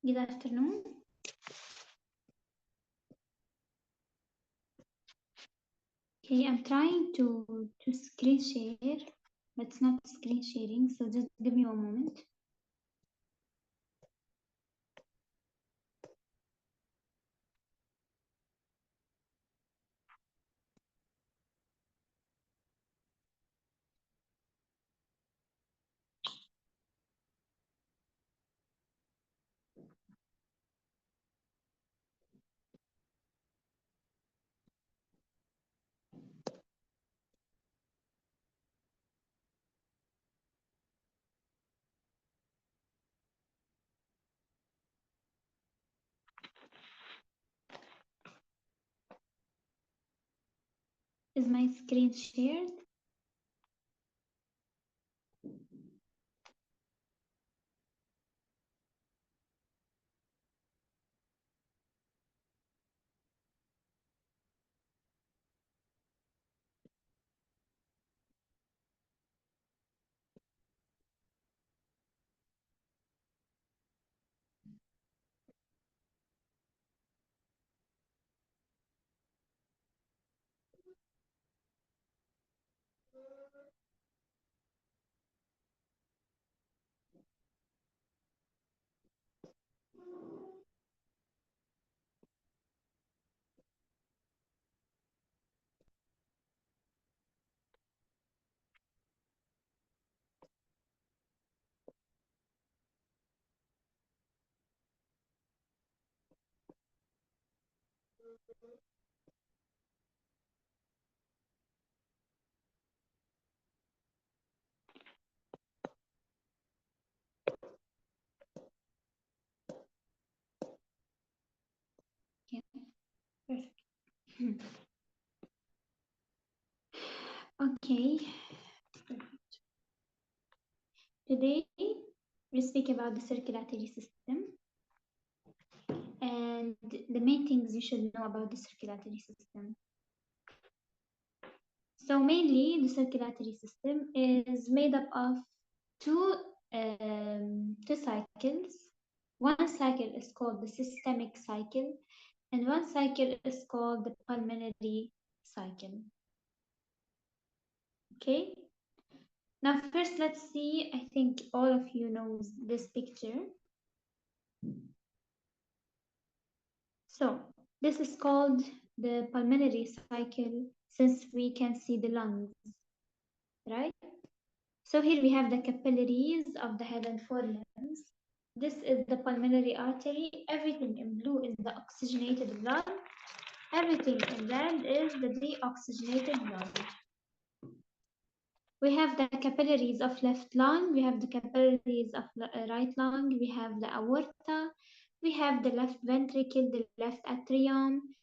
Good afternoon. Okay, I'm trying to screen share, but it's not screen sharing, so just give me 1 moment. Is my screen shared? Yeah, perfect. Okay, perfect. Today we speak about the circulatory system and the main things you should know about the circulatory system. So mainly the circulatory system is made up of two cycles. One cycle is called the systemic cycle, and one cycle is called the pulmonary cycle. Okay. Now first let's see, I think all of you know this picture. So this is called the pulmonary cycle since we can see the lungs, right? So here we have the capillaries of the head and forelimbs. This is the pulmonary artery. Everything in blue is the oxygenated blood. Everything in red is the deoxygenated blood. We have the capillaries of left lung, we have the capillaries of right lung, we have the aorta, we have the left ventricle, the left atrium,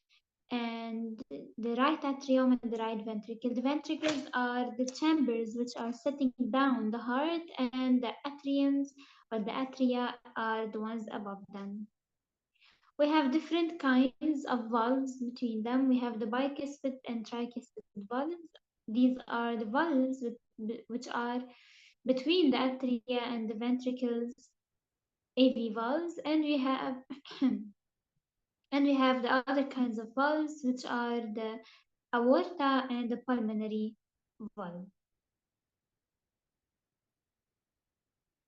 and the right atrium and the right ventricle. The ventricles are the chambers which are sitting down the heart, and the atriums or the atria are the ones above them. We have different kinds of valves between them. We have the bicuspid and tricuspid valves. These are the valves which are between the atria and the ventricles, AV valves, and we have and we have the other kinds of valves which are the aorta and the pulmonary valve.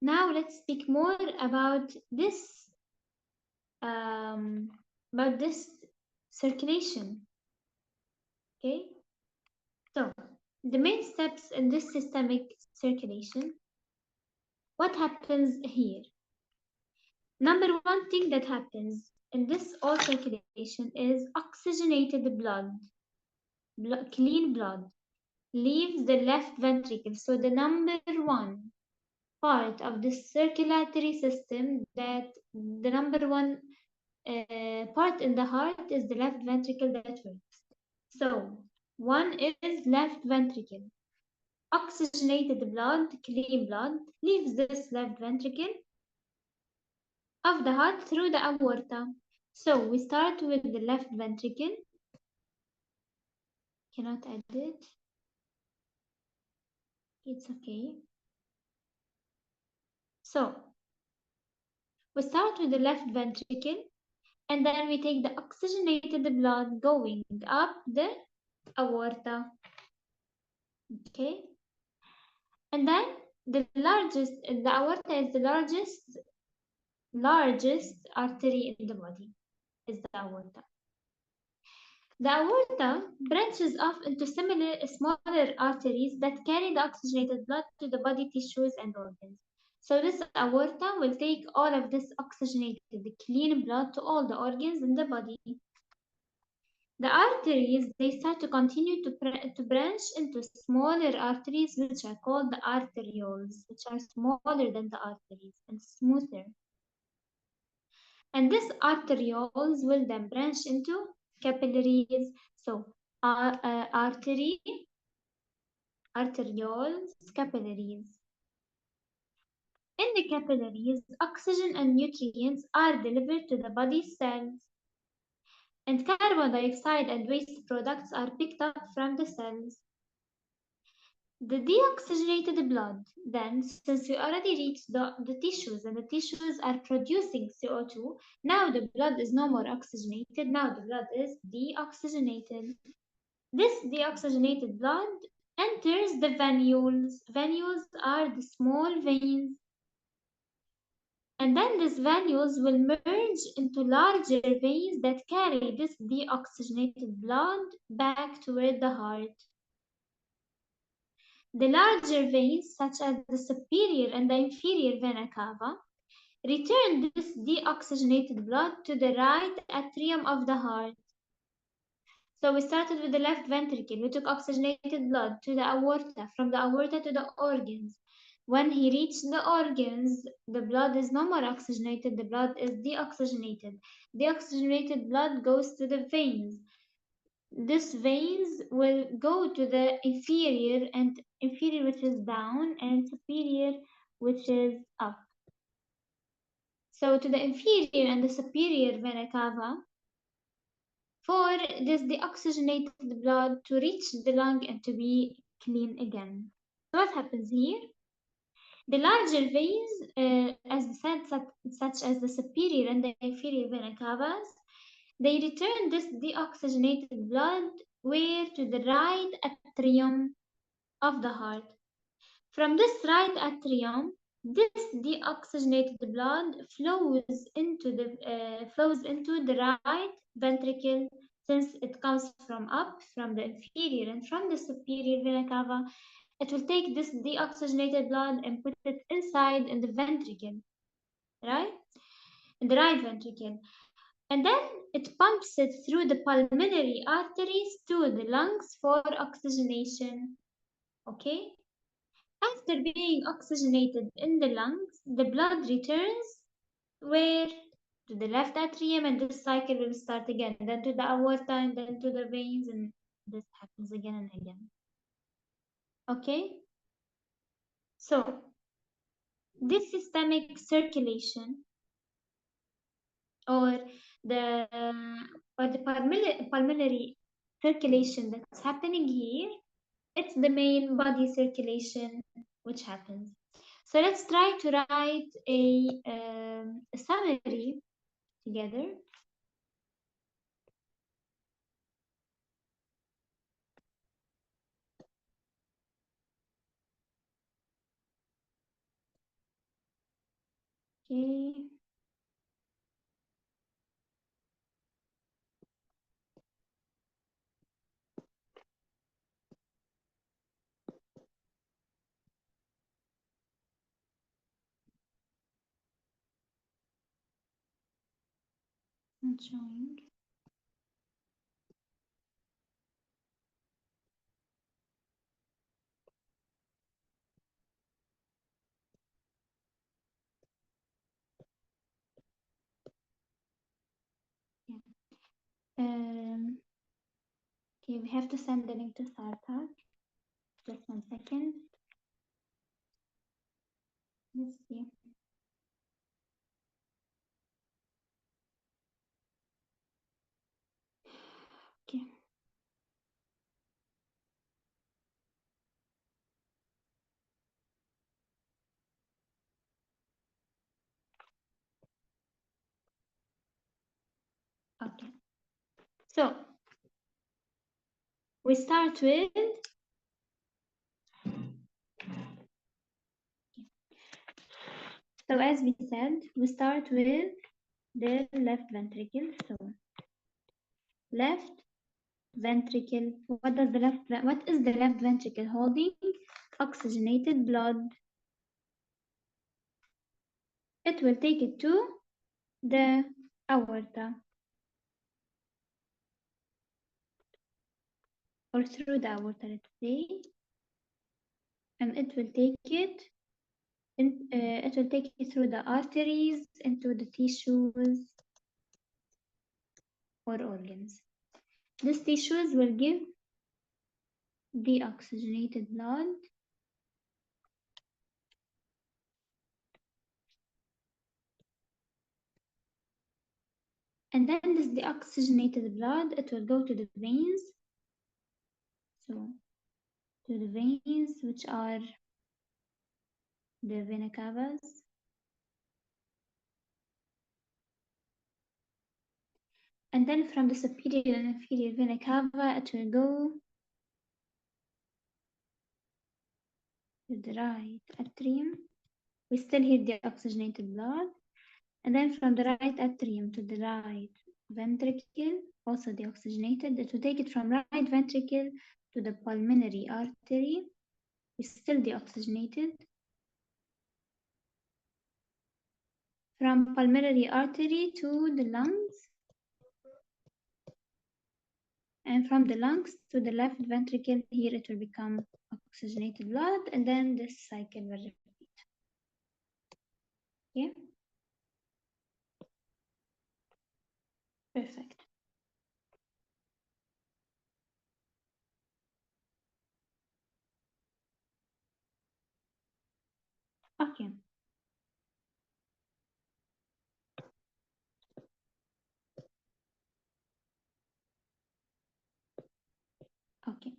Now let's speak more about this circulation. Okay, so the main steps in this systemic circulation. What happens here? Number one thing that happens in this all circulation is oxygenated blood, clean blood leaves the left ventricle. So the number one part of the circulatory system, that the number one part in the heart is the left ventricle that works. So one is left ventricle. Oxygenated blood, clean blood, leaves this left ventricle of the heart through the aorta. So we start with the left ventricle. Cannot edit. It's okay. So We start with the left ventricle, and then we take the oxygenated blood going up the aorta. Okay? And then the aorta is the largest artery in the body, is the aorta. The aorta branches off into smaller arteries that carry the oxygenated blood to the body tissues and organs. So this aorta will take all of this oxygenated, clean blood to all the organs in the body. The arteries, they start to continue to branch into smaller arteries, which are called the arterioles, which are smaller than the arteries and smoother. And these arterioles will then branch into capillaries. So artery, arterioles, capillaries. In the capillaries, oxygen and nutrients are delivered to the body cells, and carbon dioxide and waste products are picked up from the cells. The deoxygenated blood, then, since we already reached the tissues and the tissues are producing CO2, now the blood is no more oxygenated, now the blood is deoxygenated. This deoxygenated blood enters the venules. Venules are the small veins. And then these venules will merge into larger veins that carry this deoxygenated blood back toward the heart. The larger veins, such as the superior and the inferior vena cava, return this deoxygenated blood to the right atrium of the heart. So we started with the left ventricle. We took oxygenated blood to the aorta, from the aorta to the organs. When he reached the organs, the blood is no more oxygenated, the blood is deoxygenated. Deoxygenated blood goes to the veins. These veins will go to the inferior, and inferior which is down, and superior which is up. So to the inferior and the superior vena cava, for this deoxygenated blood to reach the lung and to be clean again. So what happens here? The larger veins, as I said, such as the superior and the inferior vena cavas, they return this deoxygenated blood where to the right atrium of the heart. From this right atrium, this deoxygenated blood flows into the right ventricle, since it comes from up, from the inferior and from the superior vena cava. It will take this deoxygenated blood and put it inside in the ventricle, right? In the right ventricle. And then it pumps it through the pulmonary arteries to the lungs for oxygenation. Okay? After being oxygenated in the lungs, the blood returns where? To the left atrium, and this cycle will start again, then to the aorta, and then to the veins, and this happens again and again. Okay? So, this systemic circulation or the pulmonary circulation that's happening here, it's the main body circulation which happens. So let's try to write a summary together. Okay. I'm showing. Yeah. Okay, we have to send the link to Sartak. Just 1 second. Let's see. Okay. Okay. So we start with so as we said, we start with the left ventricle. So left ventricle. What is the left ventricle holding? Oxygenated blood. It will take it to the aorta or through the aorta, let's say, and it will take it through the arteries into the tissues or organs. These tissues will give the oxygenated blood and then this deoxygenated blood, it will go to the veins. So to the veins, which are the vena cavas. And then from the superior and inferior vena cava, it will go to the right atrium. We still hear the oxygenated blood. And then from the right atrium to the right ventricle, also deoxygenated. It will take it from right ventricle to the pulmonary artery. It's still deoxygenated. From pulmonary artery to the lungs. And from the lungs to the left ventricle, here it will become oxygenated blood, and then this cycle will repeat. Okay? Perfect. Okay. Okay.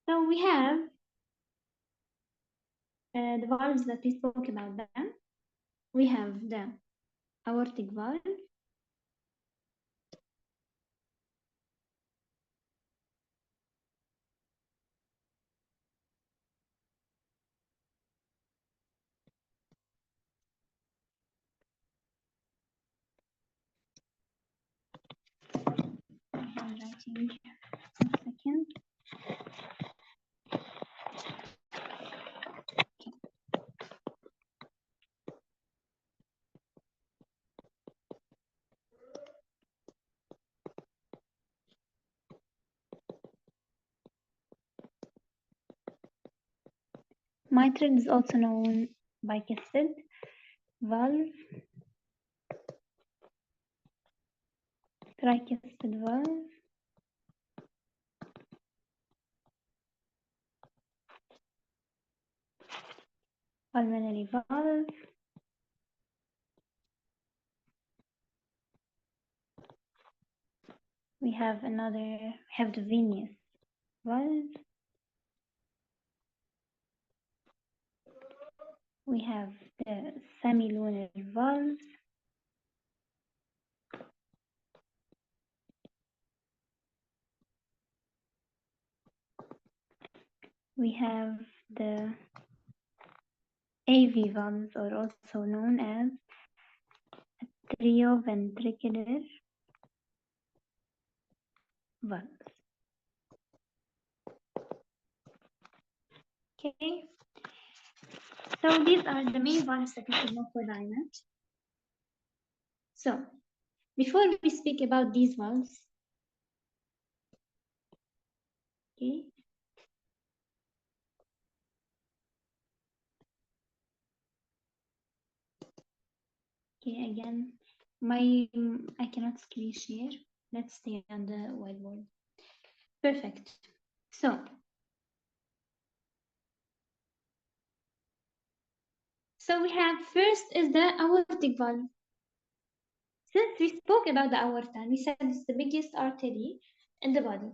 So we have the valves that we spoke about then. We have the aortic valve, I'm writing 1 second. Mitral is also known bicuspid valve, tricuspid valve, pulmonary valve, we have the venous valve, we have the semilunar valve, we have the AV valves, or also known as atrioventricular valves. Okay, so these are the main valves that we should know for the IMAT. So before we speak about these valves, okay, again, I cannot screen share. Let's stay on the whiteboard. Perfect. So we have first is the aortic valve. Since we spoke about the aorta, we said it's the biggest artery in the body.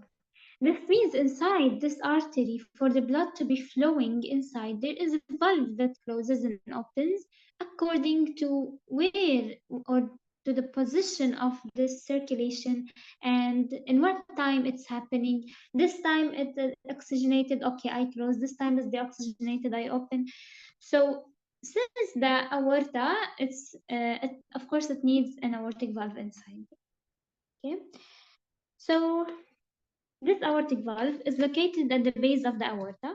This means inside this artery, for the blood to be flowing inside, there is a valve that closes and opens according to where or to the position of this circulation and in what time it's happening. This time it's oxygenated, okay, I close. This time is deoxygenated, I open. So since the aorta, of course it needs an aortic valve inside. Okay, so this aortic valve is located at the base of the aorta.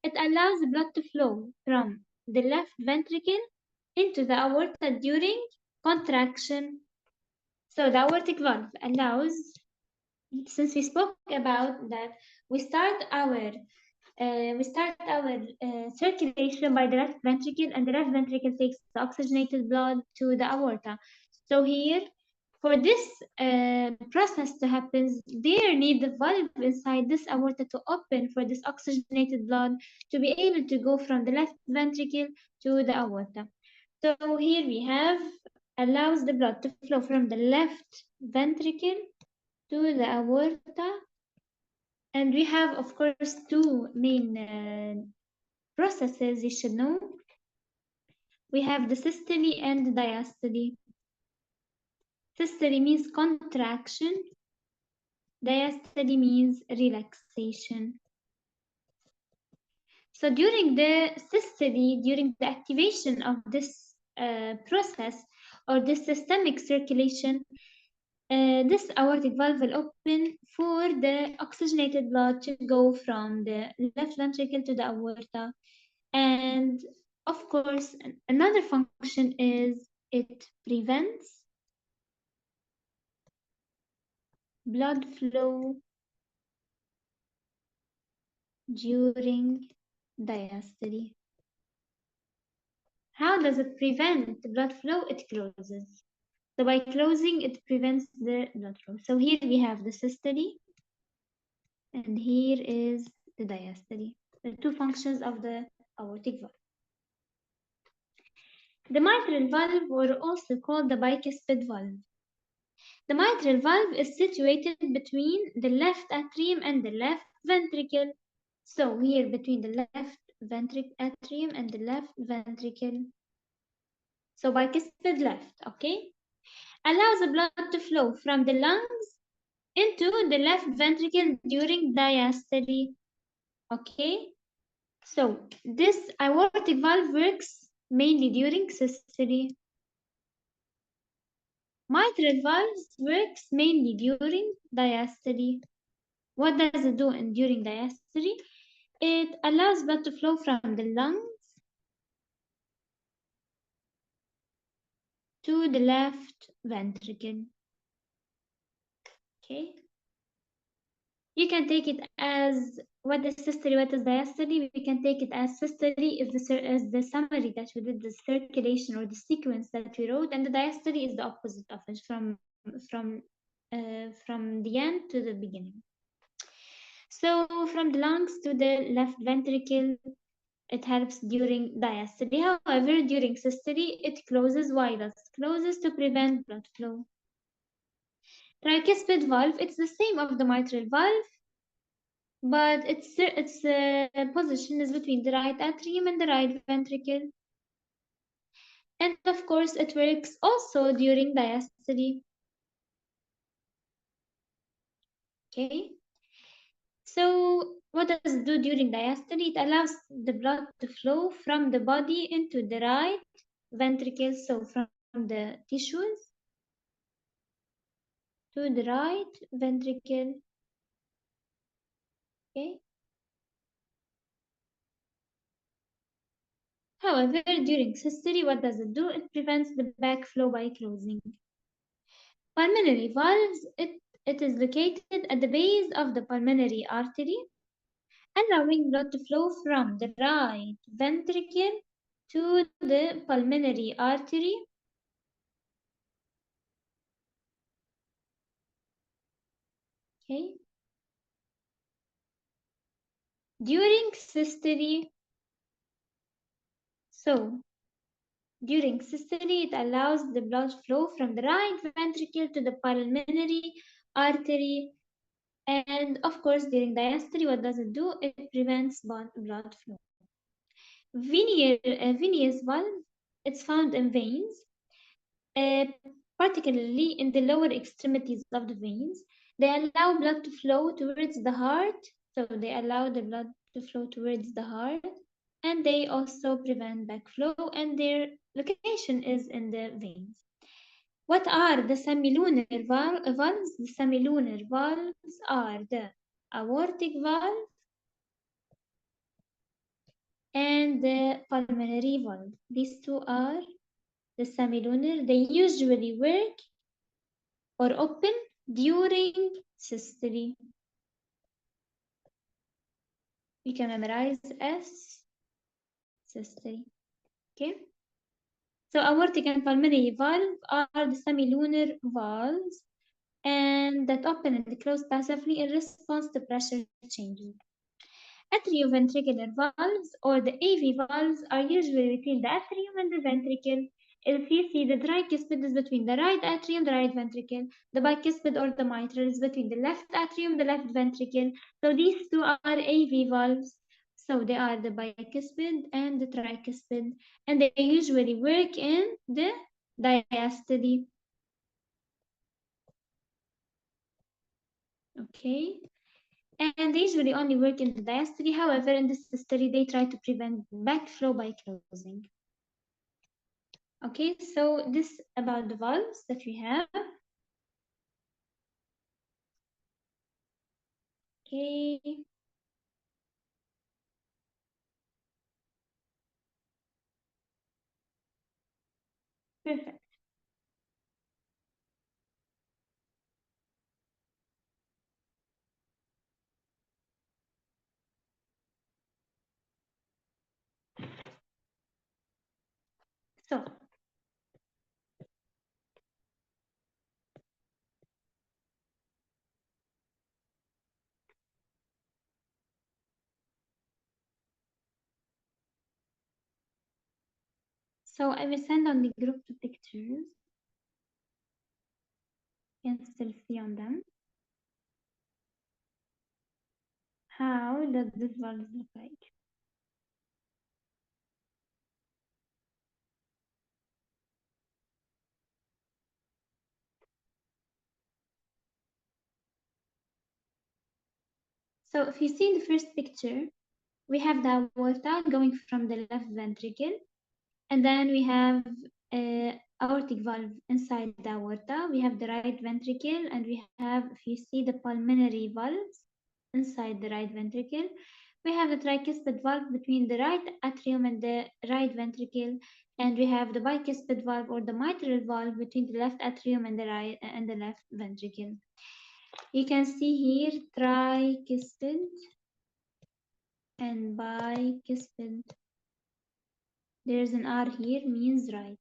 It allows blood to flow from the left ventricle into the aorta during contraction. So the aortic valve allows, since we spoke about that, we start our circulation by the left ventricle, and the left ventricle takes the oxygenated blood to the aorta. So here, for this process to happen, there need the valve inside this aorta to open for this oxygenated blood to be able to go from the left ventricle to the aorta. So here we have allows the blood to flow from the left ventricle to the aorta. And we have, of course, two main processes you should know. We have the systole and diastole. Systole means contraction. Diastole means relaxation. So during the systole, during the activation of this process or this systemic circulation, this aortic valve will open for the oxygenated blood to go from the left ventricle to the aorta. And of course, another function is it prevents blood flow during diastole. How does it prevent blood flow? It closes. So by closing, it prevents the blood flow. So here we have the systole, and here is the diastole, the two functions of the aortic valve. The mitral valve, or also called the bicuspid valve. The mitral valve is situated between the left atrium and the left ventricle. So here between the left atrium and the left ventricle. So bicuspid left, okay? Allows the blood to flow from the lungs into the left ventricle during diastole, okay? So this aortic valve works mainly during systole. Mitral valve works mainly during diastole. What does it do during diastole? It allows blood to flow from the lungs to the left ventricle. Okay. You can take it as what is systole, what is diastole. We can take it as systole is the summary that we did, the circulation or the sequence that we wrote, and the diastole is the opposite of it, from the end to the beginning. So from the lungs to the left ventricle, it helps during diastole. However, during systole, it closes. Why does it closes? To prevent blood flow. Tricuspid valve, it's the same of the mitral valve, but its position is between the right atrium and the right ventricle. And of course, it works also during diastole. Okay. So what does it do during diastole? It allows the blood to flow from the body into the right ventricle, so from the tissues to the right ventricle. Okay. However, during systole, what does it do? It prevents the backflow by closing. Pulmonary valves, it is located at the base of the pulmonary artery, allowing blood to flow from the right ventricle to the pulmonary artery. Okay. During systole, during systole, it allows the blood flow from the right ventricle to the pulmonary artery. And of course, during diastole, what does it do? It prevents blood flow. Venous valve, it's found in veins. particularly in the lower extremities of the veins. They allow blood to flow towards the heart, so they allow the blood to flow towards the heart, and they also prevent backflow, and their location is in the veins. What are the semilunar valves? The semilunar valves are the aortic valve and the pulmonary valve. These two are the semilunar. They usually work or open during systole. You can memorize S, systole. Okay? So aortic and pulmonary valve are the semilunar valves and that open and close passively in response to pressure changes. Atrioventricular valves or the AV valves are usually between the atrium and the ventricle. If you see the tricuspid is between the right atrium, the right ventricle, the bicuspid or the mitral is between the left atrium, the left ventricle. So these two are AV valves. So they are the bicuspid and the tricuspid, and they usually work in the diastole. Okay. And they usually only work in the diastole. However, in this study, they try to prevent backflow by closing. Okay, so this about the valves that we have. Okay. Perfect. So I will send on the group the pictures. You can still see on them. How does this valve look like? So if you see in the first picture, we have the aorta going from the left ventricle, and then we have aortic valve inside the aorta. We have the right ventricle, and we have, if you see, the pulmonary valves inside the right ventricle. We have the tricuspid valve between the right atrium and the right ventricle, and we have the bicuspid valve or the mitral valve between the left atrium and the right and the left ventricle. You can see here tricuspid and bicuspid. There's an R here, means right.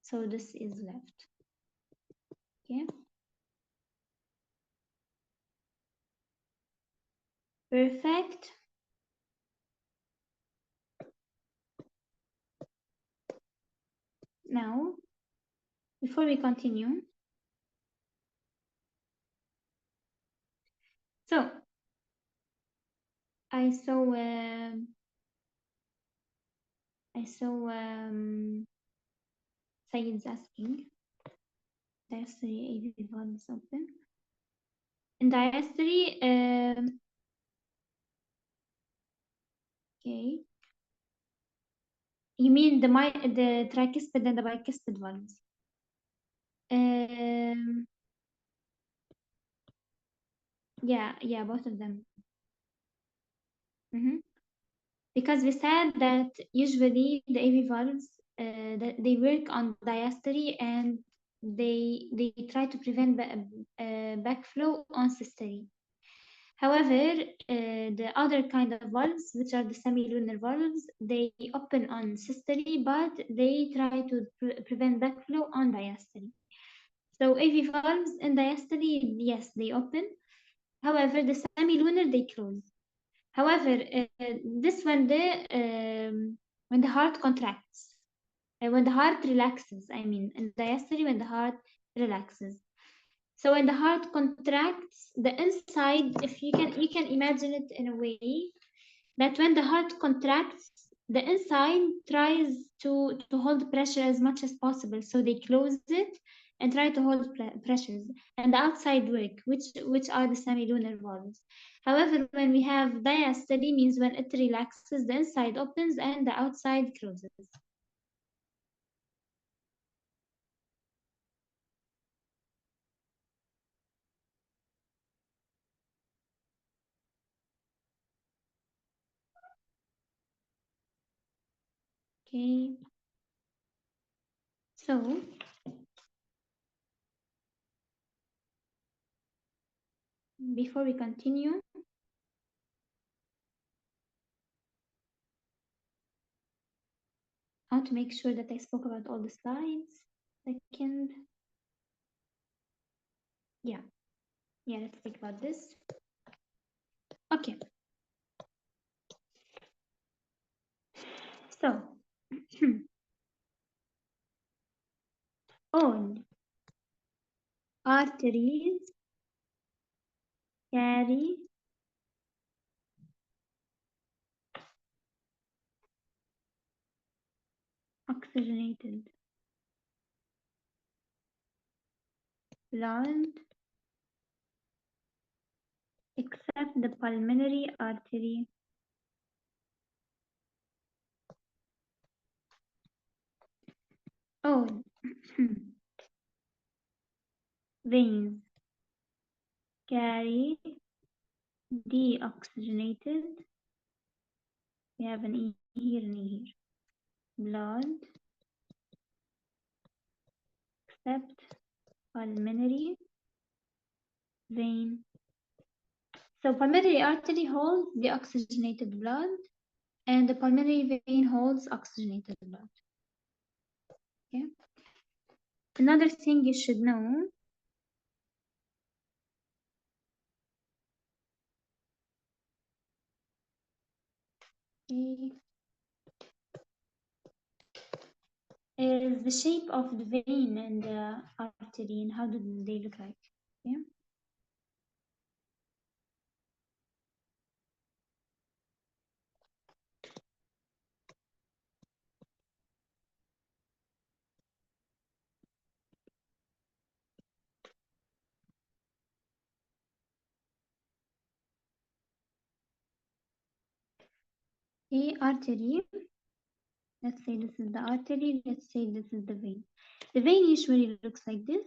So this is left. Okay. Perfect. Now, before we continue, so I saw Sayed's asking diastole AV valves open. In diastole, okay. You mean the tricuspid and the bicuspid valves? Yeah, both of them. Because we said that usually the AV valves that they work on diastole and they try to prevent backflow on systole. However, the other kind of valves, which are the semilunar valves, they open on systole, but they try to prevent backflow on diastole. So AV valves in diastole, yes, they open. However, the semilunar, they close. However, this when the heart contracts, when the heart relaxes, I mean, in diastole, when the heart relaxes. So when the heart contracts, the inside, if you can imagine it in a way that when the heart contracts, the inside tries to hold pressure as much as possible, so they close it and try to hold pressures, and the outside work, which are the semilunar valves. However, when we have diastole, means when it relaxes, the inside opens and the outside closes. Okay, so before we continue, I want to make sure that I spoke about all the slides. Second, yeah, let's speak about this. Okay, so all arteries carry oxygenated blood except the pulmonary artery. All veins carry deoxygenated, we have an E here and E here, blood except pulmonary vein. So pulmonary artery holds deoxygenated blood and the pulmonary vein holds oxygenated blood. Okay. Another thing you should know is the shape of the vein and the artery and how do they look like. Okay. Artery. Let's say this is the artery. Let's say this is the vein. The vein usually looks like this.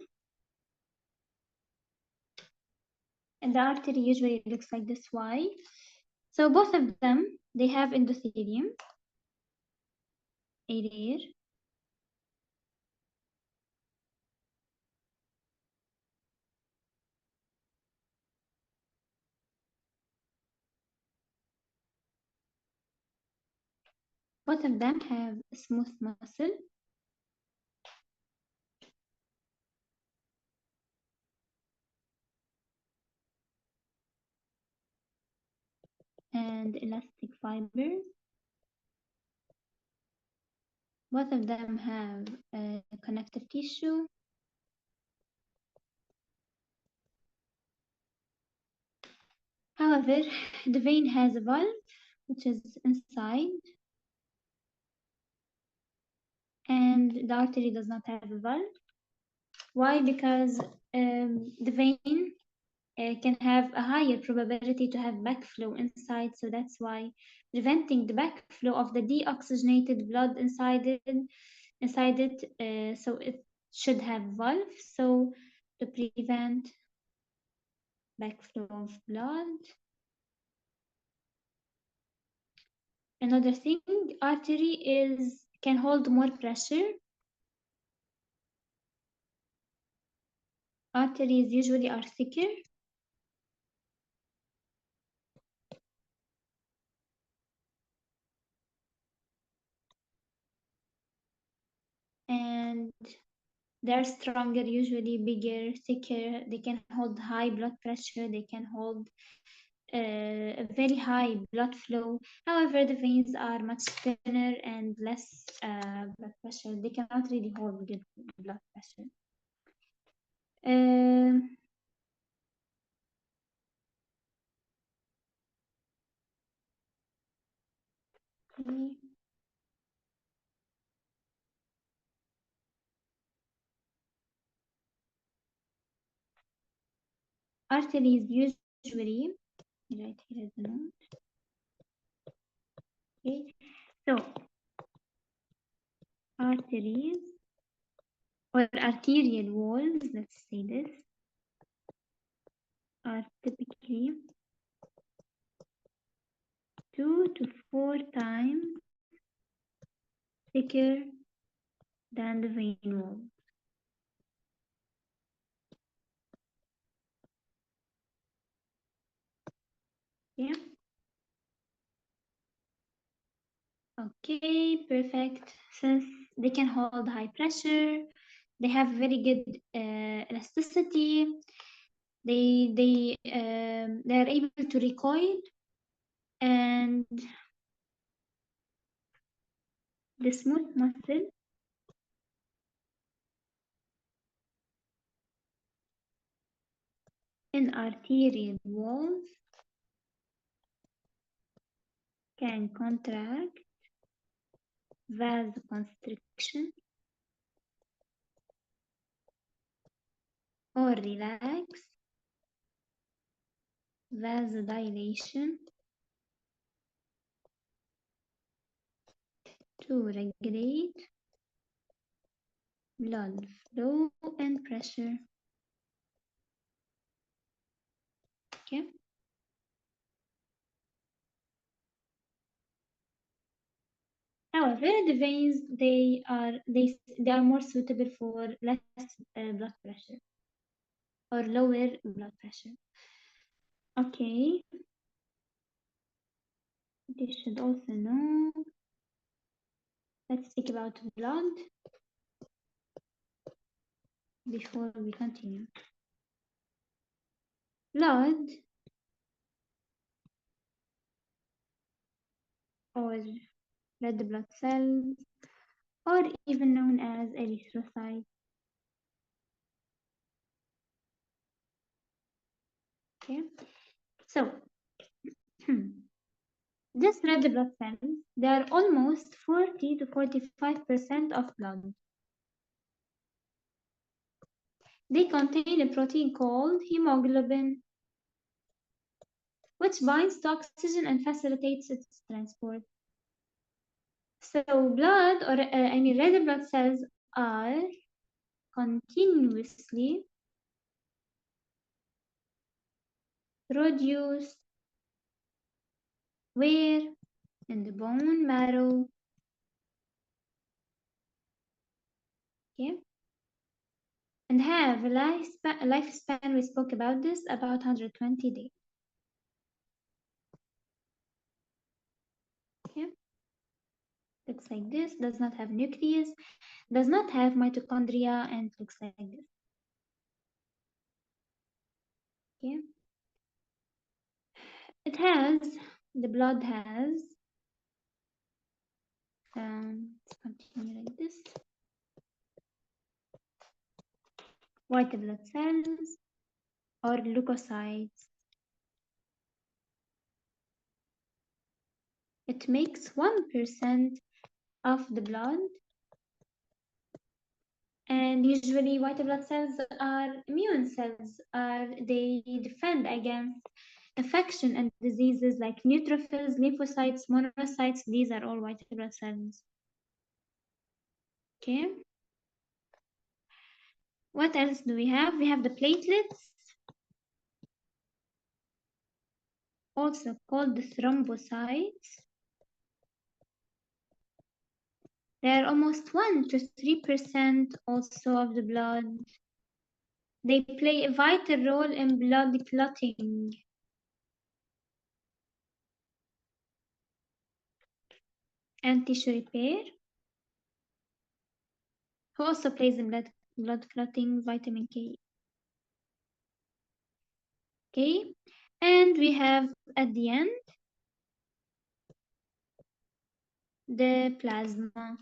And the artery usually looks like this. Why? So both of them, they have endothelium, a layer. Both of them have smooth muscle. And elastic fibers. Both of them have connective tissue. However, the vein has a valve, which is inside, and the artery does not have a valve. Why? Because the vein can have a higher probability to have backflow inside, so that's why preventing the backflow of the deoxygenated blood inside it, so it should have valve, so to prevent backflow of blood. Another thing, artery can hold more pressure. Arteries usually are thicker. And they're stronger, usually bigger, thicker. They can hold high blood pressure. They can hold a very high blood flow. However, the veins are much thinner and less blood pressure. They cannot really hold good blood pressure. Okay. arteries usually, right here is the note. Okay, so arteries or arterial walls, let's say this, are typically 2 to 4 times thicker than the vein wall. Yeah. Okay, perfect. Since they can hold high pressure, they have very good elasticity. They are able to recoil, and the smooth muscle in arterial walls can contract vasoconstriction or relax vasodilation to regulate blood flow and pressure. Okay. However, the veins they are more suitable for less blood pressure or lower blood pressure. Okay. They should also know. Let's speak about blood before we continue. Blood, or red blood cells, or even known as erythrocytes. Okay, so this red blood cells, they are almost 40 to 45% of blood. They contain a protein called hemoglobin, which binds to oxygen and facilitates its transport. So blood, or red blood cells, are continuously produced where? In the bone marrow. Okay, and have a lifespan, we spoke about this, about 120 days. Okay, looks like this, does not have nucleus, does not have mitochondria, and looks like this. Okay, it has, the blood has, let's continue like this, white blood cells or leukocytes. It makes 1% of the blood, and usually white blood cells are immune cells. They defend against infection and diseases like neutrophils, lymphocytes, monocytes. These are all white blood cells. Okay. What else do we have? We have the platelets, also called the thrombocytes. They are almost 1 to 3% also of the blood. They play a vital role in blood clotting. And tissue repair, who also plays in blood clotting, vitamin K. Okay, and we have at the end the plasma,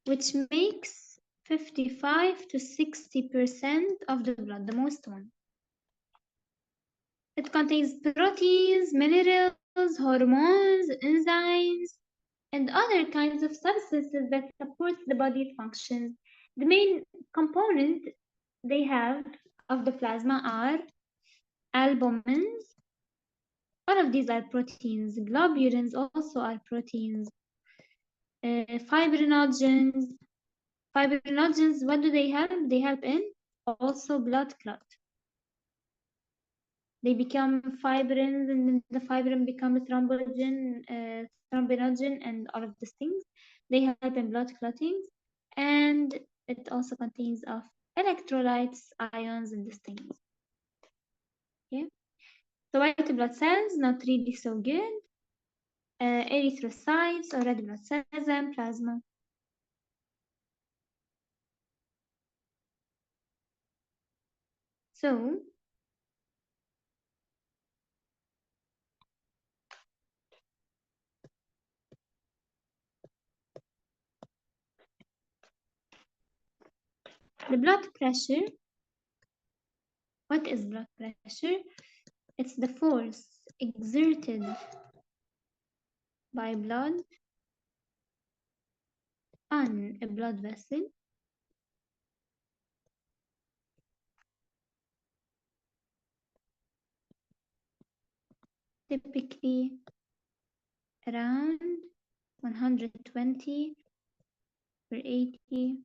which makes 55 to 60% of the blood, the most one. It contains proteins, minerals, hormones, enzymes, and other kinds of substances that support the body's functions. The main components they have of the plasma are albumins. All of these are proteins. Globulins also are proteins. Fibrinogens. Fibrinogens, what do they help? They help in also blood clot. They become fibrins, and then the fibrin becomes thrombinogen, and all of these things. They help in blood clotting, and it also contains of electrolytes, ions, and these things. Okay, so white blood cells, not really so good. Erythrocytes or red blood cells and plasma. So the blood pressure. What is blood pressure? It's the force exerted by blood on a blood vessel typically around 120 per 80.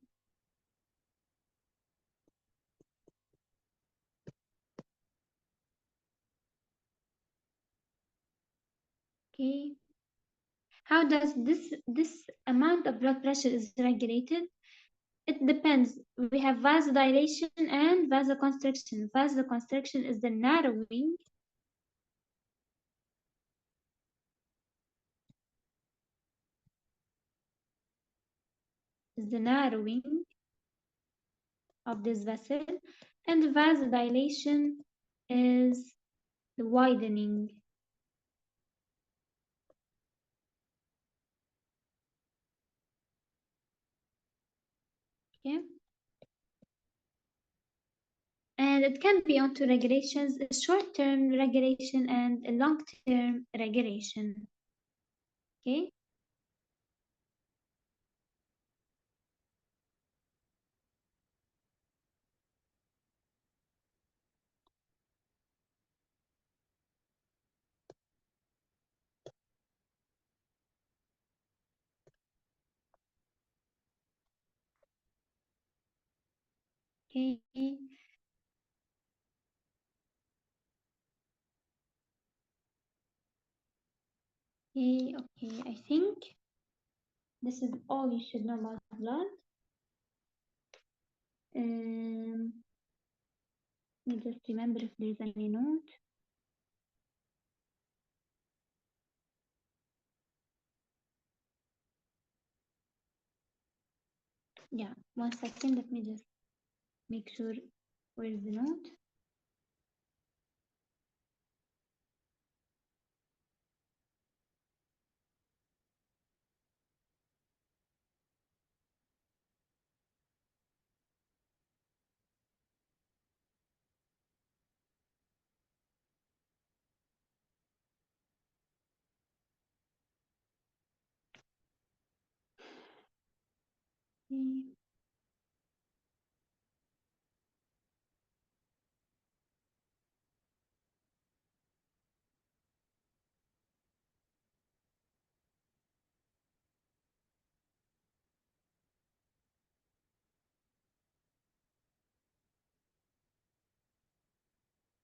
Okay. How does this amount of blood pressure is regulated? It depends. We have vasodilation and vasoconstriction. Vasoconstriction is the narrowing of this vessel, and vasodilation is the widening. Okay. And it can be on two regulations, a short-term regulation and a long-term regulation. Okay. Okay. Okay, I think this is all you should know about blood. Let me just remember if there's any note. Yeah, 1 second, let me just make sure where's the note. Okay.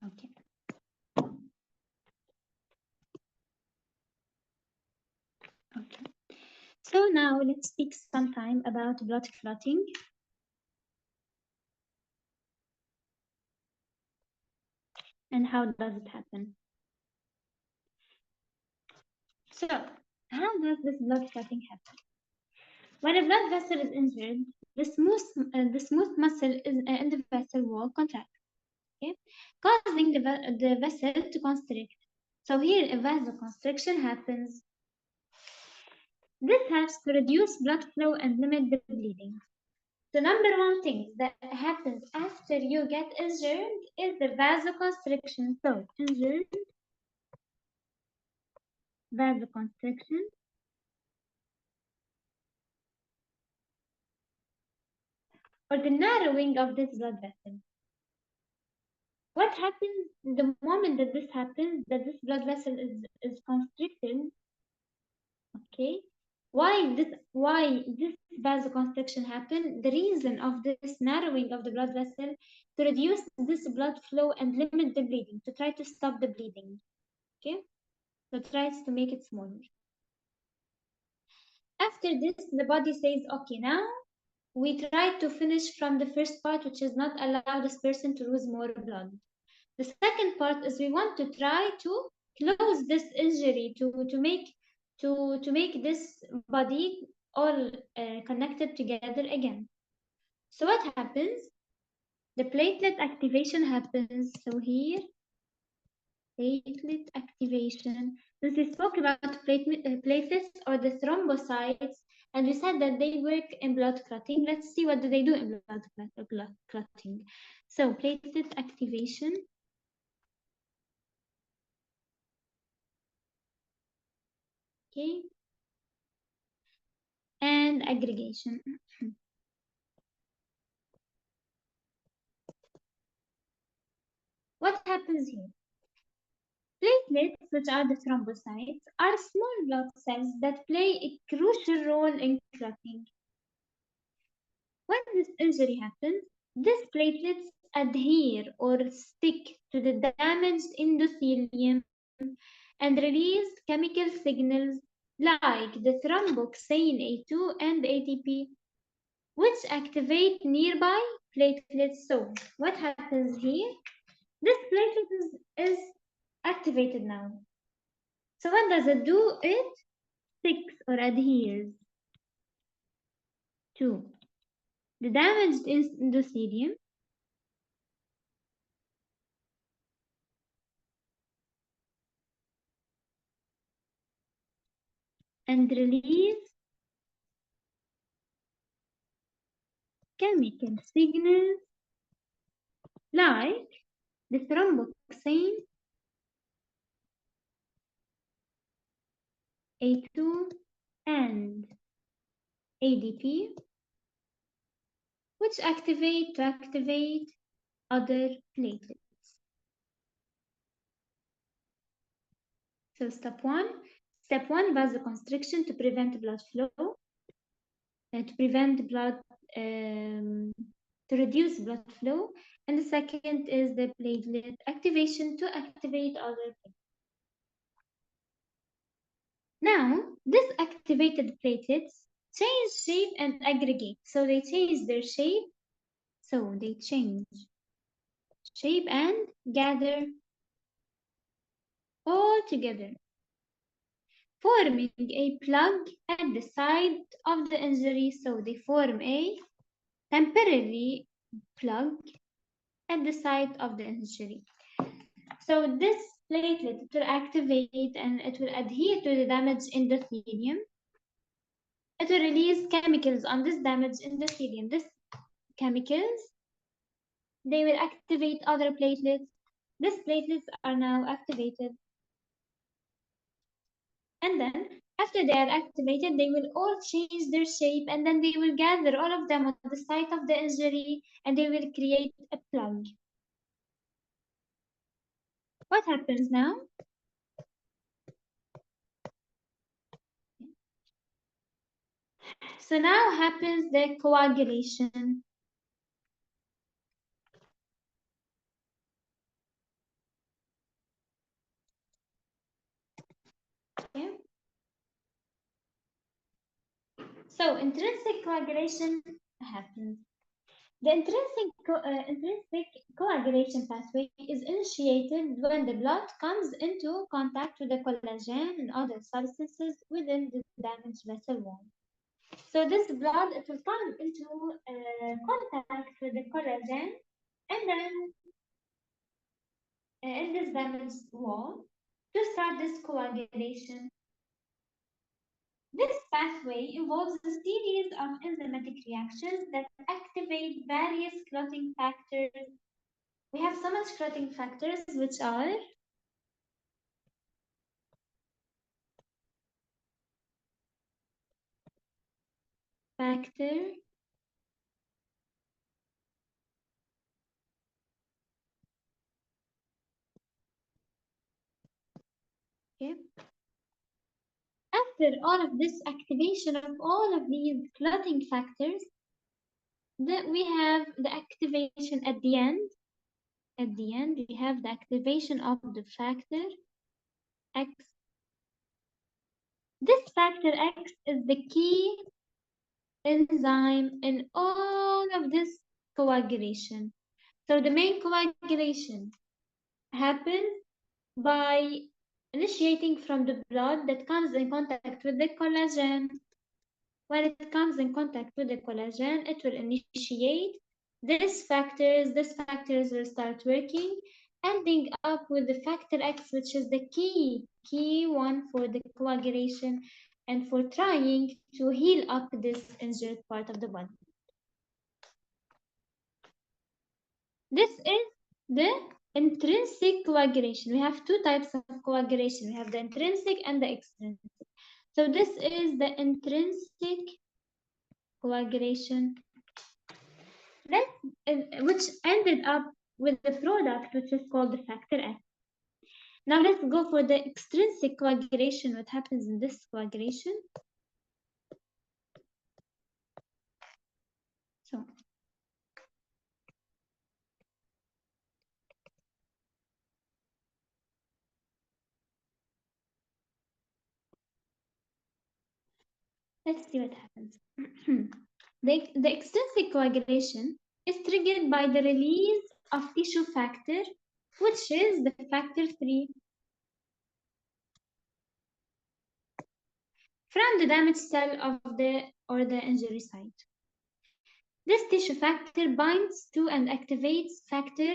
Okay. Okay. So now let's speak some time about blood clotting. And how does it happen? So, how does this blood clotting happen? When a blood vessel is injured, the smooth muscle in the vessel wall contract, okay, causing the vessel to constrict. So here a vasoconstriction happens. This helps to reduce blood flow and limit the bleeding. The number one thing that happens after you get injured is the vasoconstriction. So injured, vasoconstriction, or the narrowing of this blood vessel. What happens the moment that this happens, that this blood vessel is constricted, okay? Why this vasoconstriction happen? The reason of this narrowing of the blood vessel to reduce this blood flow and limit the bleeding, to try to stop the bleeding, okay? So tries to make it smaller. After this, the body says, okay, now we try to finish from the first part, which is not allow this person to lose more blood. The second part is we want to try to close this injury, to make this body all connected together again. So what happens? The platelet activation happens. So here, platelet activation. Since we spoke about platelets or the thrombocytes, and we said that they work in blood clotting. Let's see what do they do in blood clotting. So platelet activation. Okay. And aggregation. What happens here? Platelets, which are the thrombocytes, are small blood cells that play a crucial role in clotting. When this injury happens, these platelets adhere or stick to the damaged endothelium and release chemical signals like the thromboxane A2 and ATP, which activate nearby platelets. So, what happens here? This platelet is activated now. So what does it do? It sticks or adheres to the damaged endothelium and release chemical signals like the thromboxane A2 and ADP, which activate other platelets. So step one, vasoconstriction to prevent blood flow, to prevent blood, to reduce blood flow. And the second is the platelet activation to activate other platelets. Now, this activated platelets change shape and aggregate. So they change their shape. So they change shape and gather all together, forming a plug at the site of the injury. So they form a temporary plug at the site of the injury. So this platelet will activate and it will adhere to the damaged endothelium. It will release chemicals on this damaged endothelium. These chemicals, they will activate other platelets. These platelets are now activated. And then after they are activated, they will all change their shape and then they will gather all of them at the site of the injury and they will create a plug. What happens now? So now happens the coagulation. Okay. So intrinsic coagulation happens. The intrinsic coagulation pathway is initiated when the blood comes into contact with the collagen and other substances within the damaged vessel wall. So this blood, it will come into contact with the collagen and then in this damaged wall to start this coagulation. This pathway involves a series of enzymatic reactions that activate various clotting factors. We have so much clotting factors, which are factor Okay. After all of this activation of all of these clotting factors, then we have the activation at the end. At the end, we have the activation of the factor X. This factor X is the key enzyme in all of this coagulation. So the main coagulation happens by initiating from the blood that comes in contact with the collagen. When it comes in contact with the collagen, it will initiate these factors. These factors will start working, ending up with the factor X, which is the key one for the coagulation and for trying to heal up this injured part of the body. This is the intrinsic coagulation. We have two types of coagulation. We have the intrinsic and the extrinsic. So this is the intrinsic coagulation, which ended up with the product which is called the factor X. Now let's go for the extrinsic coagulation. What happens in this coagulation? So let's see what happens. The extrinsic coagulation is triggered by the release of tissue factor, which is the factor 3, from the damaged cell of the injury site. This tissue factor binds to and activates factor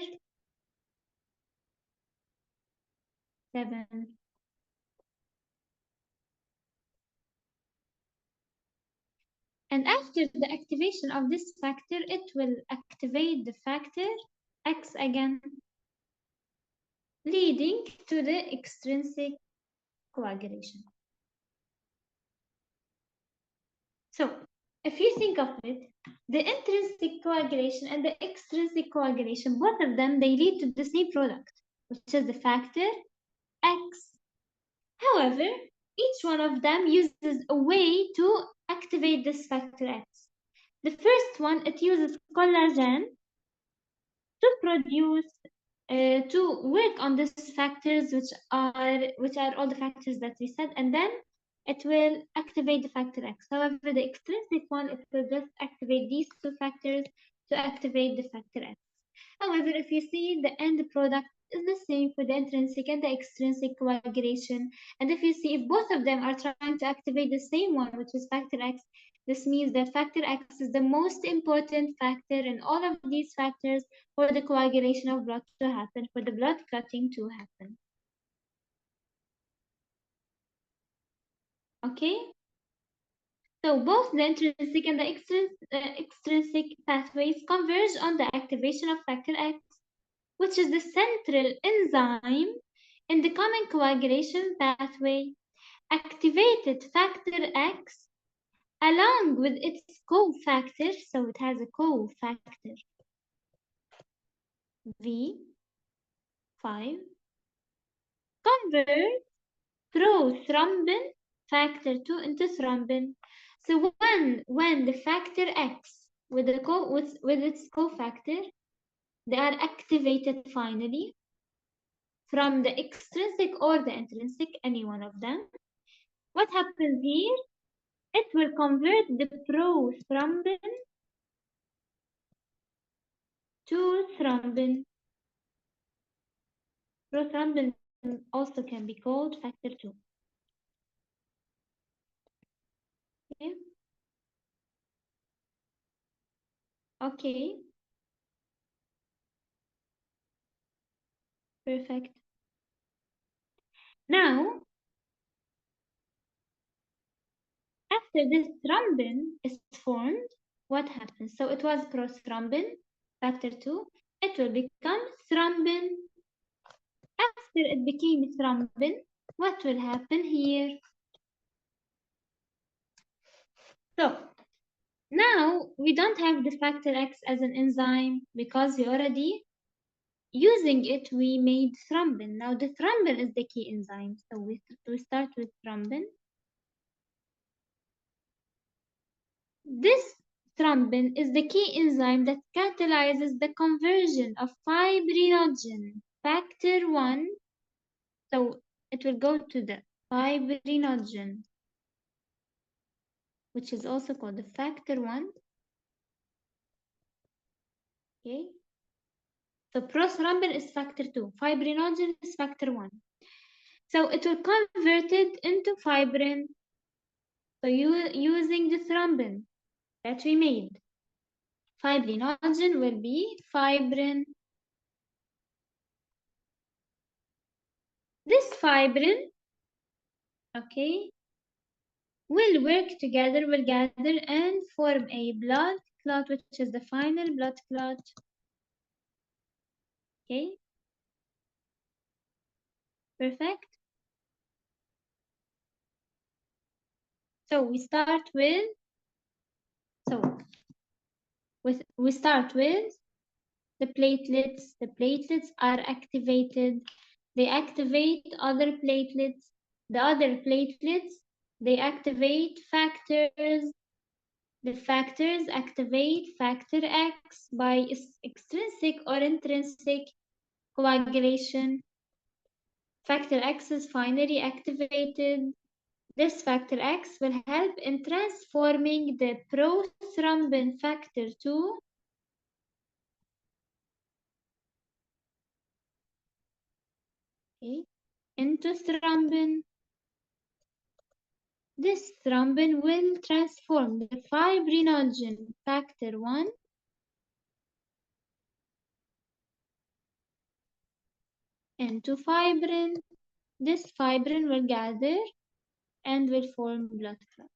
7. And after the activation of this factor, it will activate the factor X again, leading to the extrinsic coagulation. So, if you think of it, the intrinsic coagulation and the extrinsic coagulation, both of them, they lead to the same product, which is the factor X. However, each one of them uses a way to activate this factor X. The first one, it uses collagen to produce, to work on these factors, which are all the factors that we said, and then it will activate the factor X. However, the extrinsic one, it will just activate these two factors to activate the factor X. However, if you see, the end product is the same for the intrinsic and the extrinsic coagulation. And if you see, if both of them are trying to activate the same one, which is factor X, this means that factor X is the most important factor in all of these factors for the coagulation of blood to happen, for the blood clotting to happen. Okay? So both the intrinsic and the extrinsic pathways converge on the activation of factor X, which is the central enzyme in the common coagulation pathway. Activated factor X along with its cofactor, so it has a cofactor V5, convert prothrombin factor 2 into thrombin. So when the factor X with its cofactor, they are activated finally from the extrinsic or the intrinsic, any one of them. What happens here? It will convert the prothrombin to thrombin. Prothrombin also can be called factor 2. Okay. Okay. Perfect. Now, after this thrombin is formed, what happens? So it was prothrombin, factor 2. It will become thrombin. After it became thrombin, what will happen here? So now we don't have the factor X as an enzyme because we already using it, we made thrombin. Now the thrombin is the key enzyme. So we start with thrombin. This thrombin is the key enzyme that catalyzes the conversion of fibrinogen factor 1. So it will go to the fibrinogen, which is also called the factor 1. Okay. So prothrombin is factor 2. Fibrinogen is factor 1. So it will convert it into fibrin. So using the thrombin that we made, fibrinogen will be fibrin. This fibrin, okay, will work together, will gather and form a blood clot, which is the final blood clot. Okay, perfect. So we start with the platelets. The platelets are activated. They activate other platelets. The other platelets, they activate factors. The factors activate factor X by extrinsic or intrinsic coagulation. Factor X is finally activated. This factor X will help in transforming the prothrombin factor 2 into thrombin. This thrombin will transform the fibrinogen factor 1 into fibrin. This fibrin will gather and will form blood clot.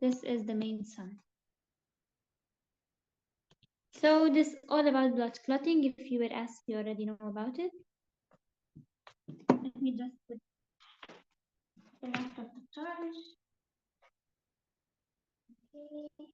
This is the main sign. So this is all about blood clotting. If you were asked, you already know about it. Let me just put the laptop to charge. Okay.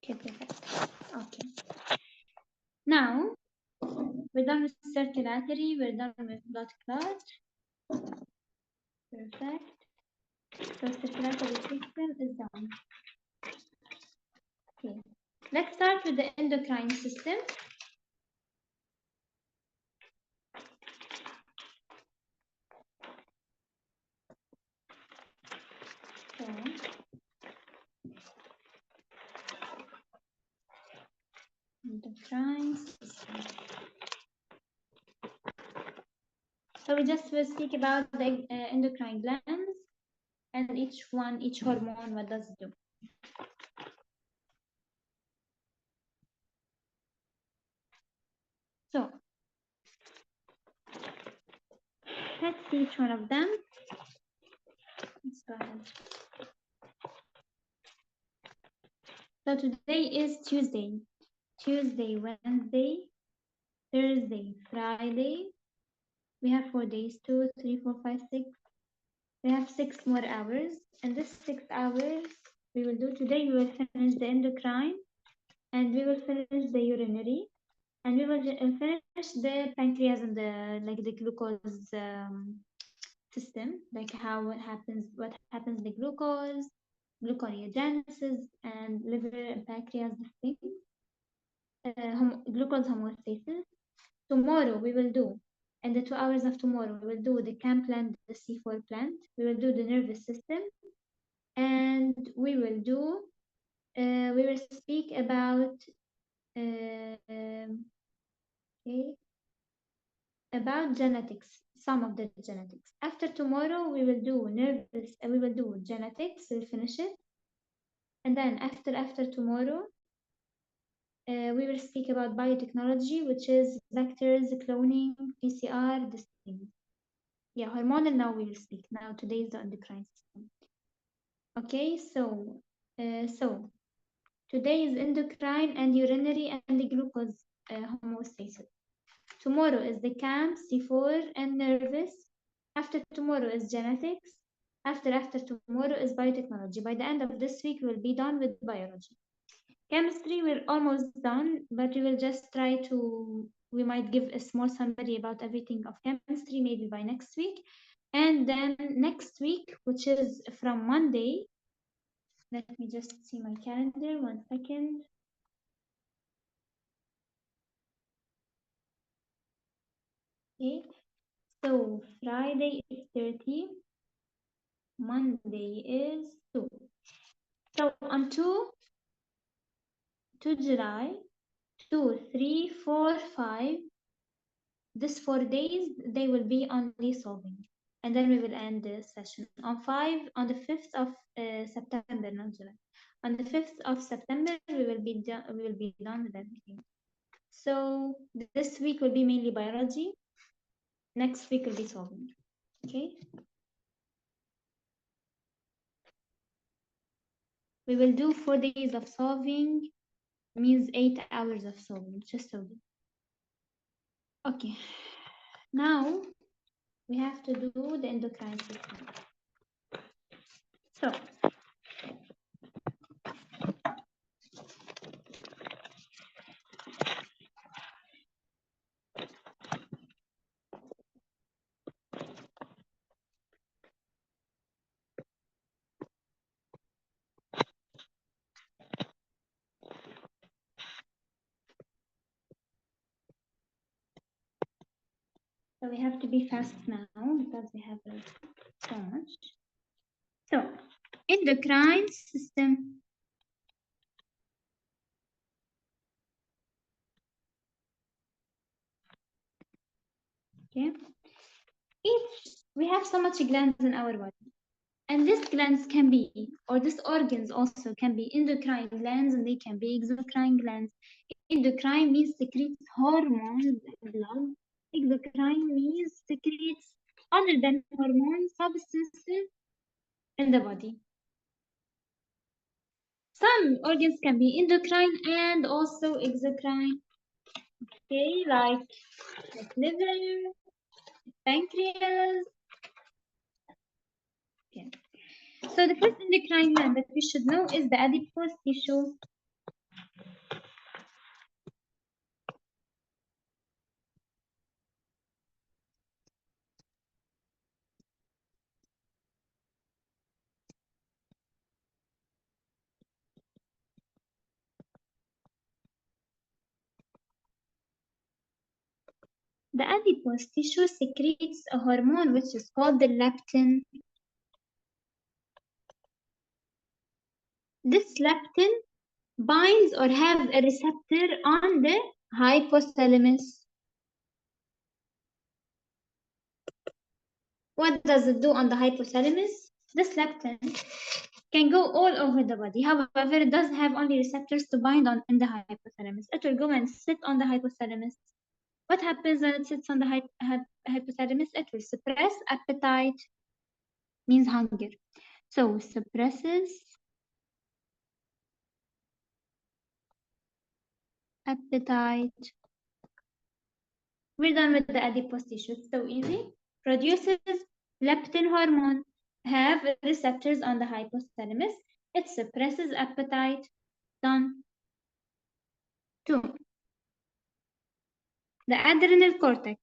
Okay, perfect. Okay. Now, we're done with circulatory, we're done with blood clot. Perfect. So circulatory system is done. Okay. Let's start with the endocrine system. So, endocrine system. So we just will speak about the endocrine glands and each hormone, what does it do. So, let's see each one of them. Let's go ahead. So today is Tuesday. Tuesday, Wednesday, Thursday, Friday. We have 4 days, 2, 3, 4, 5, 6. We have 6 more hours. And this 6 hours we will do today, we will finish the endocrine and we will finish the urinary and we will finish the pancreas and the glucose system, like what happens in the glucose, gluconeogenesis, and liver and pancreas, things, glucose homeostasis. Tomorrow we will do, in the 2 hours of tomorrow, we will do the CAM plant, the C4 plant. We will do the nervous system, and we will speak about Okay, about genetics, some of the genetics. After tomorrow, we will do nervous, we will do genetics, we'll finish it. And then after tomorrow, we will speak about biotechnology, which is vectors, cloning, PCR, this thing. Yeah, hormonal now we will speak. Now today is the endocrine system. Okay, so today is endocrine and urinary and the glucose homeostasis. Tomorrow is the CAM, C4 and nervous. After tomorrow is genetics. After tomorrow is biotechnology. By the end of this week, we'll be done with biology. Chemistry, we're almost done, but we will just try to, we might give a small summary about everything of chemistry maybe by next week. And then next week, which is from Monday, let me just see my calendar, 1 second. Okay, so Friday is 30, Monday is 2. So on 2 July, 2, 3, 4, 5, this 4 days, they will be only solving. And then we will end the session. On 5, on the 5th of September, not July. On the 5th of September, we will be done with everything. So this week will be mainly biology. Next week will be solving. Okay. We will do 4 days of solving, means 8 hours of solving, just solving. Okay. Now we have to do the endocrine system. So we have to be fast now because we have so much. So, endocrine system. Okay. We have so much glands in our body. And these glands can be, or these organs also can be endocrine glands and they can be exocrine glands. Endocrine means secretes hormones in blood. Exocrine means secretes other than hormone substances in the body. Some organs can be endocrine and also exocrine. Okay, like liver, pancreas. Okay. So the first endocrine gland that we should know is the adipose tissue. The adipose tissue secretes a hormone which is called the leptin. This leptin binds or has a receptor on the hypothalamus. What does it do on the hypothalamus? This leptin can go all over the body. However, it does have only receptors to bind on in the hypothalamus. It will go and sit on the hypothalamus. What happens when it sits on the hypothalamus? It will suppress appetite, means hunger. So suppresses appetite. We're done with the adipose tissue. It's so easy. Produces leptin hormone. Have receptors on the hypothalamus. It suppresses appetite. Done. 2. The adrenal cortex.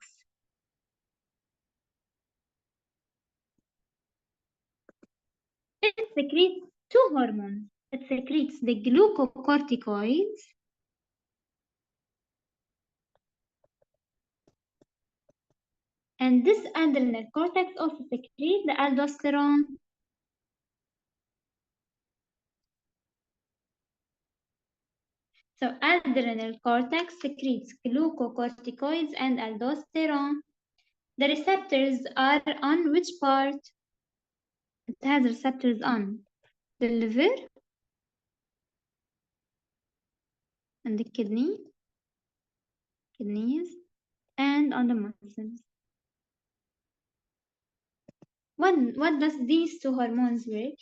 It secretes 2 hormones. It secretes the glucocorticoids and this adrenal cortex also secretes the aldosterone. So adrenal cortex secretes glucocorticoids and aldosterone. The receptors are on which part? It has receptors on the liver and the kidneys, and on the muscles. What does these two hormones work?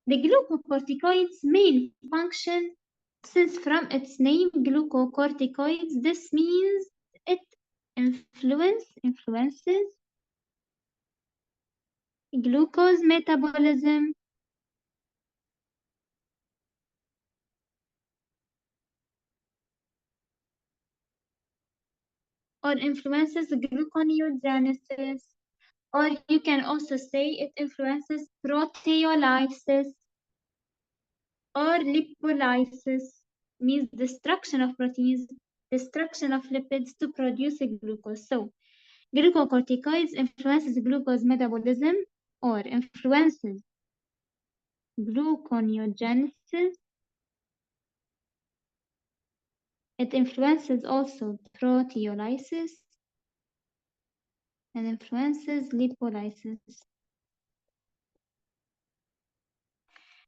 The glucocorticoids' main function, since from its name glucocorticoids, this means it influences glucose metabolism or influences gluconeogenesis, or you can also say it influences proteolysis or lipolysis, means destruction of proteins, destruction of lipids to produce glucose. So glucocorticoids influences glucose metabolism or influences gluconeogenesis. It influences also proteolysis and influences lipolysis.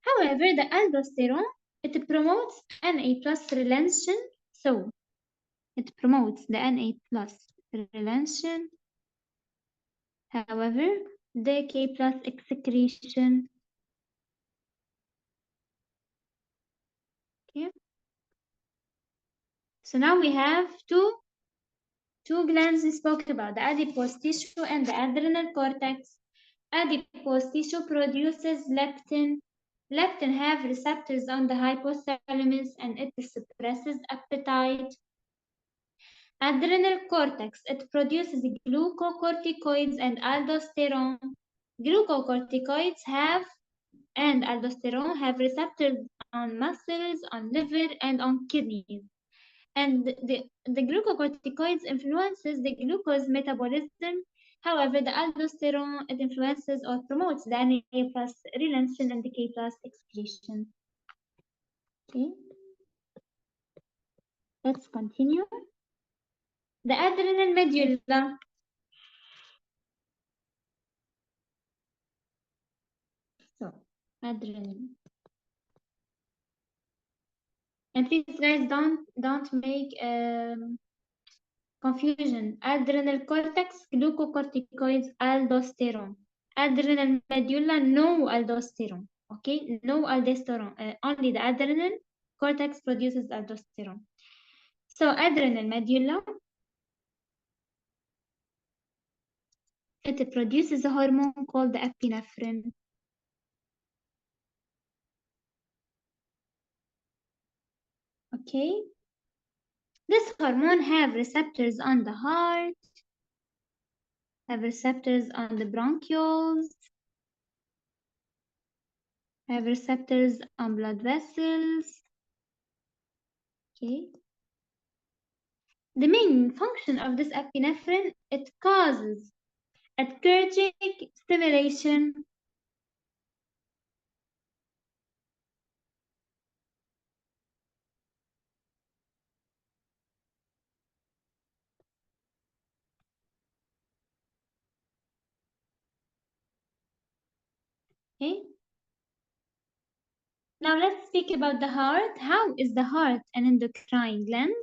However, the aldosterone, it promotes Na plus relention, so it promotes the Na plus relention. However, the K plus excretion. Okay. So now we have two glands we spoke about, the adipose tissue and the adrenal cortex. Adipose tissue produces leptin. Leptin have receptors on the hypothalamus and it suppresses appetite. Adrenal cortex, it produces glucocorticoids and aldosterone. Glucocorticoids and aldosterone have receptors on muscles, on liver, and on kidneys. And the glucocorticoids influences the glucose metabolism. However, the aldosterone, it influences or promotes the Na plus relention and the K plus excretion. Okay. Let's continue. The adrenal medulla. So, adrenal. And please, guys, don't make confusion. Adrenal cortex, glucocorticoids, aldosterone. Adrenal medulla, no aldosterone. Okay, no aldosterone. Only the adrenal cortex produces aldosterone. So adrenal medulla, it produces a hormone called the epinephrine. Okay. This hormone have receptors on the heart, have receptors on the bronchioles, have receptors on blood vessels. Okay. The main function of this epinephrine, it causes adrenergic stimulation. Okay. Now let's speak about the heart. How is the heart an endocrine gland?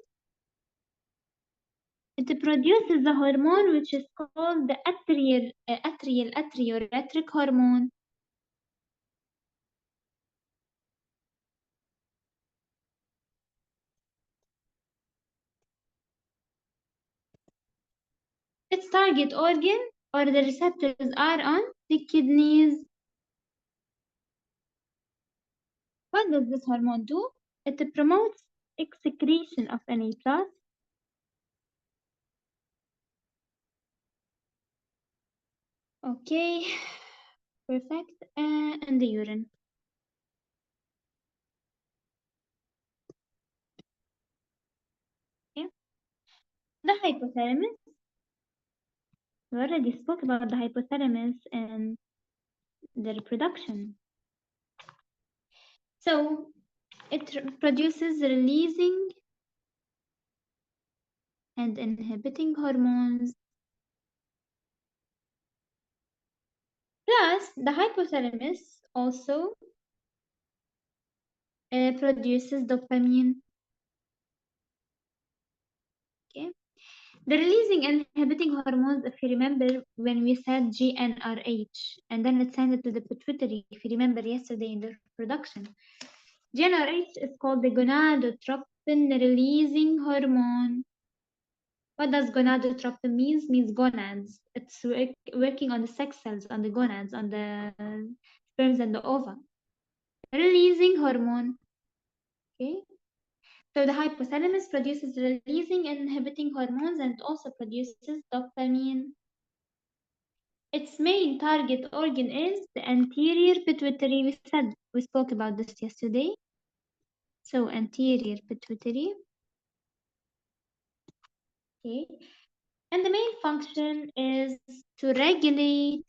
It produces a hormone which is called the atrioretic hormone. Its target organ or the receptors are on the kidneys. What does this hormone do? It promotes excretion of Na plus. Okay, perfect. And the urine. Okay. The hypothalamus. We already spoke about the hypothalamus and the reproduction. So It produces releasing and inhibiting hormones. Plus, the hypothalamus also produces dopamine. Okay. The releasing and inhibiting hormones, if you remember when we said GnRH, and then it sent it to the pituitary, if you remember yesterday in the production. GnRH is called the gonadotropin releasing hormone. What does gonadotropin means? Means gonads. It's working on the sex cells, on the gonads, on the sperms and the ova. Releasing hormone. Okay. So the hypothalamus produces releasing and inhibiting hormones and also produces dopamine. Its main target organ is the anterior pituitary. We spoke about this yesterday. So anterior pituitary. Okay. And the main function is to regulate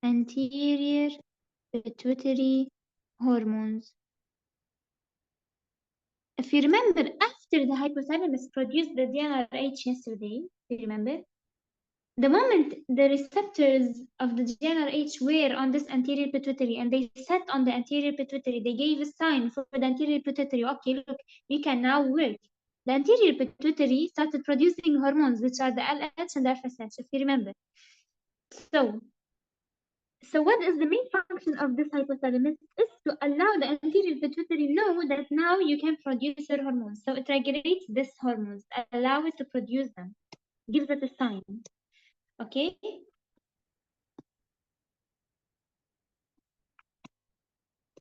anterior pituitary hormones. If you remember, after the hypothalamus produced the GnRH yesterday, if you remember, the moment the receptors of the GnRH were on this anterior pituitary and they set on the anterior pituitary, they gave a sign for the anterior pituitary, okay, look, you can now work. The anterior pituitary started producing hormones, which are the LH and the FSH, if you remember. So what is the main function of this hypothalamus is to allow the anterior pituitary know that now you can produce your hormones. So it regulates these hormones, allow it to produce them, gives it a sign. Okay?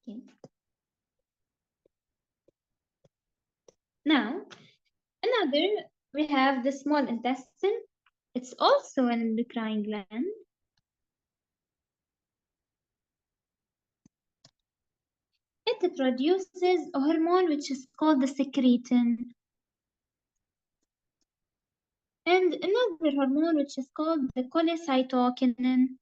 Okay. Now, we have the small intestine. It's also an endocrine gland. It produces a hormone which is called the secretin. And another hormone which is called the cholecytokinin.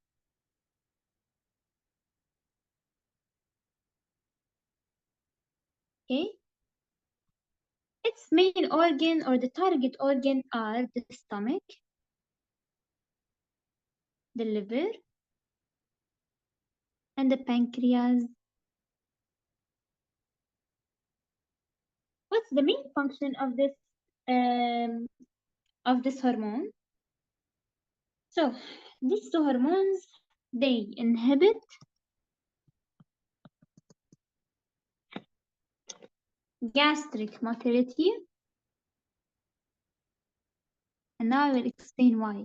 Okay? Its main organ or the target organ are the stomach, the liver, and the pancreas. What's the main function of this hormone? So these two hormones, they inhibit gastric motility, and now I will explain why.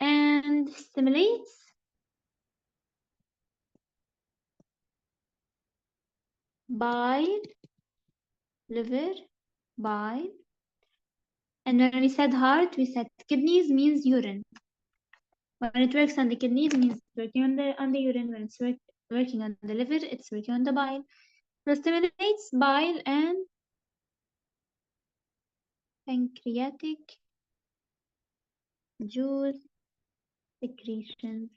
And stimulates bile, liver, bile. And when we said heart, we said kidneys means urine. When it works on the kidneys, it means working on the urine. When it's working on the liver, it's working on the bile. So stimulates bile and pancreatic juice secretions.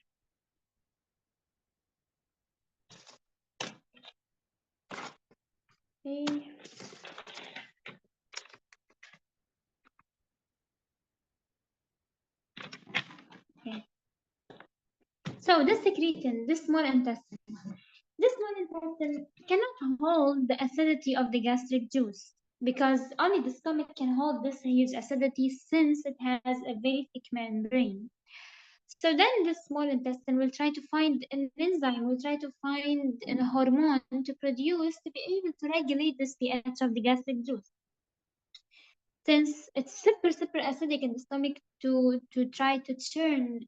Okay. Okay. So this secretin, this small intestine cannot hold the acidity of the gastric juice because only the stomach can hold this huge acidity since it has a very thick membrane. So then the small intestine will try to find an enzyme, will try to find a hormone to produce to be able to regulate this pH of the gastric juice. Since it's super acidic in the stomach to try to churn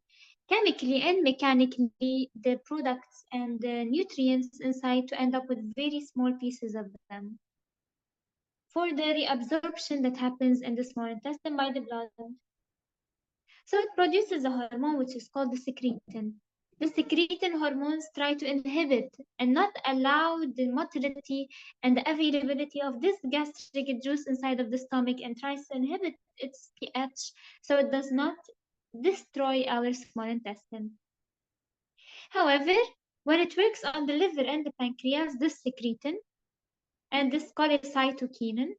chemically and mechanically the products and the nutrients inside to end up with very small pieces of them for the reabsorption that happens in the small intestine by the blood. So it produces a hormone which is called the secretin. The secretin hormones try to inhibit and not allow the motility and the availability of this gastric juice inside of the stomach and tries to inhibit its pH so it does not destroy our small intestine. However, when it works on the liver and the pancreas, this secretin and this cholecytokinin,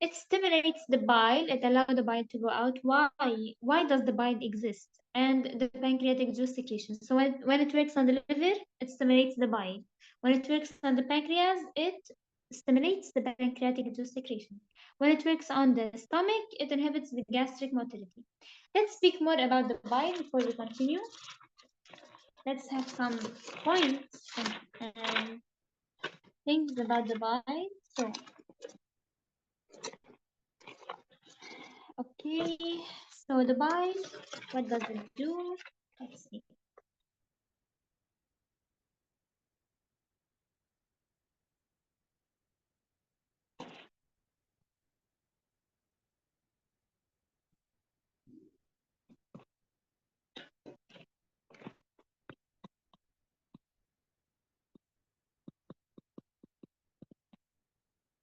it stimulates the bile, it allows the bile to go out. Why? Why does the bile exist? And the pancreatic juice secretion. So when it works on the liver, it stimulates the bile. When it works on the pancreas, it stimulates the pancreatic juice secretion. When it works on the stomach, it inhibits the gastric motility. Let's speak more about the bile before we continue. Let's have some points and things about the bile. So, okay, so the bile, what does it do? Let's see.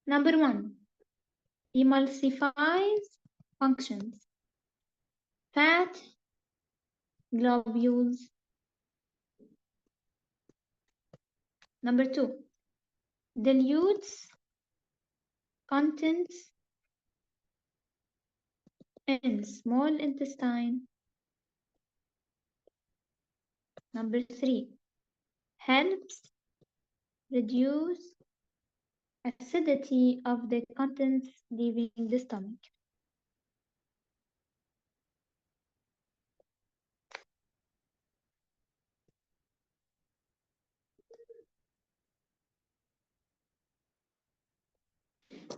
Number one, emulsifies functions. Fat, globules. Number two, dilutes contents in small intestine. Number three, helps reduce acidity of the contents leaving the stomach.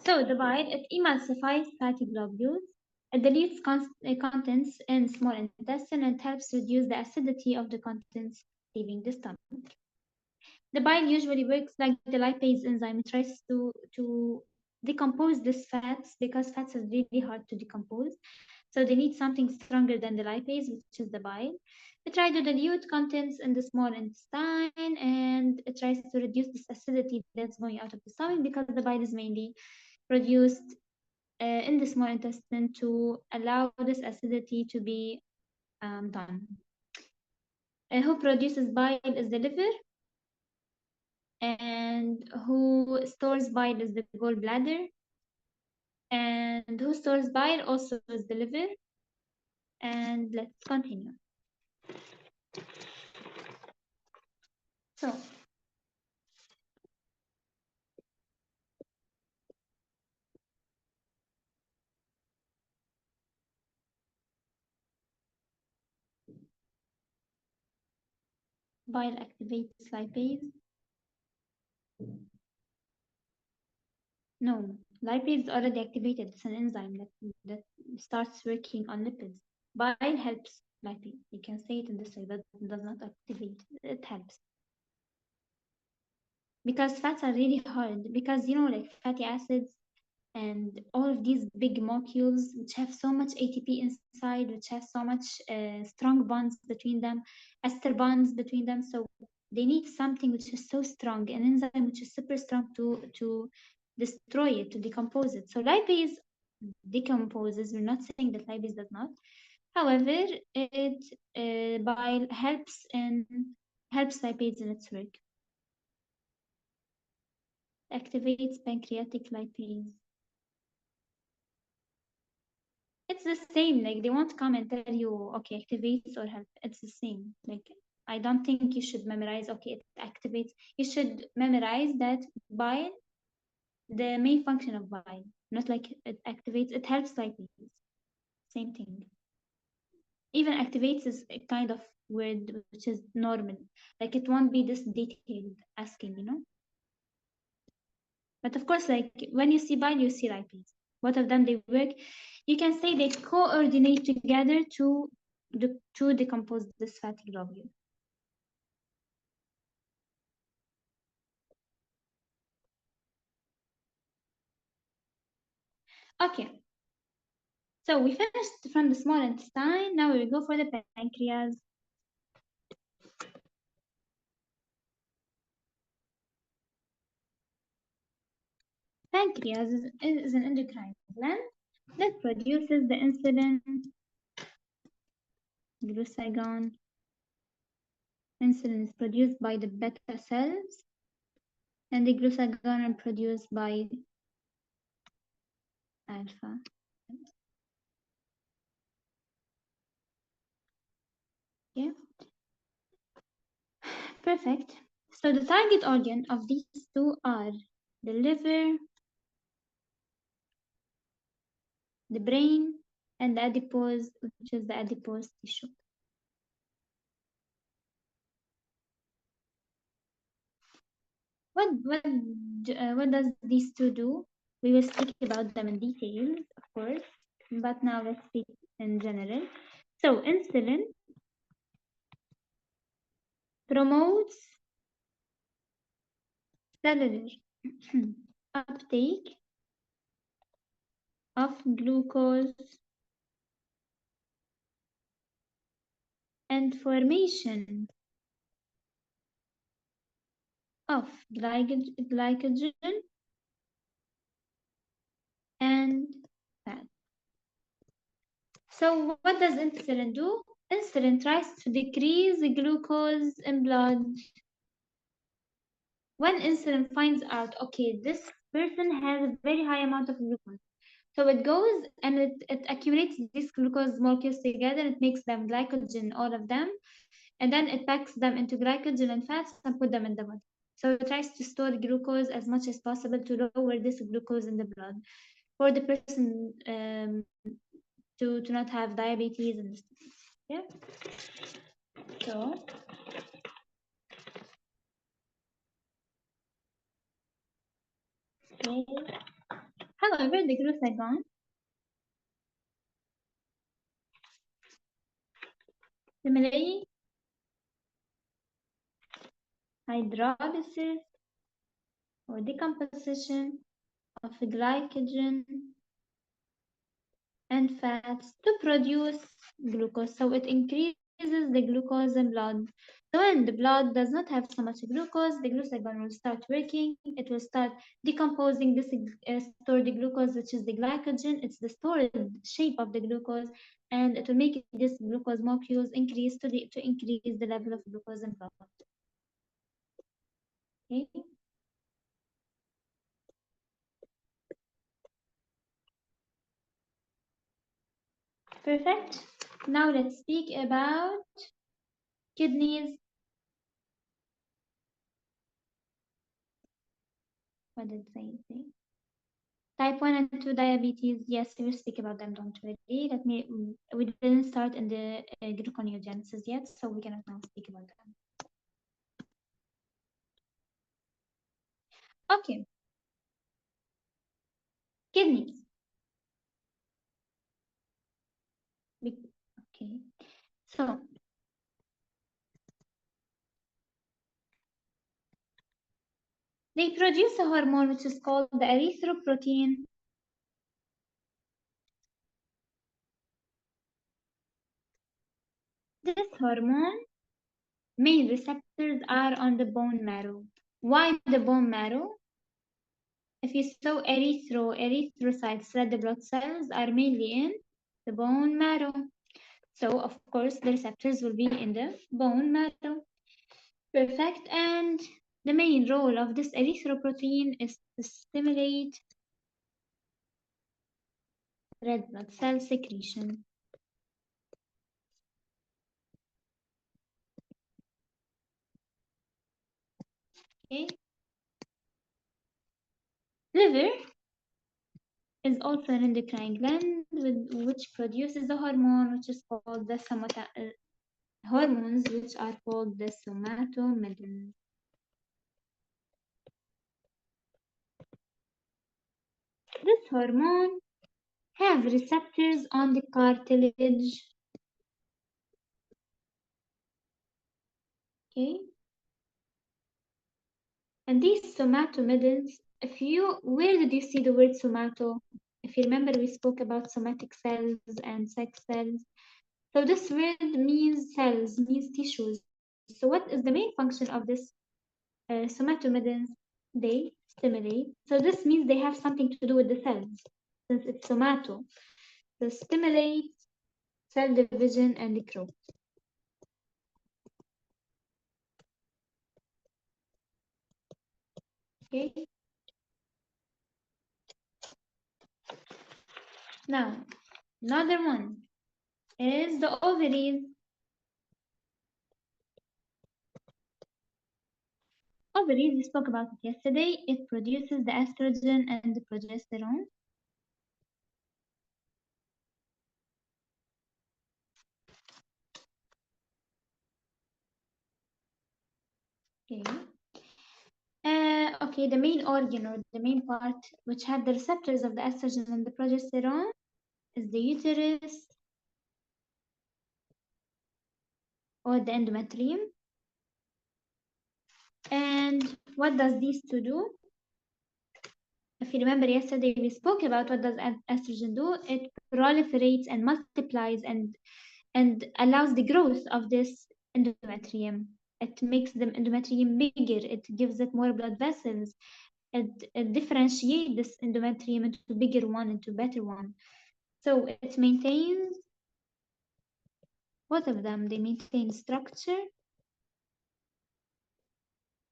So the bile, it emulsifies fatty globules, it dilutes contents in small intestine and helps reduce the acidity of the contents leaving the stomach. The bile usually works like the lipase enzyme. It tries to decompose these fats because fats are really hard to decompose. So they need something stronger than the lipase, which is the bile. It tries to dilute contents in the small intestine and it tries to reduce this acidity that's going out of the stomach because the bile is mainly produced in the small intestine to allow this acidity to be done. Who produces bile is the liver, and who stores bile is the gallbladder, and who stores bile also is the liver. And let's continue. So, bile activates lipase. No, lipase is already activated. It's an enzyme that starts working on lipids. Bile helps lipase. You can say it in this way, but it does not activate. It helps. Because fats are really hard. Because, like fatty acids and all of these big molecules which have so much ATP inside, which have so much strong bonds between them, ester bonds between them. So they need something which is so strong, an enzyme which is super strong to destroy it, to decompose it. So lipase decomposes. We're not saying that lipase does not. However, it bile helps lipase in its work. Activates pancreatic lipase. It's the same. Like they won't come and tell you, okay, activates or help. It's the same. Like I don't think you should memorize, okay, it activates. You should memorize that bile, the main function of bile, not like it activates. It helps lipase. Same thing. Even activates is a kind of word which is normal. Like it won't be this detailed asking. But of course, like when you see bile, you see lipase. Both of them, they work. You can say they coordinate together to decompose this fatty globule. Okay, so we finished from the small intestine. Now we will go for the pancreas. Pancreas is an endocrine gland that produces the insulin, glucagon, Insulin is produced by the beta cells, and the glucagon produced by alpha. Yeah, perfect. So the target organ of these two are the liver, the brain, and the adipose, which is the adipose tissue. What does these two do? We will speak about them in detail, of course, but now let's speak in general. So insulin promotes cellular uptake of glucose and formation of glycogen and fat. So what does insulin do? Insulin tries to decrease the glucose in blood. When insulin finds out, okay, this person has a very high amount of glucose, so it goes and it accumulates these glucose molecules together, it makes them glycogen, all of them, and then it packs them into glycogen and fats and put them in the body. So it tries to store glucose as much as possible to lower this glucose in the blood for the person to not have diabetes and this. Yeah. So okay. However, the glucagon stimulates hydrolysis or decomposition of glycogen and fats to produce glucose. So it increases the glucose in blood. So when the blood does not have so much glucose, the glucagon will start working. It will start decomposing this stored glucose, which is the glycogen. It's the stored shape of the glucose, and it will make this glucose molecules increase to increase the level of glucose in blood. Okay. Perfect. Now let's speak about kidneys. What did I say? Type 1 and 2 diabetes, yes, we will speak about them, don't worry. We didn't start in the gluconeogenesis yet, so we cannot now speak about them. Okay. Kidneys. Okay. So, they produce a hormone which is called the erythroprotein. This hormone, main receptors are on the bone marrow. Why the bone marrow? If you saw erythrocytes, red blood cells, are mainly in the bone marrow. So, of course, the receptors will be in the bone marrow. Perfect. And the main role of this erythroprotein is to stimulate red blood cell secretion. Okay. Liver is also an endocrine gland which produces a hormone which is called the hormones which are called the somatomedins. This hormone have receptors on the cartilage. Okay. And these somatomedins, where did you see the word somato? If you remember, we spoke about somatic cells and sex cells. So this word means cells, means tissues. So what is the main function of this somatomedins? They stimulate. So this means they have something to do with the cells, since it's somato. So stimulate cell division and the growth. Okay. Now, another one is the ovaries. Ovaries, we spoke about it yesterday. It produces the estrogen and the progesterone. Okay. Okay, the main organ or the main part which have the receptors of the estrogen and the progesterone is the uterus or the endometrium. And what does these two do? If you remember yesterday, we spoke about what does estrogen do. It proliferates and multiplies and allows the growth of this endometrium. It makes the endometrium bigger. It gives it more blood vessels. It differentiates this endometrium into bigger one, into better one. So it maintains both of them. They maintain structure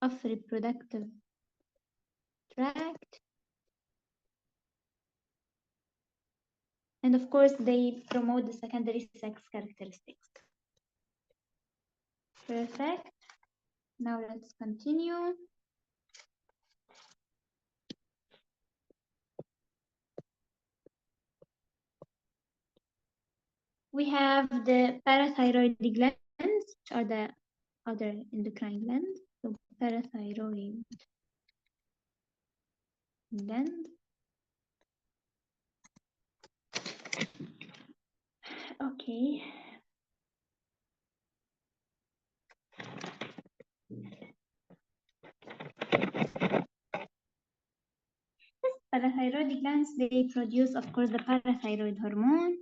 of reproductive tract. And of course, they promote the secondary sex characteristics. Perfect. Now let's continue. We have the parathyroid glands, which are the other endocrine glands. So parathyroid gland. Okay. Parathyroid glands, they produce, of course, the parathyroid hormone.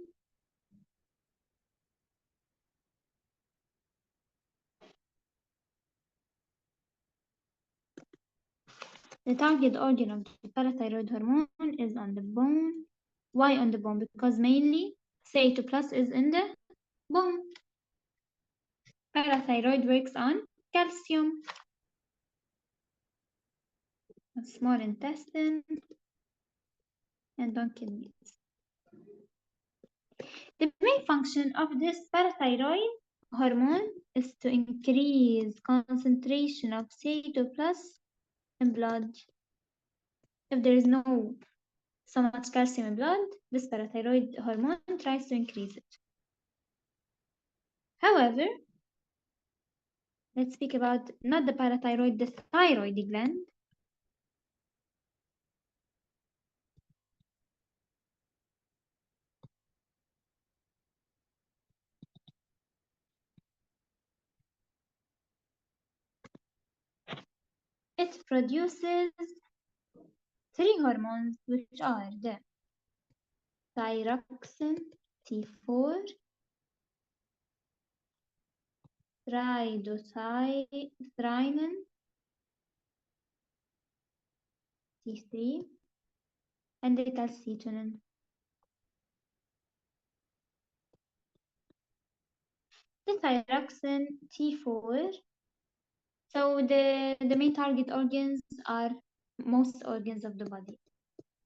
The target organ of the parathyroid hormone is on the bone. Why on the bone? Because mainly CA2 plus is in the bone. Parathyroid works on calcium, small intestine, and on kidneys. The main function of this parathyroid hormone is to increase concentration of CA2 plus in blood. If there is no so much calcium in blood, this parathyroid hormone tries to increase it. However, let's speak about not the parathyroid, the thyroid gland. It produces three hormones, which are the thyroxine T4, tridosylthrinine T3, and the calcitonin. The thyroxine T4. So the main target organs are most organs of the body,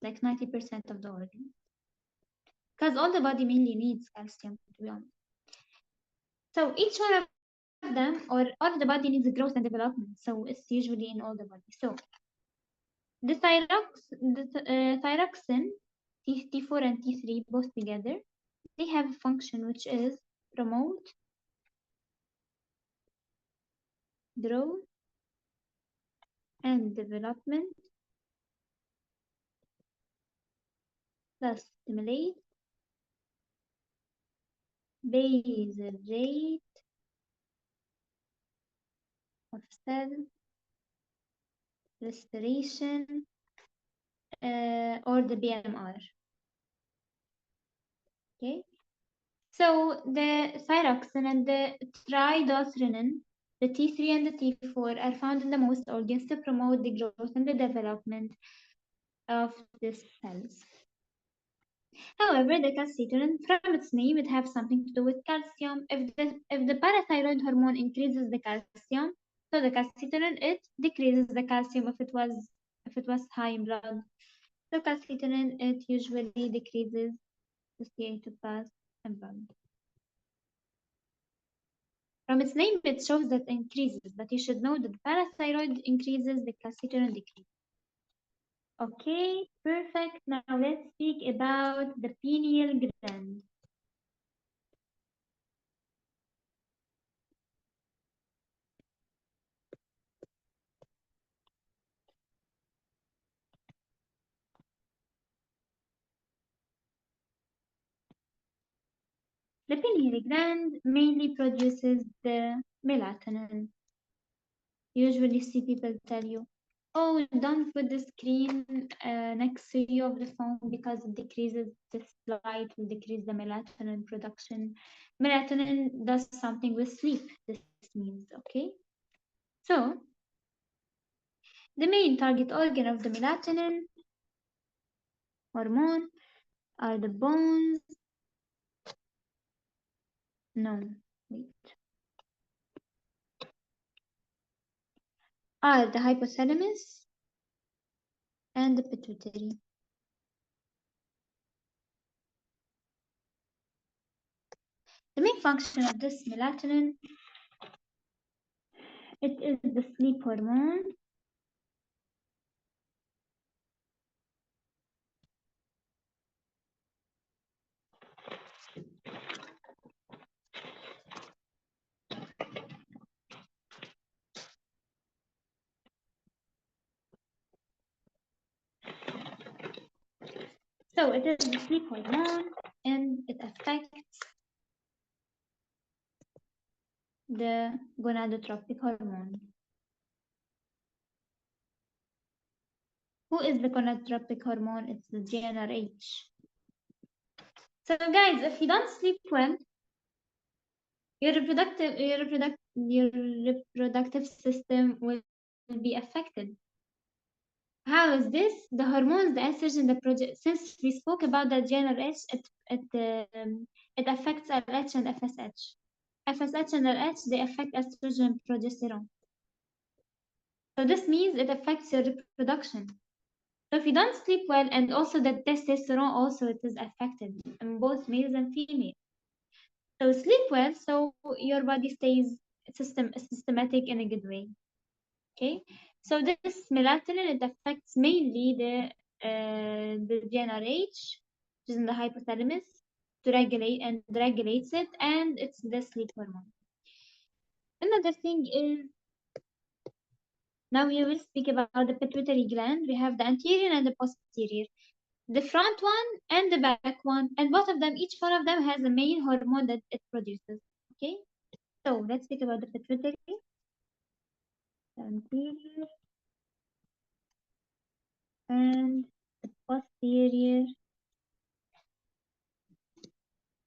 like 90% of the organs. Because all the body mainly needs calcium, to be honest. So each one of them, or all of the body needs growth and development. So it's usually in all the body. So the thyroxine, T4 and T3, both together, they have a function which is promote growth and development, plus stimulate basal rate of cell respiration, or the BMR. Okay, so the thyroxine and the tridosylthrinine, the T3 and the T4, are found in the most organs to promote the growth and the development of these cells. However, the calcitonin, from its name, it has something to do with calcium. If the parathyroid hormone increases the calcium, so the calcitonin, it decreases the calcium if it was if it was high in blood. So calcitonin, it usually decreases the CA2 pass in blood. From its name, it shows that increases, but you should know that the parathyroid increases, the calcitonin decreases. Okay, perfect. Now let's speak about the pineal gland. The pineal gland mainly produces the melatonin. Usually see people tell you, oh, don't put the screen next to you of the phone because it decreases this light, will decrease the melatonin production. Melatonin does something with sleep, this means, okay? So, the main target organ of the melatonin hormone are the bones. No, wait. Are the hypothalamus and the pituitary. The main function of this melatonin, it is the sleep hormone. So it is the sleep hormone and it affects the gonadotropic hormone. Who is the gonadotropic hormone? It's the GnRH. So guys, if you don't sleep well, your reproductive system will be affected. How is this? The hormones, the estrogen, the project. Since we spoke about the GnRH, it affects LH and FSH. FSH and LH, they affect estrogen and progesterone. So this means it affects your reproduction. So if you don't sleep well, and also the testosterone also it is affected in both males and females. So sleep well, so your body stays systematic in a good way. Okay. So this melatonin, it affects mainly the GnRH, which is in the hypothalamus, to regulate and regulates it, and it's the sleep hormone. Another thing is, now we will speak about the pituitary gland. We have the anterior and the posterior, the front one and the back one, and both of them, each one of them has a main hormone that it produces. Okay, so let's speak about the pituitary, the anterior, and the posterior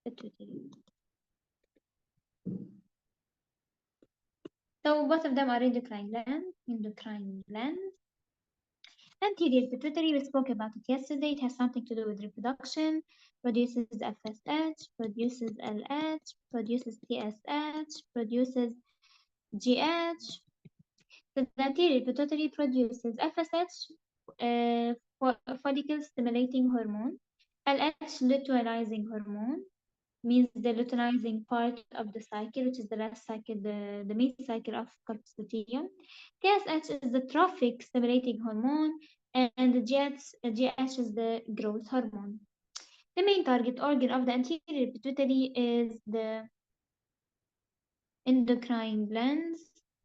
pituitary. So both of them are endocrine glands. Endocrine glands. Anterior pituitary, we spoke about it yesterday. It has something to do with reproduction. Produces FSH, produces LH, produces TSH, produces GH. So the anterior pituitary produces FSH, follicle stimulating hormone, LH, luteinizing hormone, means the luteinizing part of the cycle, which is the last cycle, the main cycle of corpus luteum. TSH is the trophic stimulating hormone, and the GH is the growth hormone. The main target organ of the anterior pituitary is the endocrine glands,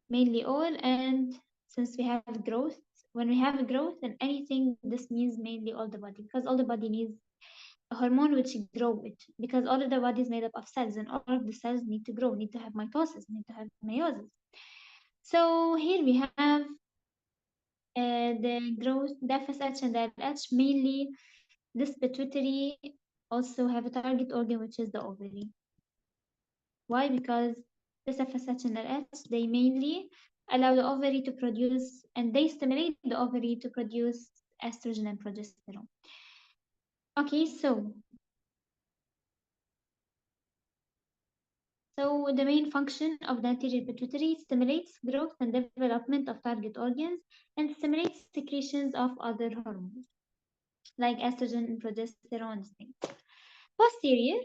mainly all, and since we have growth, when we have a growth in anything, this means mainly all the body, because all the body needs a hormone which grow it, because all of the body is made up of cells, and all of the cells need to grow, need to have mitosis, need to have meiosis. So here we have the growth, the FSH and the LH, mainly this pituitary also have a target organ, which is the ovary. Why? Because this FSH and LH, they mainly allow the ovary to produce, and they stimulate the ovary to produce estrogen and progesterone. Okay, so So the main function of the anterior pituitary stimulates growth and development of target organs and stimulates secretions of other hormones like estrogen and progesterone and things. Posterior,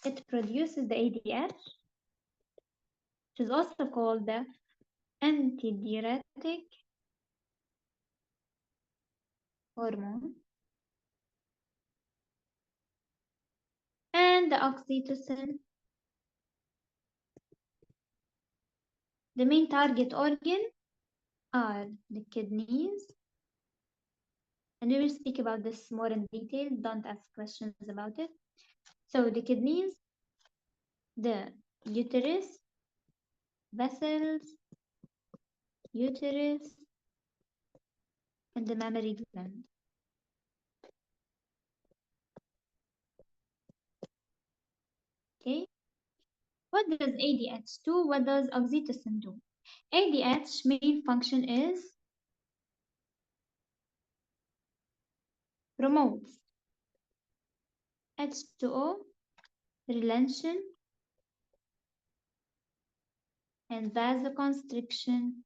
it produces the ADH, which is also called the antidiuretic hormone, and the oxytocin. The main target organ are the kidneys, and we will speak about this more in detail. Don't ask questions about it. So the kidneys, the uterus, vessels, uterus, and the mammary gland. Okay, what does ADH do? What does oxytocin do? ADH main function is promotes H2O retention and vasoconstriction.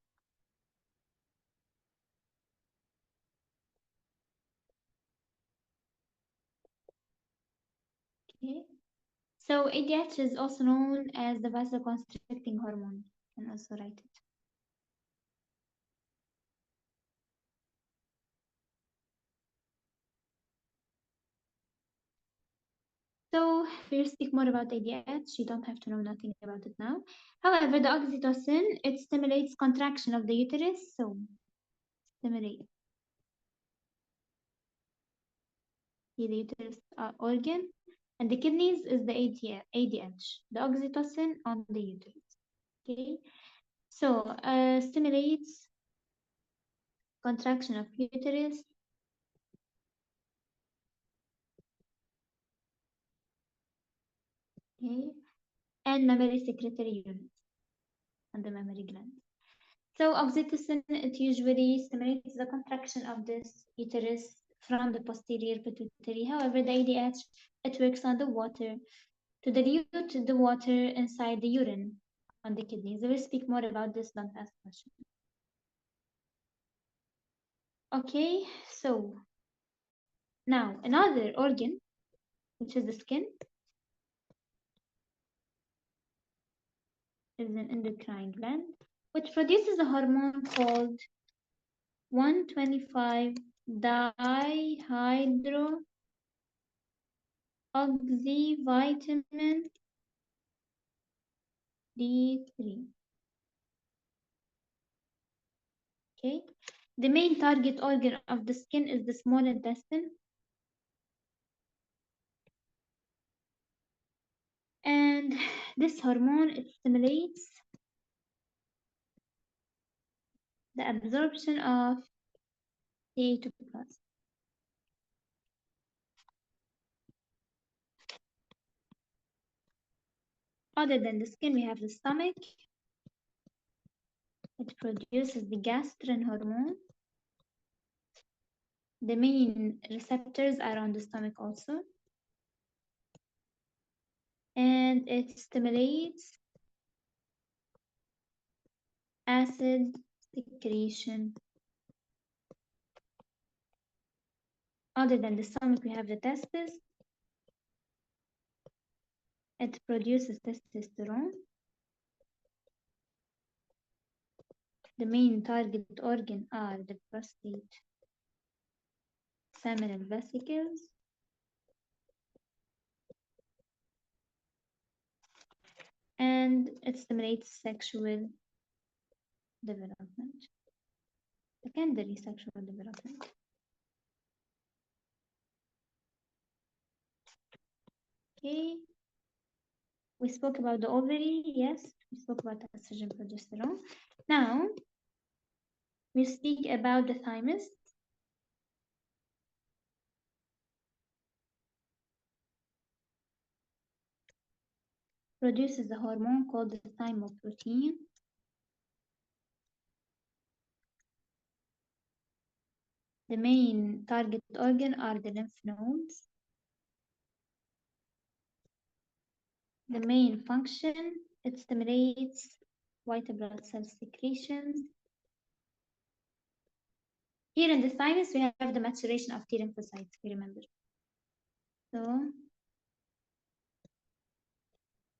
Okay, so ADH is also known as the vasoconstricting hormone. You can also write it. So we'll speak more about ADH. You don't have to know nothing about it now. However, the oxytocin, it stimulates contraction of the uterus. So stimulate the uterus organ. And the kidneys is the ADH, the oxytocin on the uterus. Okay, so stimulates contraction of uterus. Okay, and mammary secretory units and the mammary gland. So oxytocin, it usually stimulates the contraction of this uterus from the posterior pituitary. However, the ADH, it works on the water to dilute the water inside the urine on the kidneys. I will speak more about this, don't ask questions. Okay, so now another organ, which is the skin, is an endocrine gland, which produces a hormone called 125 dihydroxyvitamin D3. Okay, the main target organ of the skin is the small intestine, and this hormone, it stimulates the absorption of Ca2 plus. Other than the skin, we have the stomach. It produces the gastrin hormone. The main receptors are on the stomach also. And it stimulates acid secretion. Other than the stomach, we have the testes. It produces testosterone. The main target organ are the prostate, seminal vesicles, and it stimulates sexual development, secondary sexual development. Okay, we spoke about the ovary, yes, we spoke about estrogen, progesterone. Now, we speak about the thymus. Produces a hormone called the thymoprotein. The main target organ are the lymph nodes. the main function, it stimulates white blood cell secretions. Here in the thymus, we have the maturation of T lymphocytes, if you remember. So,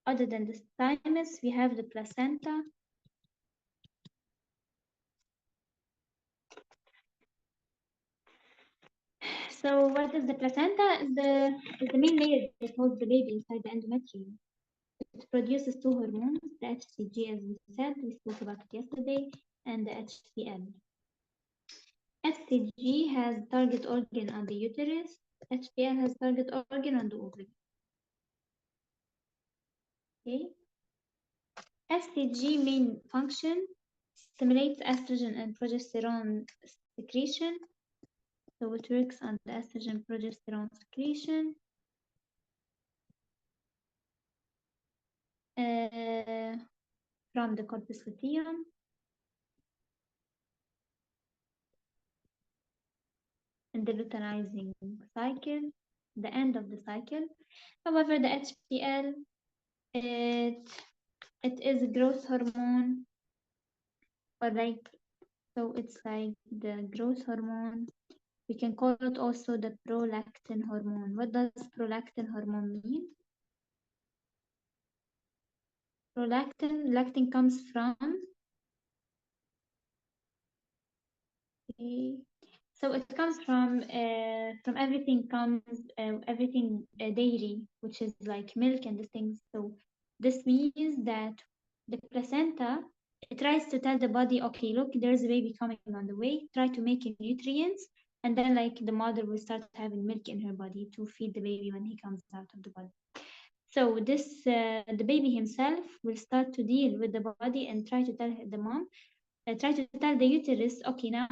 other than the thymus, we have the placenta. So, what is the placenta? Is the main layer that holds the baby inside the endometrium. It produces two hormones, the HCG, as we said, we spoke about it yesterday, and the HCL. HCG has target organ on the uterus. HPL has target organ on the ovary. Okay. HCG main function stimulates estrogen and progesterone secretion. So it works on the estrogen progesterone secretion. From the corpus luteum. And the luteinizing cycle, the end of the cycle. However, the HPL, it is a growth hormone, or like, so it's like the growth hormone. We can call it also the prolactin hormone. What does prolactin hormone mean? Lactin comes from, okay, so it comes from everything comes, everything dairy, which is like milk and these things. So this means that the placenta, it tries to tell the body, okay, look, there's a baby coming on the way, try to make nutrients, and then like the mother will start having milk in her body to feed the baby when he comes out of the body. So this, the baby himself will start to deal with the body and try to tell the mom, try to tell the uterus, okay, now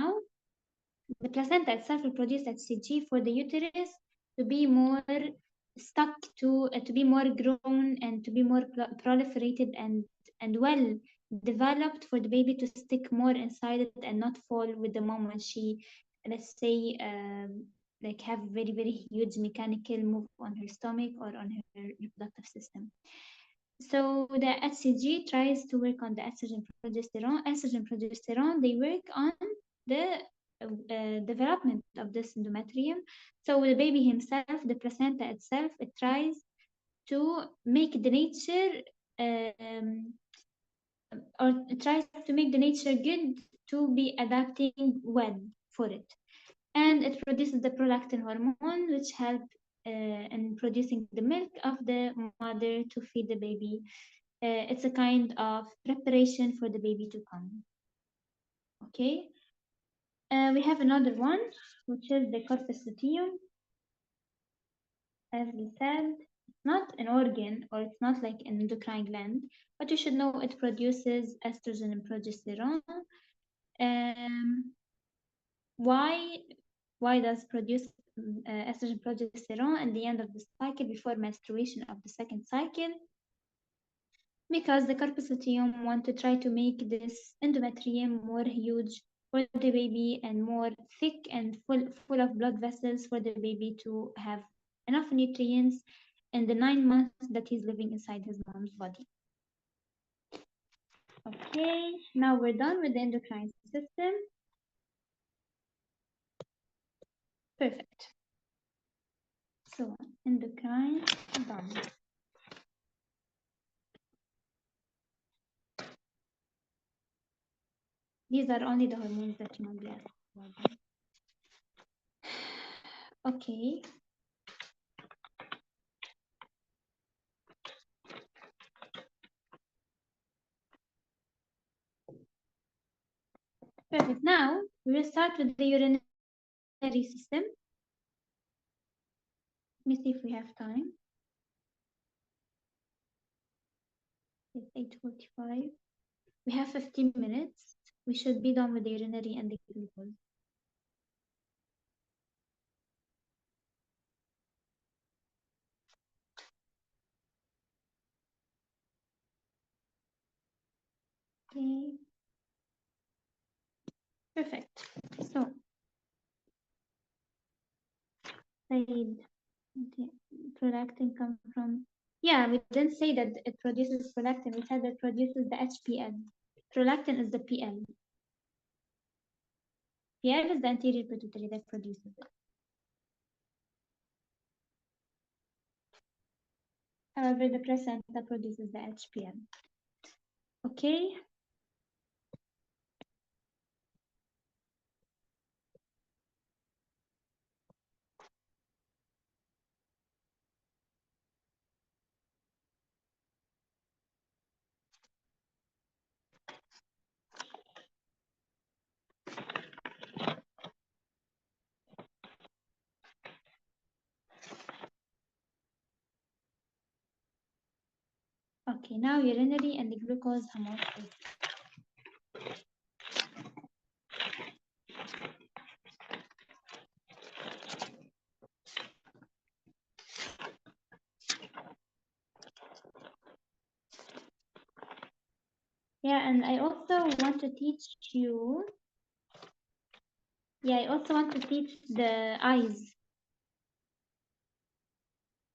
the placenta itself will produce HCG for the uterus to be more stuck to be more grown and to be more proliferated and well developed for the baby to stick more inside it and not fall with the mom when she, let's say, like have very, very huge mechanical move on her stomach or on her reproductive system. So the HCG tries to work on the estrogen progesterone. Estrogen progesterone, they work on the development of this endometrium. So the baby himself, the placenta itself, it tries to make the nature, or it tries to make the nature good to be adapting well for it. And it produces the prolactin hormone, which help in producing the milk of the mother to feed the baby. It's a kind of preparation for the baby to come. Okay. We have another one, which is the corpus luteum. As we said, it's not an organ or it's not like an endocrine gland, but you should know it produces estrogen and progesterone. Why? Why does produce estrogen progesterone at the end of the cycle before menstruation of the second cycle? Because the corpus luteum want to try to make this endometrium more huge for the baby and more thick and full of blood vessels for the baby to have enough nutrients in the 9 months that he's living inside his mom's body. Okay, now we're done with the endocrine system. Perfect. So endocrine done. These are only the hormones that you might be asked about. Okay. Perfect. Now we will start with the urinary system. Let me see if we have time. It's 8:45. We have 15 minutes. We should be done with the urinary and the glucose. Okay. Perfect. So, said, okay, prolactin comes from Yeah, we didn't say that it produces prolactin. We said it produces the HPL. Prolactin is the PL. PL is the anterior pituitary that produces it. However, the placenta produces the HPL. Okay. Okay, now urinary and the glucose homeostasis. Yeah, and I also want to teach you. Yeah, I also want to teach the eyes.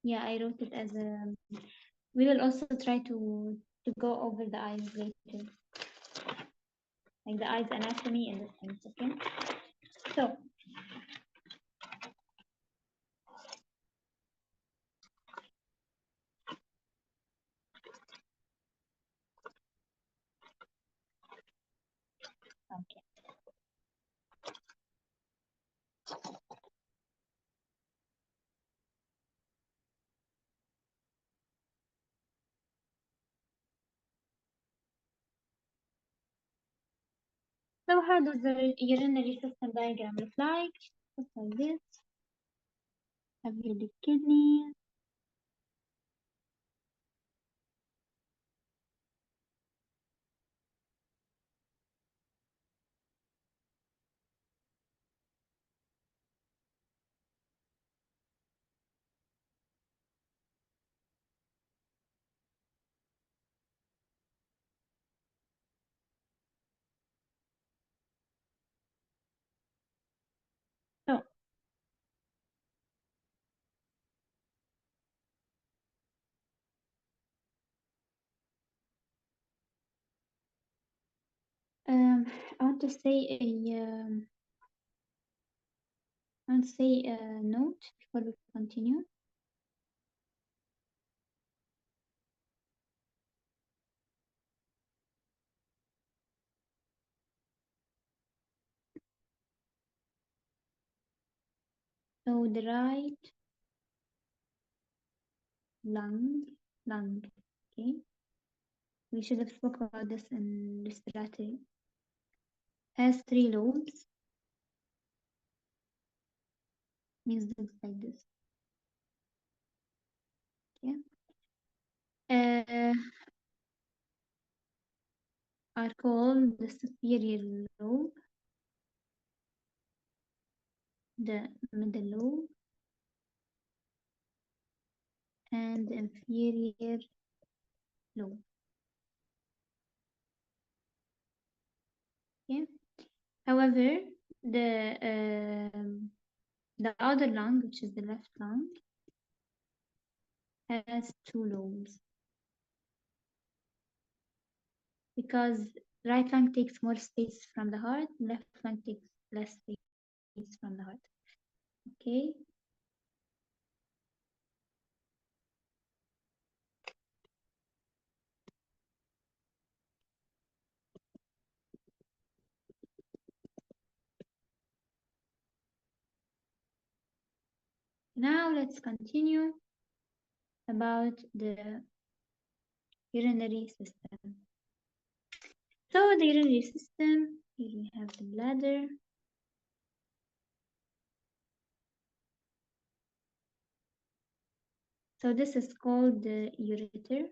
Yeah, I wrote it as a. We will also try to go over the eyes later, like the eyes anatomy and the things. Okay. So okay. So how does the urinary system diagram look like? Looks like this. Have here the kidneys. So I want to say a note before we continue. So the right lung, okay. We should have spoke about this in respiratory. Has 3 lobes. Means looks like this. Okay. Are called the superior lobe, the middle lobe, and the inferior lobe. Okay. However, the other lung, which is the left lung, has 2 lobes because right lung takes more space from the heart, left lung takes less space from the heart. Okay. Now let's continue about the urinary system. So the urinary system, here we have the bladder. So this is called the ureter.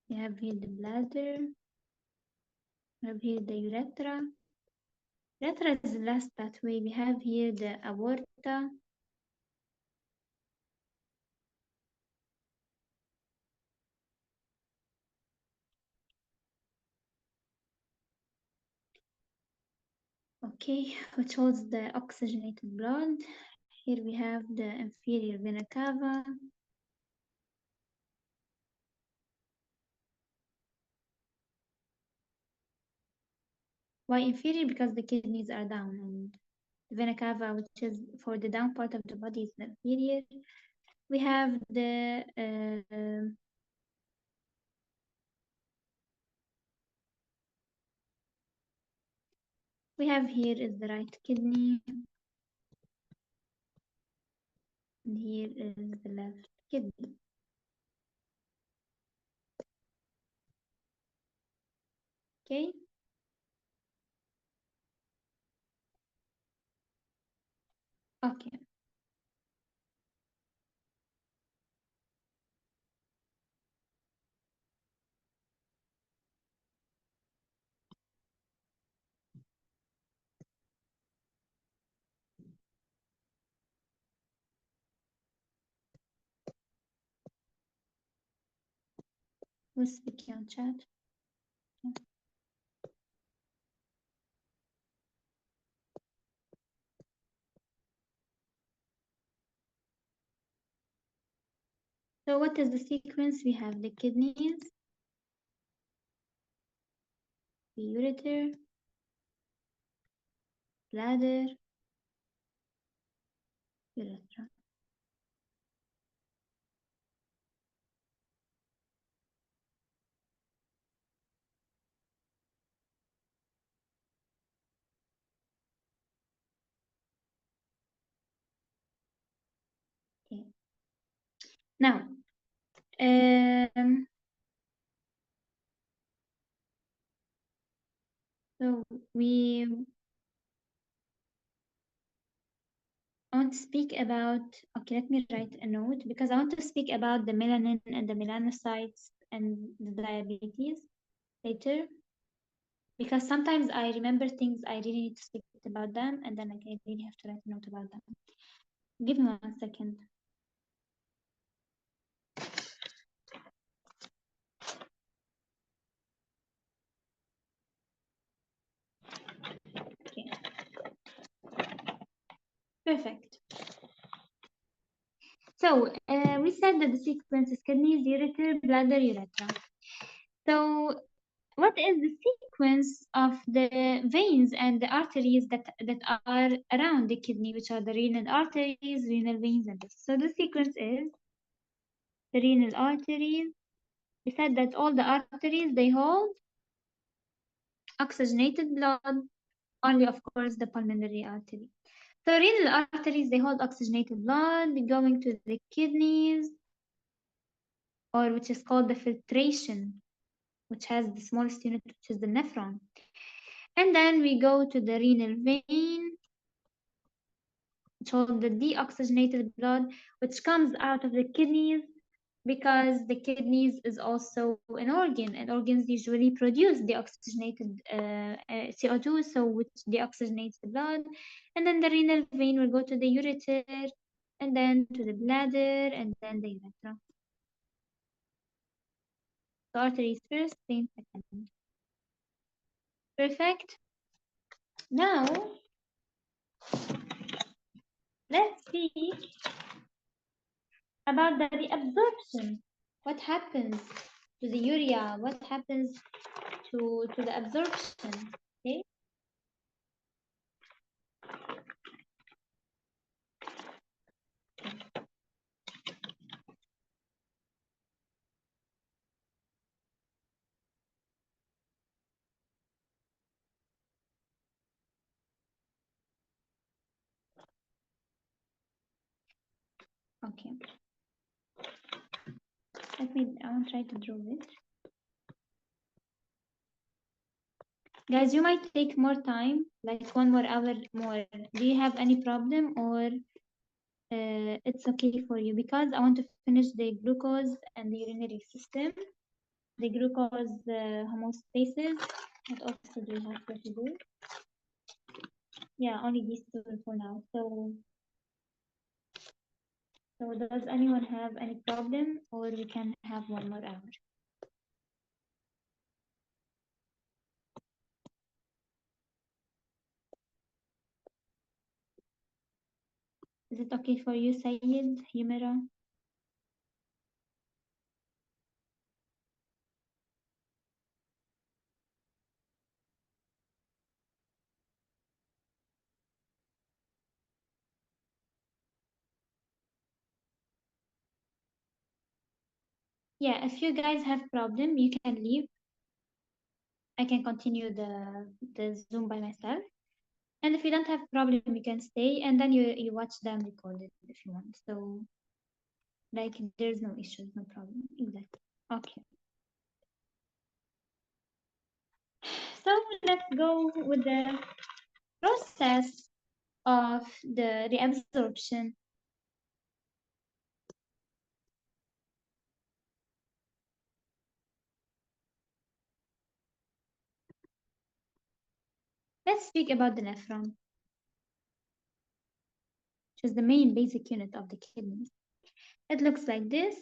We have here the bladder. We have here the urethra. Urethra is the last pathway. We have here the aorta. Okay, which holds the oxygenated blood. Here we have the inferior vena cava. Why inferior? Because the kidneys are down, and the vena cava, which is for the down part of the body, is the inferior. We have the we have here is the right kidney, and here is the left kidney. Okay. Okay. Who's speaking on chat? So what is the sequence? We have the kidneys, the ureter, bladder, urethra. Okay. Now, so we want to speak about, okay, let me write a note because I want to speak about the melanin and the melanocytes and the diabetes later. Because sometimes I remember things I really need to speak about them, and then I really have to write a note about them. Give me 1 second. Okay. Perfect. So we said that the sequence is kidneys, ureter, bladder, urethra. So what is the sequence of the veins and the arteries that are around the kidney, which are the renal arteries, renal veins, and this? So the sequence is the renal arteries. We said that all the arteries, they hold oxygenated blood, only of course the pulmonary artery. So renal arteries, they hold oxygenated blood going to the kidneys, or which is called the filtration, which has the smallest unit, which is the nephron. And then we go to the renal vein, which holds the deoxygenated blood, which comes out of the kidneys because the kidneys is also an organ, and organs usually produce deoxygenated CO2, so which deoxygenates the blood. And then the renal vein will go to the ureter, and then to the bladder, and then the urethra. So arteries first, vein second. Perfect. Now, let's see about the reabsorption. What happens to the urea? What happens to the absorption? Okay. Okay. I will try to draw it. Guys, you might take more time, like 1 more hour more. Do you have any problem, or it's okay for you? Because I want to finish the glucose and the urinary system, the glucose homeostasis. What also do we have to do? Yeah, only these two for now. So does anyone have any problem, or we can have 1 more hour? Is it okay for you, Sayed, Humira? Yeah, if you guys have problem, you can leave. I can continue the Zoom by myself. And if you don't have problem, you can stay and then you watch them recorded if you want. So like there's no issues, no problem. Exactly. Okay. So let's go with the process of the reabsorption. Let's speak about the nephron, which is the main basic unit of the kidneys. It looks like this.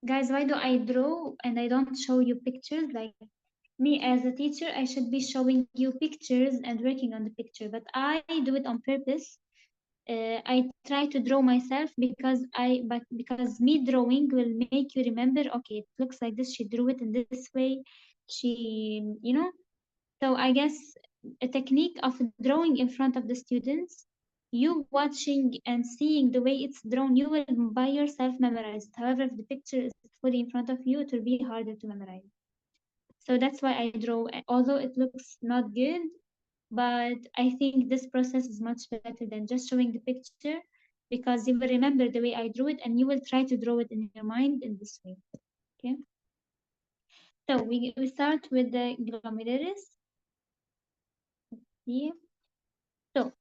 Guys, why do I draw and I don't show you pictures? Like me as a teacher, I should be showing you pictures and working on the picture, but I do it on purpose. I try to draw myself but because me drawing will make you remember, okay, it looks like this, she drew it in this way. So I guess a technique of drawing in front of the students, you watching and seeing the way it's drawn, you will by yourself memorize it. However, if the picture is fully in front of you, it will be harder to memorize. So that's why I draw, although it looks not good, but I think this process is much better than just showing the picture because you will remember the way I drew it and you will try to draw it in your mind in this way. Okay. So we start with the glomerulus here. So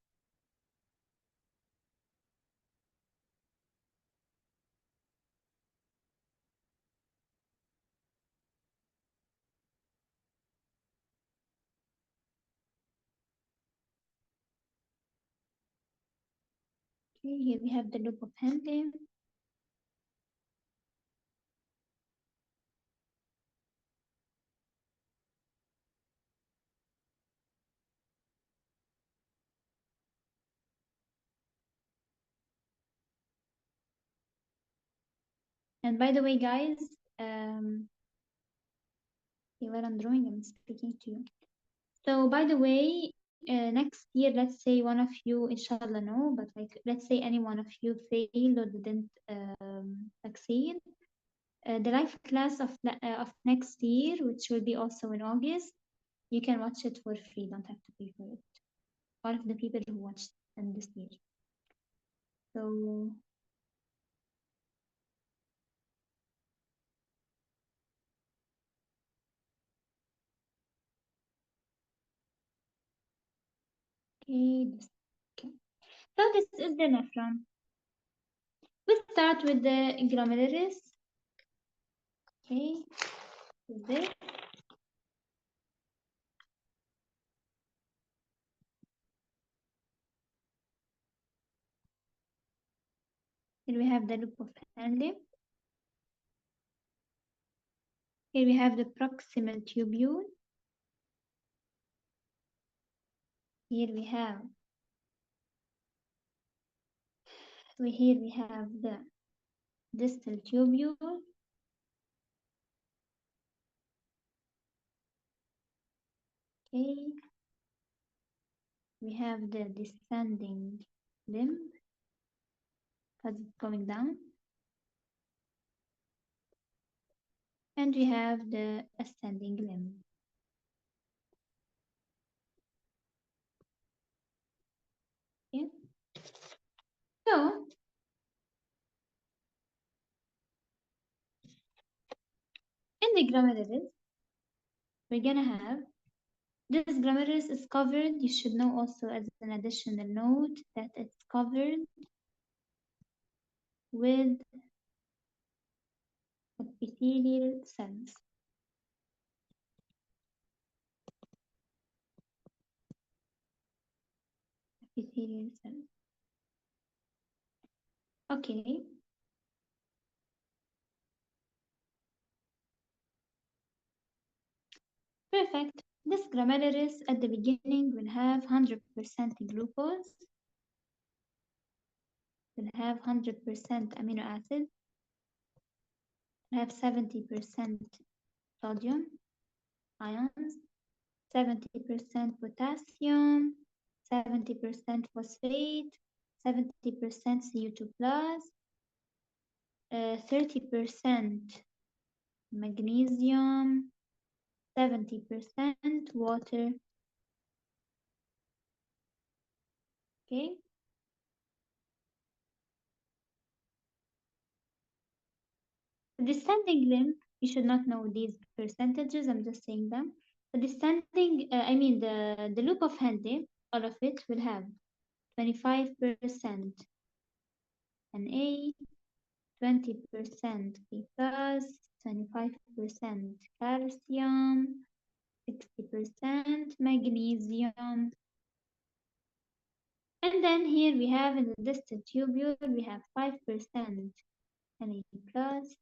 okay, here we have the loop of Henle. And by the way, guys, while I'm drawing, I'm speaking to you. So by the way, next year, let's say one of you, inshallah, no, but like let's say any one of you failed or didn't succeed. The live class of next year, which will be also in August, you can watch it for free. Don't have to pay for it. All of the people who watched in this year. So okay. So this is the nephron. We start with the glomerulus. Okay, is this. Here we have the loop of Henle. Here we have the proximal tubule. Here we have the distal tubule. Okay. We have the descending limb because it's going down. And we have the ascending limb. Okay. So in the glomerulus, we're gonna have this glomerulus is covered. You should know also as an additional note that it's covered with epithelial cells. Epithelial cells. Okay. Perfect. This glomerulus at the beginning will have 100% glucose, will have 100% amino acid, will have 70% sodium ions, 70% potassium, 70% phosphate, 70% CO2 plus, 30% magnesium, 70% water. Okay. The descending limb, you should not know these percentages, I'm just saying them. The descending, the loop of Henle, all of it will have 25% Na, 20% K plus, 25% calcium, 60% magnesium. And then here we have in the distal tubule, we have 5% Na plus,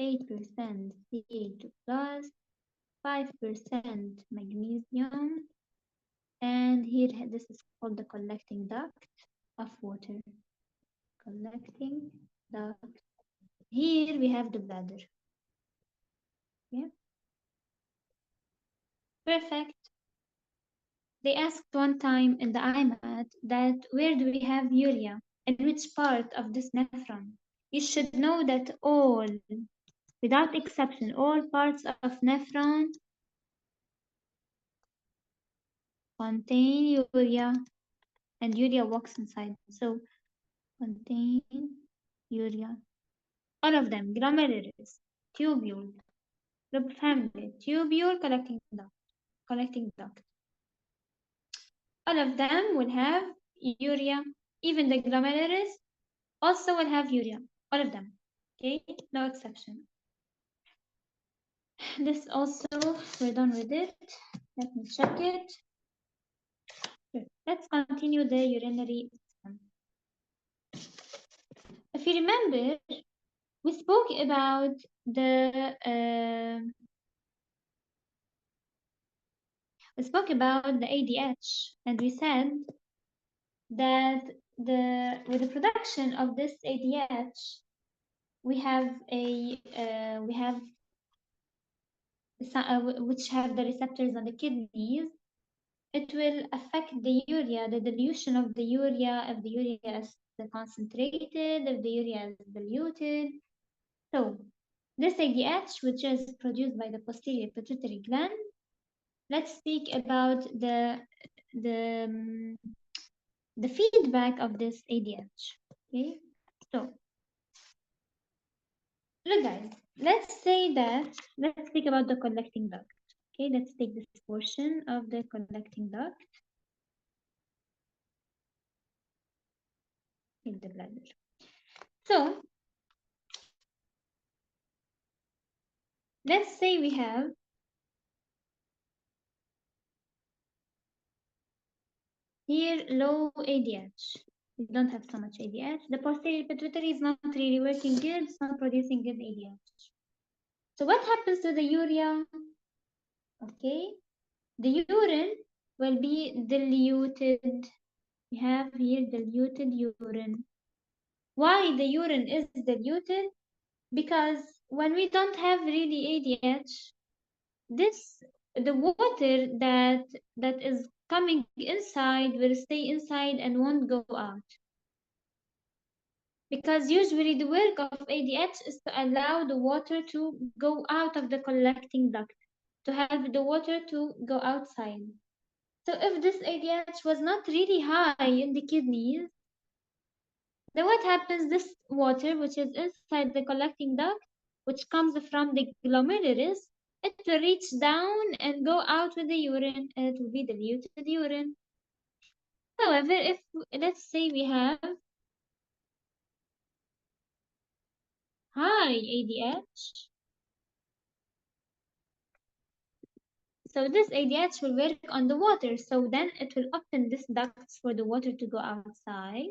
8% Ca2 plus, 5% magnesium, and here this is called the collecting duct of water. Collecting duct. Here we have the bladder. Yeah. Perfect. They asked one time in the IMAT that where do we have urea? In which part of this nephron? You should know that all, without exception, all parts of nephron contain urea, and urea walks inside. So contain urea. All of them, glomerulus, tubule, loop family, tubule, collecting duct. All of them will have urea. Even the glomerulus also will have urea. All of them. Okay, no exception. This also, we're done with it. Let me check it. Good. Let's continue the urinary system. If you remember, we spoke about the ADH, and we said that with the production of this ADH, we have which have the receptors on the kidneys. It will affect the urea, the dilution of the urea, if the urea is concentrated, if the urea is diluted. So this ADH, which is produced by the posterior pituitary gland, let's speak about the feedback of this ADH. Okay, so look guys, let's speak about the collecting duct. Okay, let's take this portion of the collecting duct in the bladder. So let's say we have here low ADH. We don't have so much ADH. The posterior pituitary is not really working good. It's not producing good ADH. So what happens to the urea? Okay, the urine will be diluted. We have here diluted urine. Why the urine is diluted? Because when we don't have really ADH, the water that is coming inside will stay inside and won't go out. Because usually the work of ADH is to allow the water to go out of the collecting duct, to have the water to go outside. So if this ADH was not really high in the kidneys, then what happens? This water, which is inside the collecting duct, which comes from the glomerulus, it will reach down and go out with the urine, and it will be diluted urine. However, if let's say we have high ADH, so this ADH will work on the water, so then it will open these ducts for the water to go outside.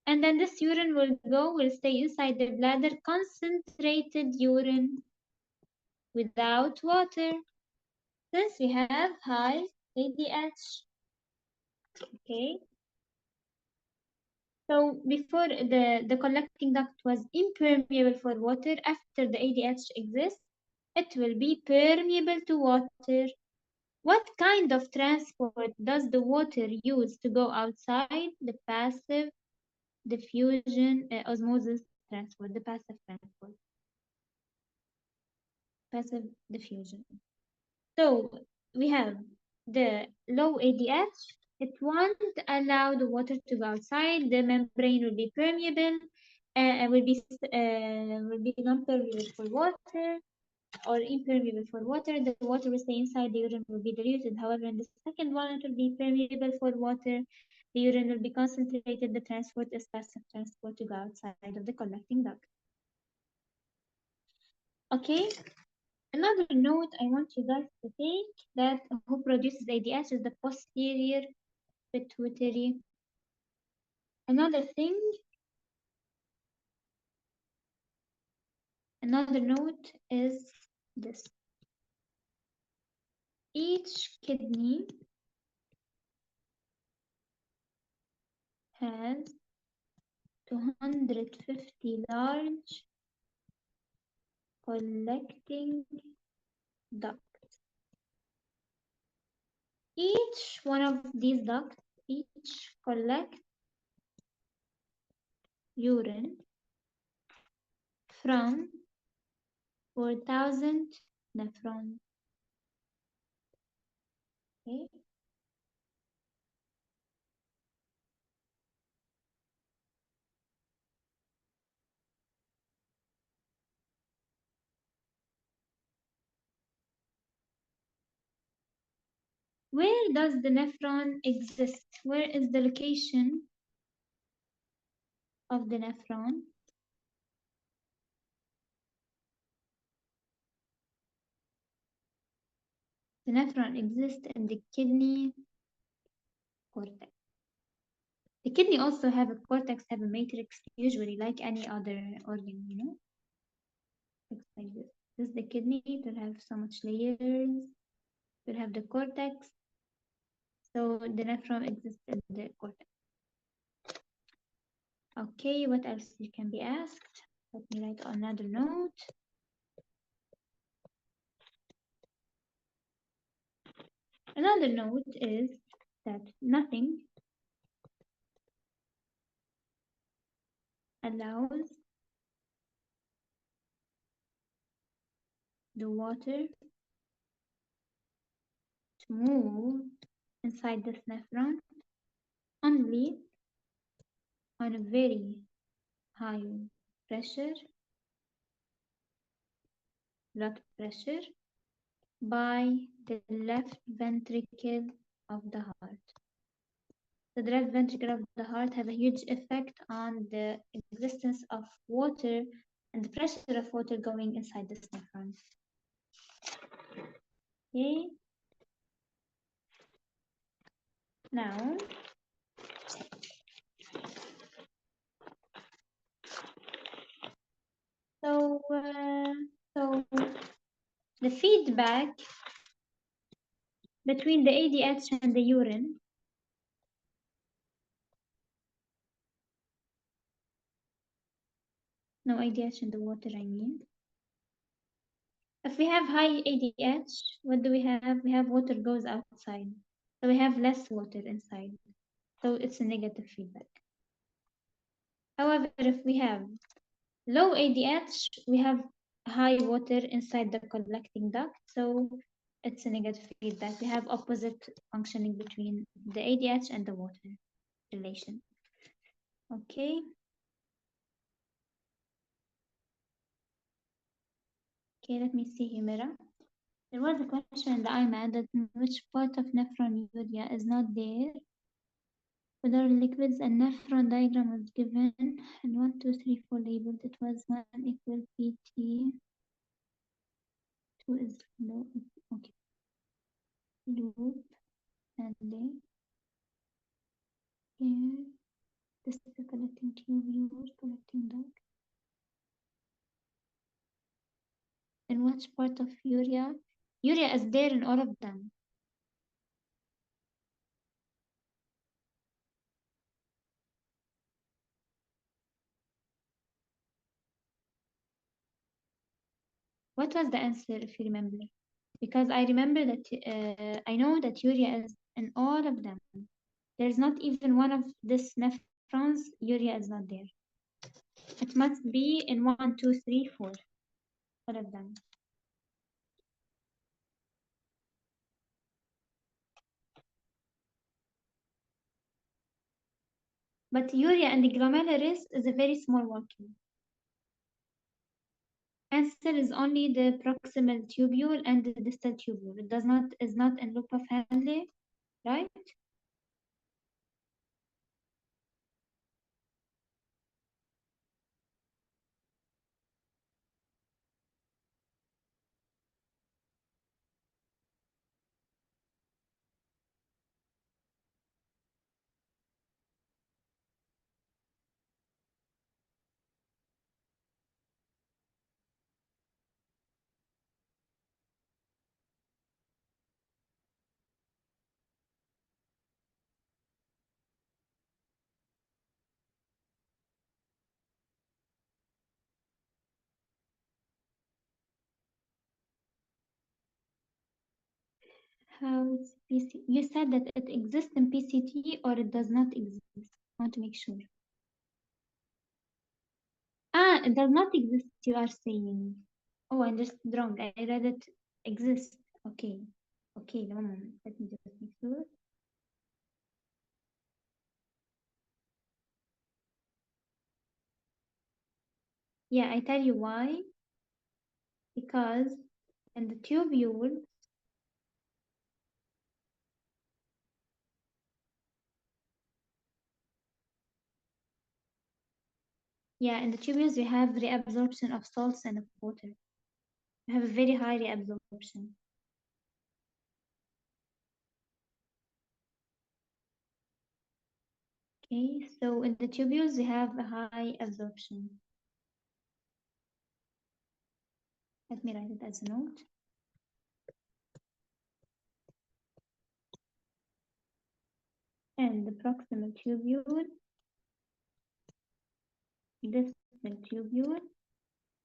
And then this urine will stay inside the bladder, concentrated urine without water. Since we have high ADH, okay, so before the collecting duct was impermeable for water, after the ADH exists, it will be permeable to water. What kind of transport does the water use to go outside? The passive diffusion, osmosis transport, the passive transport, passive diffusion. So we have the low ADH. It won't allow the water to go outside. The membrane will be permeable, will be non-permeable for water or impermeable for water. The water will stay inside. The urine will be diluted. However, in the second one, it will be permeable for water. The urine will be concentrated. The transport is passive transport to go outside of the collecting duct. Okay. Another note I want you guys to take that who produces ADH is the posterior pituitary. Another thing, another note is this. Each kidney has 250 large collecting ducts. Each one of these ducts each collect urine from 4,000 nephrons. Okay. Where does the nephron exist? Where is the location of the nephron? The nephron exists in the kidney cortex. The kidney also have a cortex, have a matrix, usually like any other organ, you know? Looks like this. This is the kidney, it will have so much layers, it will have the cortex. So the nephron exists in the cortex. Okay, what else you can be asked? Let me write another note. Another note is that nothing allows the water to move inside this nephron only on a very high pressure, blood pressure, by the left ventricle of the heart. So the left ventricle of the heart have a huge effect on the existence of water and the pressure of water going inside this nephron. Okay. Now, so the feedback between the ADH and the urine no ADH in the water, I mean. If we have high ADH, what do we have? We have water goes outside. So we have less water inside. So it's a negative feedback. However, if we have low ADH, we have high water inside the collecting duct. So it's a negative feedback. We have opposite functioning between the ADH and the water relation. Okay. Okay, let me see here, Mira. There was a question in the IMAT that which part of nephronuria is not there. Whether liquids and nephron diagram was given and 1, 2, 3, 4 labeled. It was 1 equal PT, 2 is low, okay, loop, and then here, this is the collecting tubule, collecting duct. In which part of urea Urea is there in all of them. What was the answer, if you remember? Because I remember that I know that urea is in all of them. There's not even one of this nephrons, urea is not there. It must be in 1, 2, 3, 4, all of them. But urea and the glomerulus is a very small molecule. Answer is only the proximal tubule and the distal tubule. It is not in loop of Henle, right? How is PC? You said that it exists in PCT or it does not exist. I want to make sure. Ah, it does not exist, you are saying. Oh, I understood wrong. I read it exists. Okay. Okay, no moment. Let me just make sure. Yeah, I tell you why. Because in the tubule, yeah, in the tubules we have reabsorption of salts and of water. We have a very high reabsorption. Okay, so in the tubules we have a high absorption. Let me write it as a note. And the proximal tubule, distal tubule,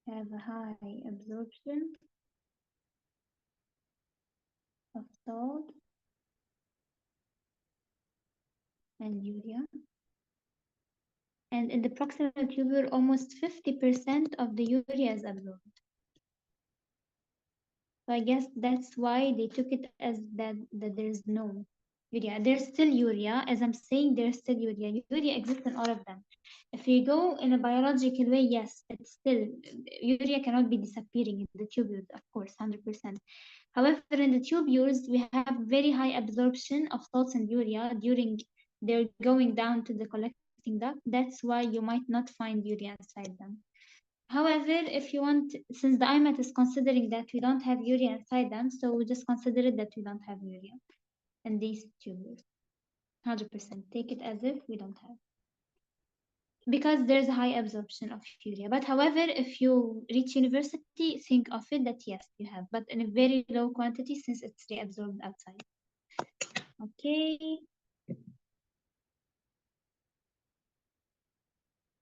have a high absorption of salt and urea. And in the proximal tubule, almost 50% of the urea is absorbed. So I guess that's why they took it as that there's no urea. There's still urea. As I'm saying, there's still urea. Urea exists in all of them. If you go in a biological way, yes, it's still, urea cannot be disappearing in the tubules, of course, 100%. However, in the tubules, we have very high absorption of salts and urea during their going down to the collecting duct. That's why you might not find urea inside them. However, if you want, since the IMAT is considering that we don't have urea inside them, so we just consider it that we don't have urea in these tubules. 100%. Take it as if we don't have. Because there's a high absorption of urea. But however, if you reach university, think of it that yes, you have, but in a very low quantity since it's reabsorbed outside. Okay.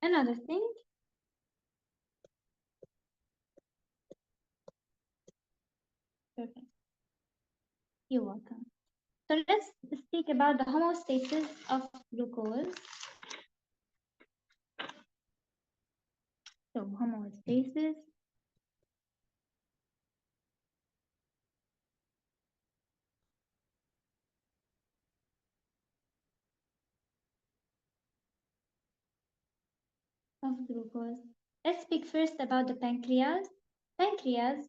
Another thing. Perfect. You're welcome. So let's speak about the homeostasis of glucose. So homeostasis of glucose. Let's speak first about the pancreas. Pancreas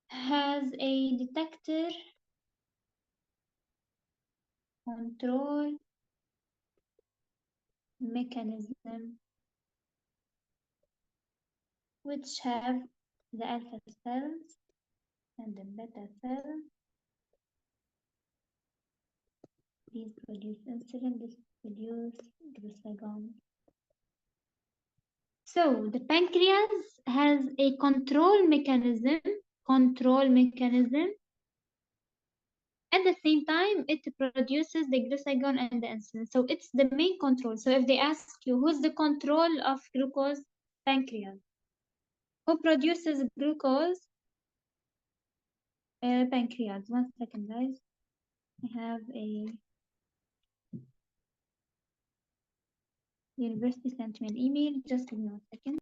has a detector control mechanism which have the alpha cells and the beta cells. These produce insulin, this produce glucagon. So the pancreas has a control mechanism control mechanism. At the same time, it produces the glucagon and the insulin. So it's the main control. So if they ask you who's the control of glucose, pancreas. Who produces glucose? Pancreas. 1 second, guys. I have a university sent me an email. Just give me 1 second.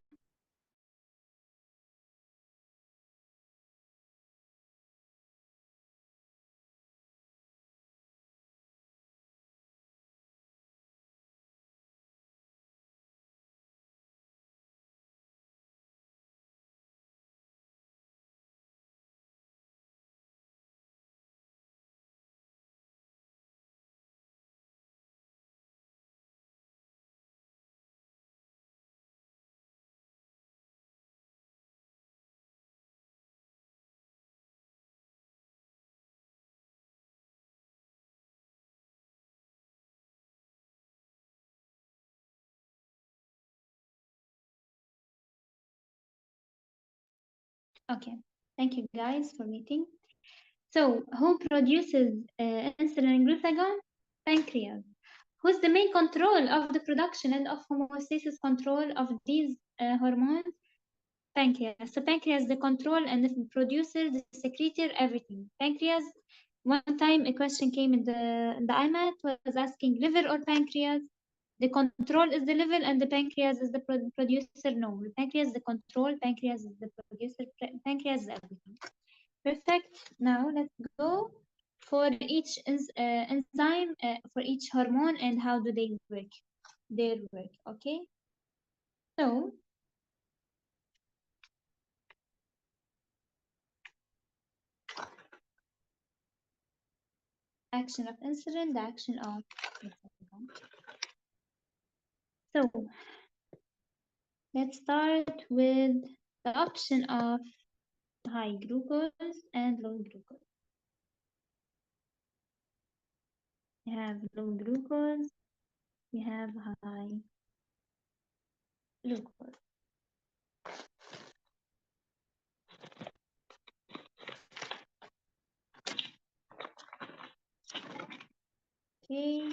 Okay. Thank you guys for waiting. So who produces insulin and glucagon? Pancreas. Who's the main control of the production and of homeostasis control of these hormones? Pancreas. So pancreas, the control and the producer, the secretor, everything. Pancreas. One time a question came in the IMAT was asking liver or pancreas. The control is the liver and the pancreas is the producer. No, the pancreas is the control, pancreas is the producer, pancreas is everything. Perfect. Now let's go for each enzyme, for each hormone and how do they work, their work, okay? So action of insulin, the action of so let's start with the option of high glucose and low glucose. We have low glucose, we have high glucose. Okay.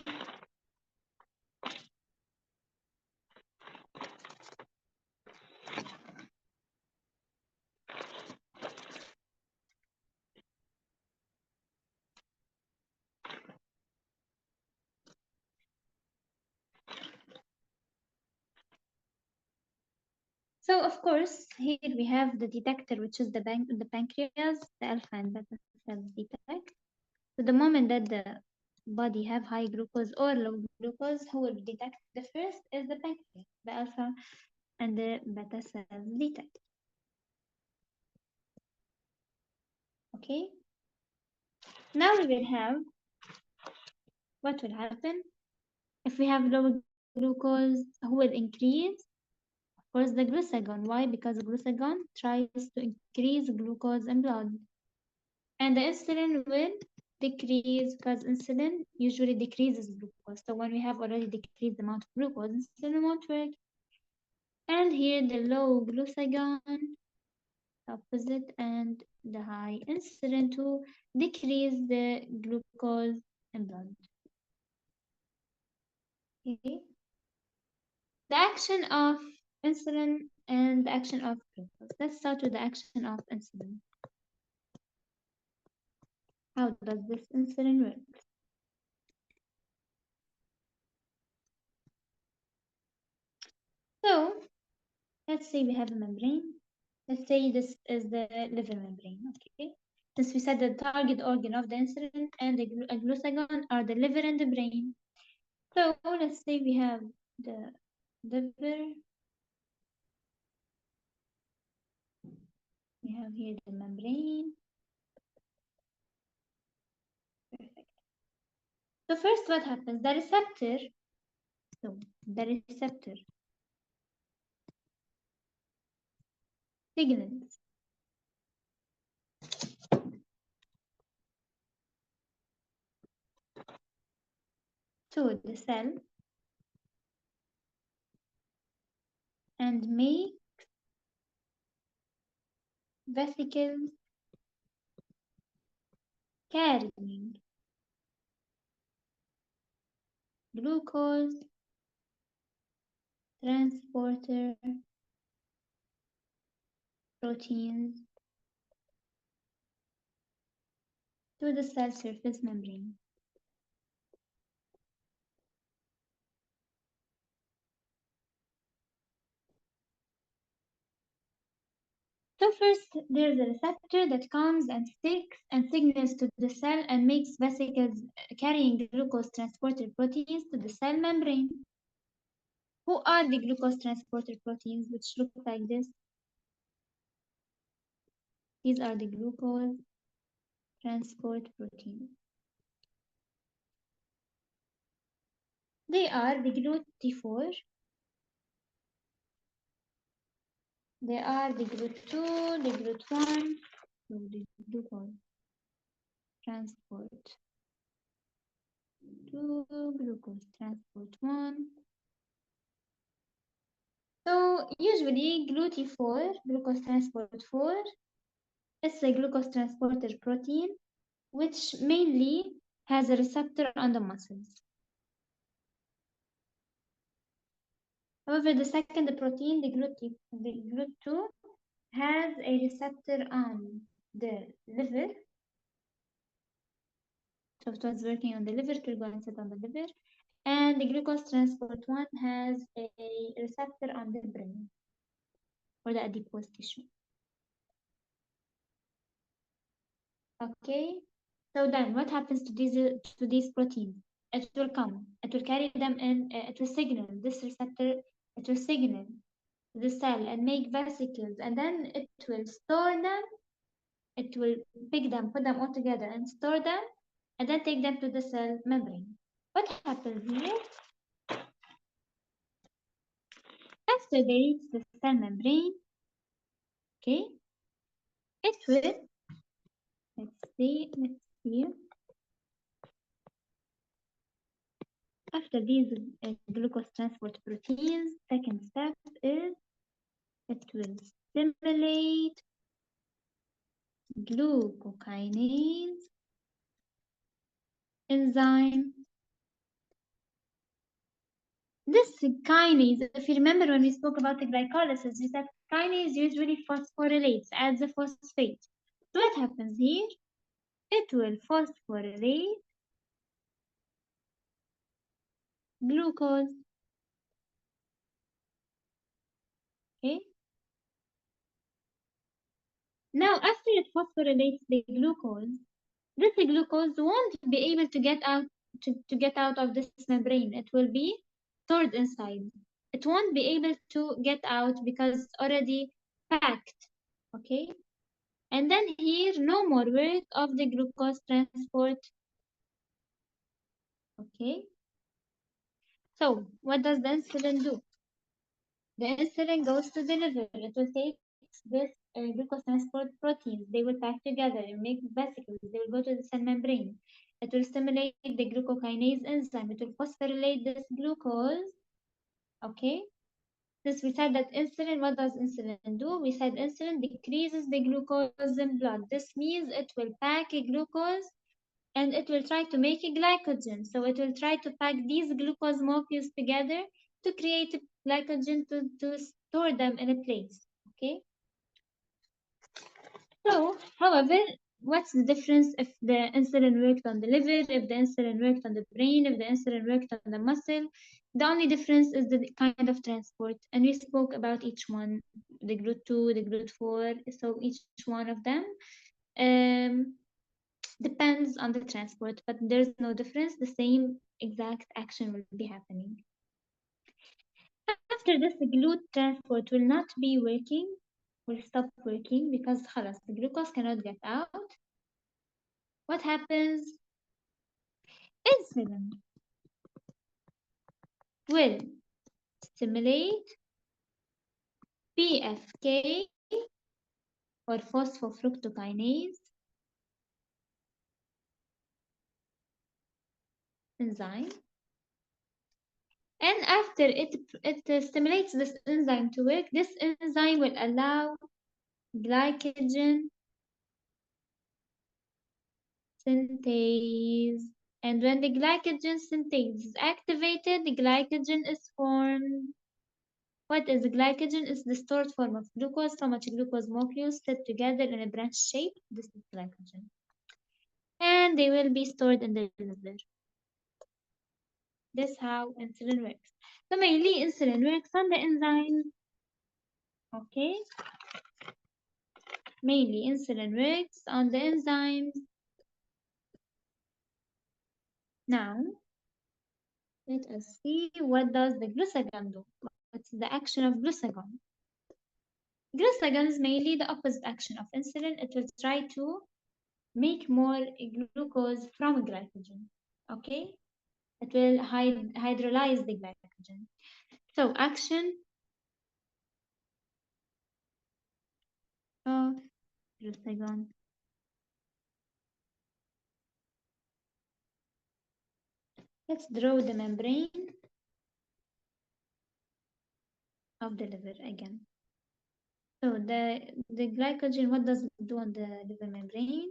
So of course, here we have the detector, which is the pancreas, the alpha and beta cells detect. So the moment that the body have high glucose or low glucose, who will detect the first is the pancreas, the alpha and the beta cells detect. Okay. Now we will have what will happen if we have low glucose, who will increase? Of course, the glucagon. Why? Because glucagon tries to increase glucose in blood. And the insulin will decrease because insulin usually decreases glucose. So when we have already decreased the amount of glucose, insulin won't work. And here the low glucagon, opposite, and the high insulin to decrease the glucose in blood. Okay. The action of insulin and the action of glucose. Let's start with the action of insulin. How does this insulin work? So let's say we have a membrane. Let's say this is the liver membrane, okay? Since we said the target organ of the insulin and the glucagon are the liver and the brain. So let's say we have the liver. We have here the membrane. Perfect. So first what happens? The receptor. So the receptor signals to the cell and make vesicles carrying glucose transporter proteins to the cell surface membrane. So first, there's a receptor that comes and sticks and signals to the cell and makes vesicles carrying glucose transporter proteins to the cell membrane. Who are the glucose transporter proteins, which look like this? These are the glucose transport proteins. They are the GLUT4, they are the GLUT2, the GLUT1, so the glucose transport 2, glucose transport 1. So usually GLUT4, glucose transport 4, is a glucose transporter protein which mainly has a receptor on the muscles. However, the second protein, the GLUT2, has a receptor on the liver. So it was working on the liver, it will go and sit on the liver. And the glucose transport 1 has a receptor on the brain or the adipose tissue. Okay, so then what happens to these proteins? It will come, it will carry them in, it will signal this receptor, it will signal the cell and make vesicles, and then it will store them, it will pick them, put them all together and store them, and then take them to the cell membrane. What happens here? After they reach the cell membrane, okay, it will, let's see, after these glucose transport proteins, second step is it will stimulate glucokinase enzyme. This kinase, if you remember when we spoke about the glycolysis, we said kinase usually phosphorylates, adds a phosphate. So what happens here? It will phosphorylate glucose. Okay. Now, after it phosphorylates the glucose, this glucose won't be able to get out of this membrane. It will be stored inside. It won't be able to get out because it's already packed. Okay. And then here, no more work of the glucose transport. Okay. So what does the insulin do? The insulin goes to the liver. It will take this glucose transport proteins. They will pack together and make vesicles. They will go to the cell membrane. It will stimulate the glucokinase enzyme. It will phosphorylate this glucose. Okay. Since we said that insulin, what does insulin do? We said insulin decreases the glucose in blood. This means it will pack a glucose and it will try to make a glycogen. So it will try to pack these glucose molecules together to create a glycogen to store them in a place. Okay. So, however, what's the difference if the insulin worked on the liver, if the insulin worked on the brain, if the insulin worked on the muscle? The only difference is the kind of transport. And we spoke about each one, the GLUT2, the GLUT4. So each one of them depends on the transport, but there's no difference. The same exact action will be happening. After this, the GLUT transport will not be working, will stop working because خلاص, the glucose cannot get out. What happens? Insulin will stimulate PFK or phosphofructokinase enzyme. And after it stimulates this enzyme to work, this enzyme will allow glycogen synthase. And when the glycogen synthase is activated, the glycogen is formed. What is glycogen? Is the stored form of glucose. So much glucose molecules sit together in a branch shape. This is glycogen. And they will be stored in the liver. This is how insulin works. So mainly insulin works on the enzymes. Okay. Mainly insulin works on the enzymes. Now, let us see what does the glucagon do. What's the action of glucagon? Glucagon is mainly the opposite action of insulin. It will try to make more glucose from glycogen. Okay? It will hydrolyze the glycogen. So action of glucagon. Let's draw the membrane of the liver again. So the glycogen, what does it do on the liver membrane?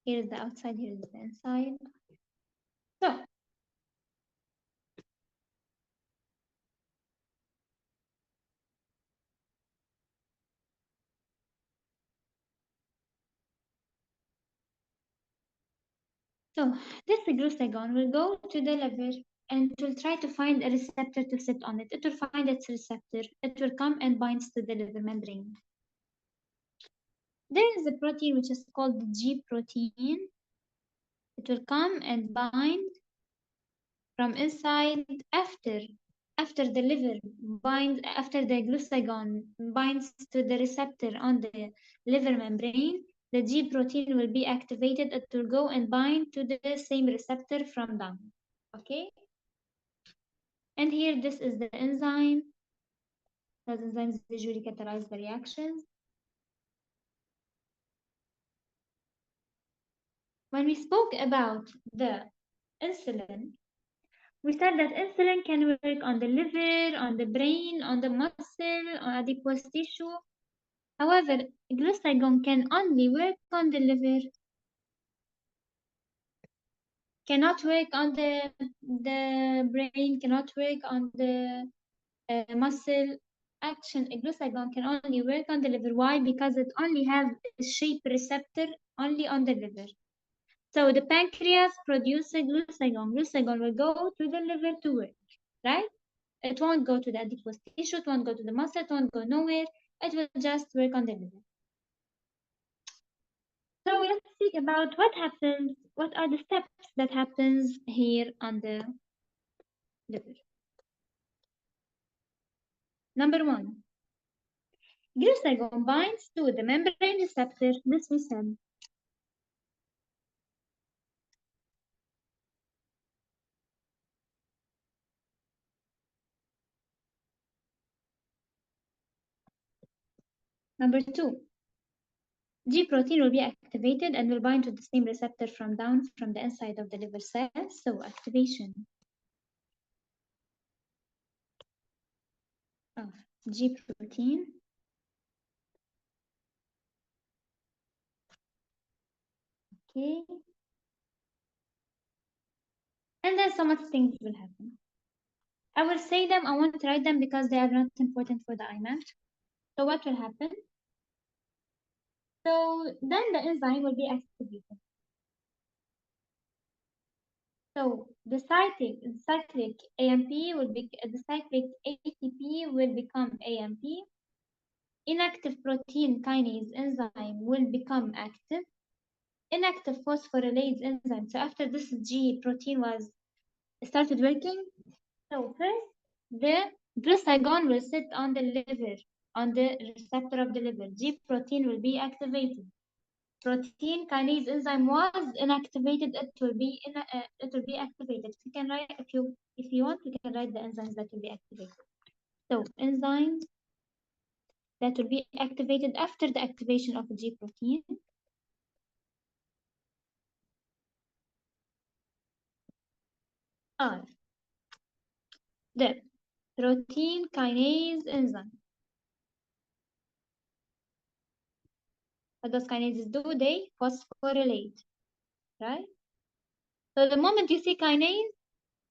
Here is the outside, here is the inside. So this glucagon will go to the liver and it will try to find a receptor to sit on it. It will find its receptor. It will come and binds to the liver membrane. There is a protein which is called the G protein. It will come and bind from inside after the liver binds, after the glucagon binds to the receptor on the liver membrane, the G protein will be activated. It will go and bind to the same receptor from down. Okay? And here, this is the enzyme. Those enzymes usually catalyze the reactions. When we spoke about the insulin, we said that insulin can work on the liver, on the brain, on the muscle, on adipose tissue. However, glucagon can only work on the liver, cannot work on the brain, cannot work on the muscle. Action, glucagon can only work on the liver. Why? Because it only has a shape receptor only on the liver. So the pancreas produces glucagon. Glucagon will go to the liver to work, right? It won't go to the adipose tissue, it won't go to the muscle, it won't go nowhere. It will just work on the liver. So let's speak about what happens, what are the steps that happens here on the liver. Number one, glucagon binds to the membrane receptor, this we said. Number two, G protein will be activated and will bind to the same receptor from down from the inside of the liver cells. So activation of G protein. Okay. And then so much things will happen. I will say them, I won't write them because they are not important for the IMAT. So what will happen? So then the enzyme will be activated. So the cyclic AMP will be the cyclic ATP will become AMP. Inactive protein kinase enzyme will become active. Inactive phosphorylase enzyme. So after this G protein was started working, so first the glucagon will sit on the liver, on the receptor of the liver. G protein will be activated. Protein kinase enzyme was inactivated. It will be activated. You can write if you want. You can write the enzymes that will be activated. So enzymes that will be activated after the activation of the G protein are the protein kinase enzyme. What does kinases do? They phosphorylate, right? So the moment you see kinase,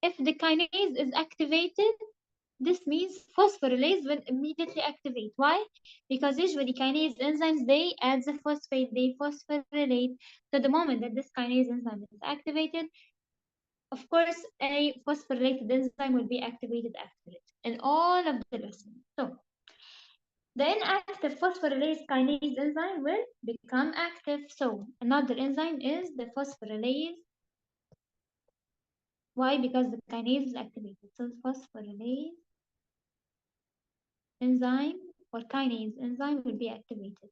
if the kinase is activated, this means phosphorylase will immediately activate. Why? Because usually kinase enzymes, they add the phosphate, they phosphorylate. So the moment that this kinase enzyme is activated, of course, a phosphorylated enzyme will be activated after it in all of the lessons. So the inactive phosphorylase kinase enzyme will become active. So another enzyme is the phosphorylase. Why? Because the kinase is activated. So phosphorylase enzyme or kinase enzyme will be activated.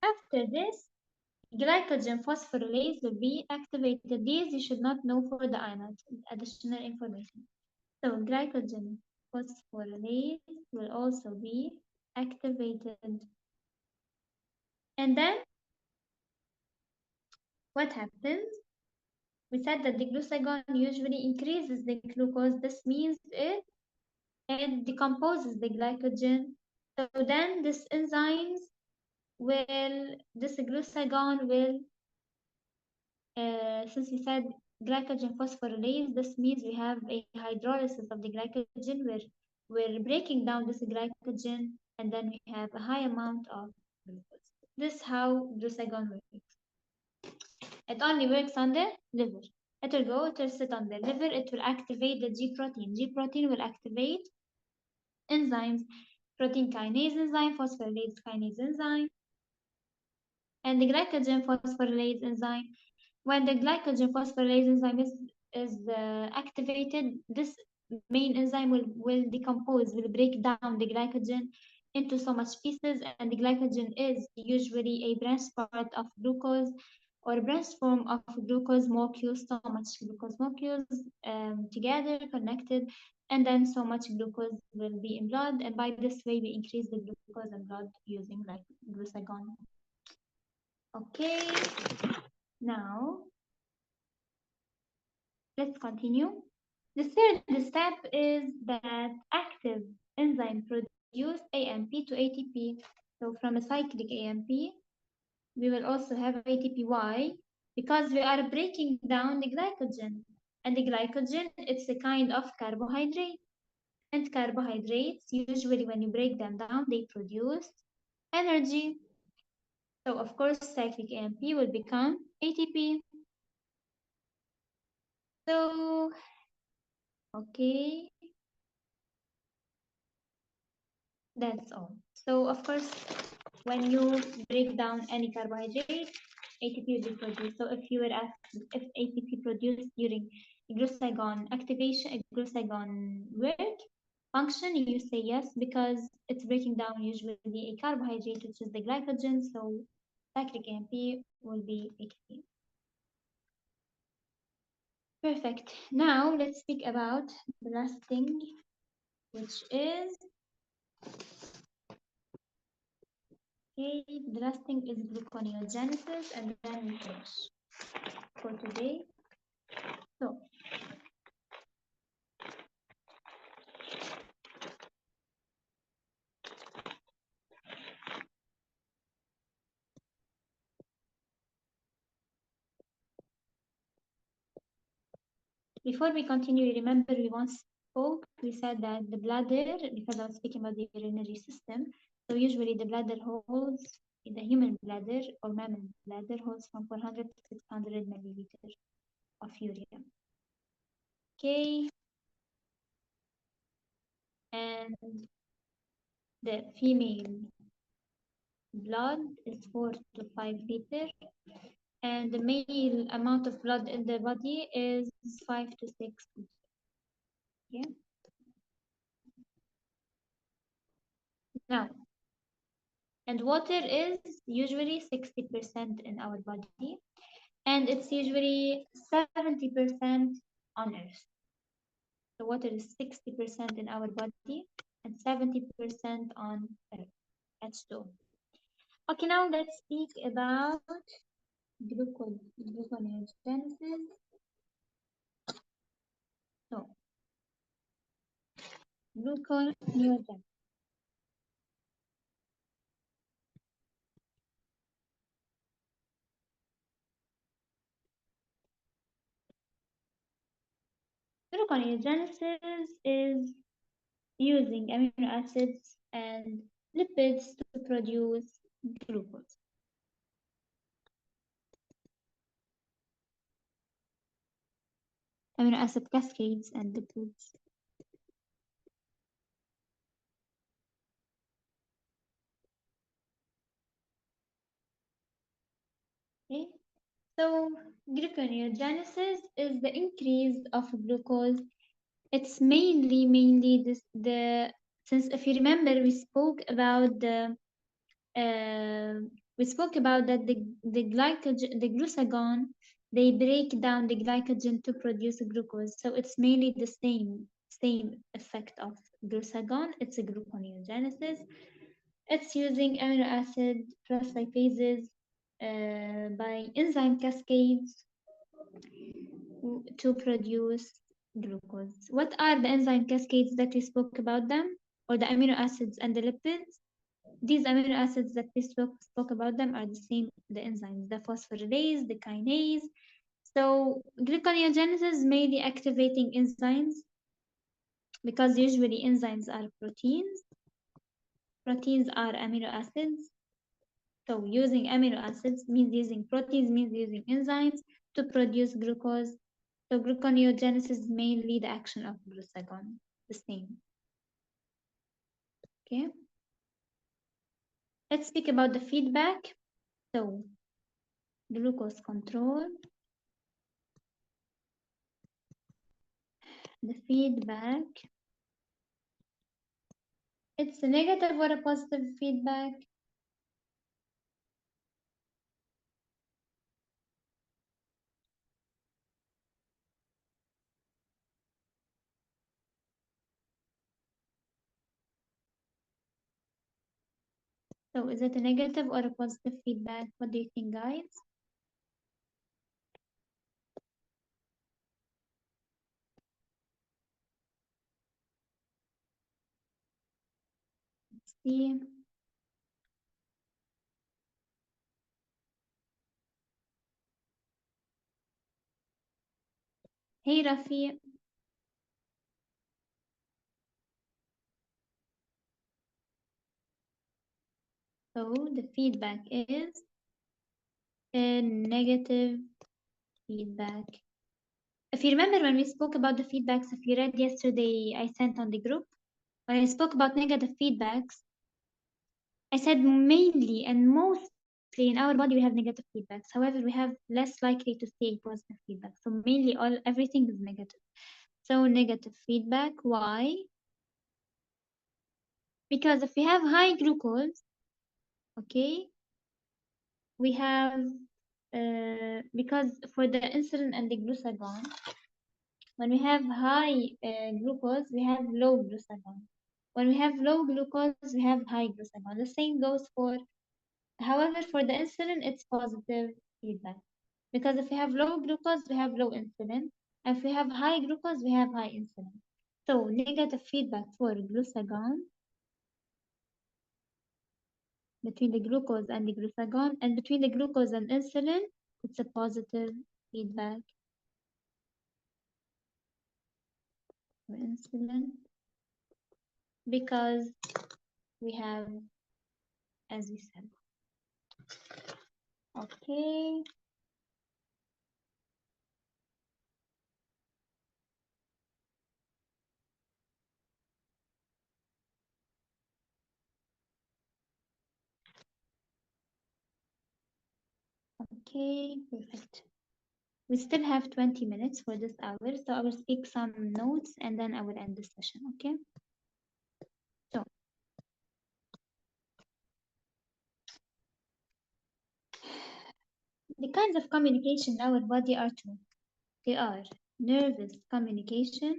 After this, glycogen phosphorylase will be activated. These you should not know for the IMAT, additional information. So glycogen phosphorylase will also be activated. And then what happens? We said that the glucagon usually increases the glucose. This means it decomposes the glycogen. So then this enzymes will, this glucagon will, since we said glycogen phosphorylase, this means we have a hydrolysis of the glycogen where we're breaking down this glycogen and then we have a high amount of glucose. This is how glucagon works. It only works on the liver. It will go, it will sit on the liver, it will activate the G protein. G protein will activate enzymes, protein kinase enzyme, phosphorylase kinase enzyme, and the glycogen phosphorylase enzyme. When the glycogen phosphorylase enzyme is activated, this main enzyme will decompose, will break down the glycogen into so much pieces, and the glycogen is usually a branch part of glucose or branch form of glucose molecules, so much glucose molecules together connected, and then so much glucose will be in blood, and by this way we increase the glucose in blood using like glucagon. Okay, now let's continue. The third step is that active enzyme produce AMP to ATP. So from a cyclic AMP, we will also have ATP. Why? Because we are breaking down the glycogen. And the glycogen, it's a kind of carbohydrate. And carbohydrates, usually when you break them down, they produce energy. So of course, cyclic AMP will become ATP. So, okay, that's all. So of course, when you break down any carbohydrate, ATP will be produced. So if you were asked if ATP produced during glucagon activation, glucagon work function, you say yes because it's breaking down usually a carbohydrate, which is the glycogen. So cyclic AMP will be ATP. Perfect. Now let's speak about the last thing, which is okay, the last thing is gluconeogenesis, and then we finish for today. So before we continue, remember we once spoke, we said that the bladder, because I was speaking about the urinary system, so usually the bladder holds, the human bladder or mammal bladder holds from 400 to 600 milliliters of urea. Okay, and the female blood is 4 to 5 liters, and the male amount of blood in the body is 5 to 6 liters. Okay. Now, and water is usually 60% in our body, and it's usually 70% on Earth. So water is 60% in our body, and 70% on H2O. Okay, now let's speak about gluconeogenesis. So, gluconeogenesis. Gluconeogenesis is using amino acids and lipids to produce glucose. Amino acid cascades and lipids. Okay. So gluconeogenesis is the increase of glucose. It's mainly this the since if you remember we spoke about uh, that the glucagon, they break down the glycogen to produce glucose. So it's mainly the same effect of glucagon. It's a gluconeogenesis. It's using amino acid phosphatases by enzyme cascades to produce glucose. What are the enzyme cascades that we spoke about them, or the amino acids and the lipids? These amino acids that we spoke about them are the same, the enzymes, the phosphorylase, the kinase. So gluconeogenesis is mainly activating enzymes because usually enzymes are proteins. Proteins are amino acids. So using amino acids means using proteins, means using enzymes to produce glucose. So gluconeogenesis is mainly the action of glucagon, the same. Okay. Let's speak about the feedback. So glucose control, the feedback. It's a negative or a positive feedback? So is it a negative or a positive feedback? What do you think, guys? Let's see. Hey, Rafi. So the feedback is a negative feedback. If you remember when we spoke about the feedbacks, if you read yesterday, I sent on the group, when I spoke about negative feedbacks, I said mainly and mostly in our body we have negative feedbacks. However, we have less likely to see positive feedback. So mainly everything is negative. So negative feedback. Why? Because if we have high glucose, okay, we have because for the insulin and the glucagon, when we have high glucose, we have low glucagon. When we have low glucose, we have high glucagon. The same goes for, however, for the insulin, it's positive feedback. Because if we have low glucose, we have low insulin. If we have high glucose, we have high insulin. So negative feedback for glucagon between the glucose and the glucagon, and between the glucose and insulin, it's a positive feedback for insulin because we have, as we said. Okay. Okay, perfect. We still have 20 minutes for this hour, so I will speak some notes and then I will end the session, okay? So, the kinds of communication in our body are two. They are nervous communication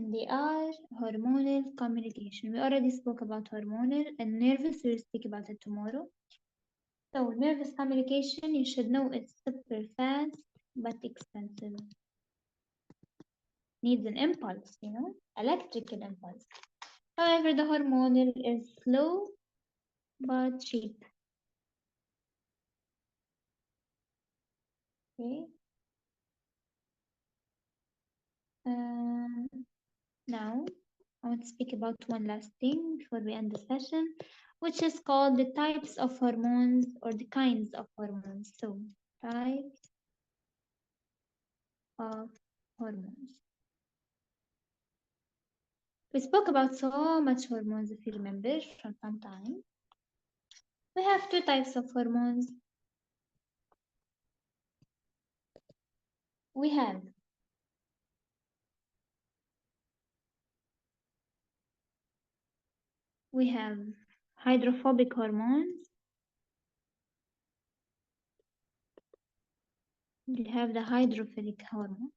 and they are hormonal communication. We already spoke about hormonal and nervous. We'll speak about it tomorrow. So nervous communication, you should know it's super fast but expensive. Needs an impulse, electrical impulse. However, the hormonal is slow but cheap. Okay. Now, I want to speak about one last thing before we end the session, which is called the types of hormones or the kinds of hormones. So, types of hormones. We spoke about so much hormones, if you remember, from some time. We have two types of hormones. We have hydrophobic hormones. We have the hydrophilic hormone.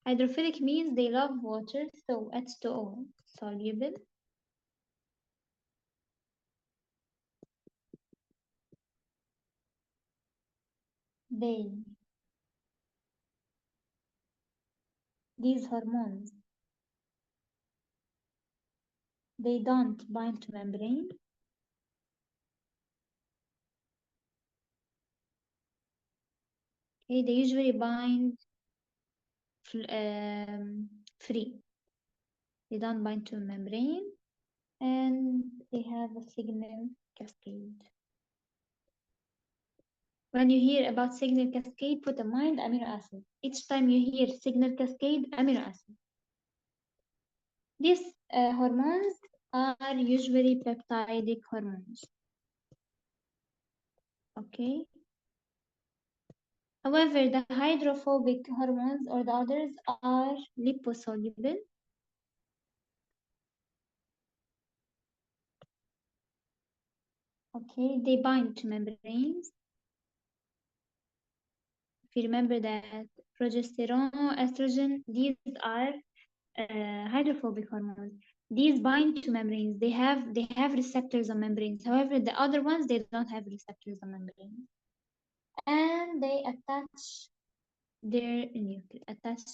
Hydrophilic means they love water, so H2O, soluble. These hormones, they don't bind to membrane. Okay, they usually bind free. They don't bind to membrane, and they have a signal cascade. When you hear about signal cascade, put in mind amino acid. Each time you hear signal cascade, amino acid. These hormones are usually peptidic hormones. Okay. However, the hydrophobic hormones or the others are liposoluble. Okay, they bind to membranes. If you remember that progesterone, estrogen, these are hydrophobic hormones. These bind to membranes. They have receptors on membranes. However, the other ones, they don't have receptors on membranes. And they attach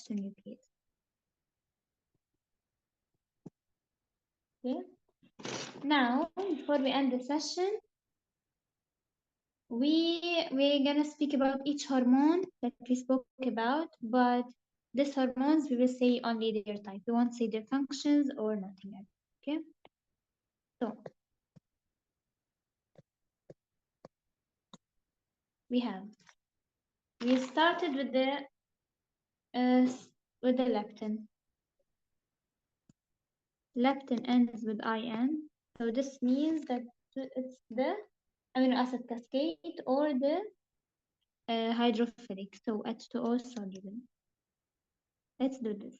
to nucleus. Okay. Now, before we end the session, we're gonna speak about each hormone that we spoke about, but these hormones we will say only their type. We won't say their functions or nothing else. Okay. So we started with the leptin. Leptin ends with IN, so this means that it's the amino acid cascade or the hydrophilic, so H2O soluble. Let's do this.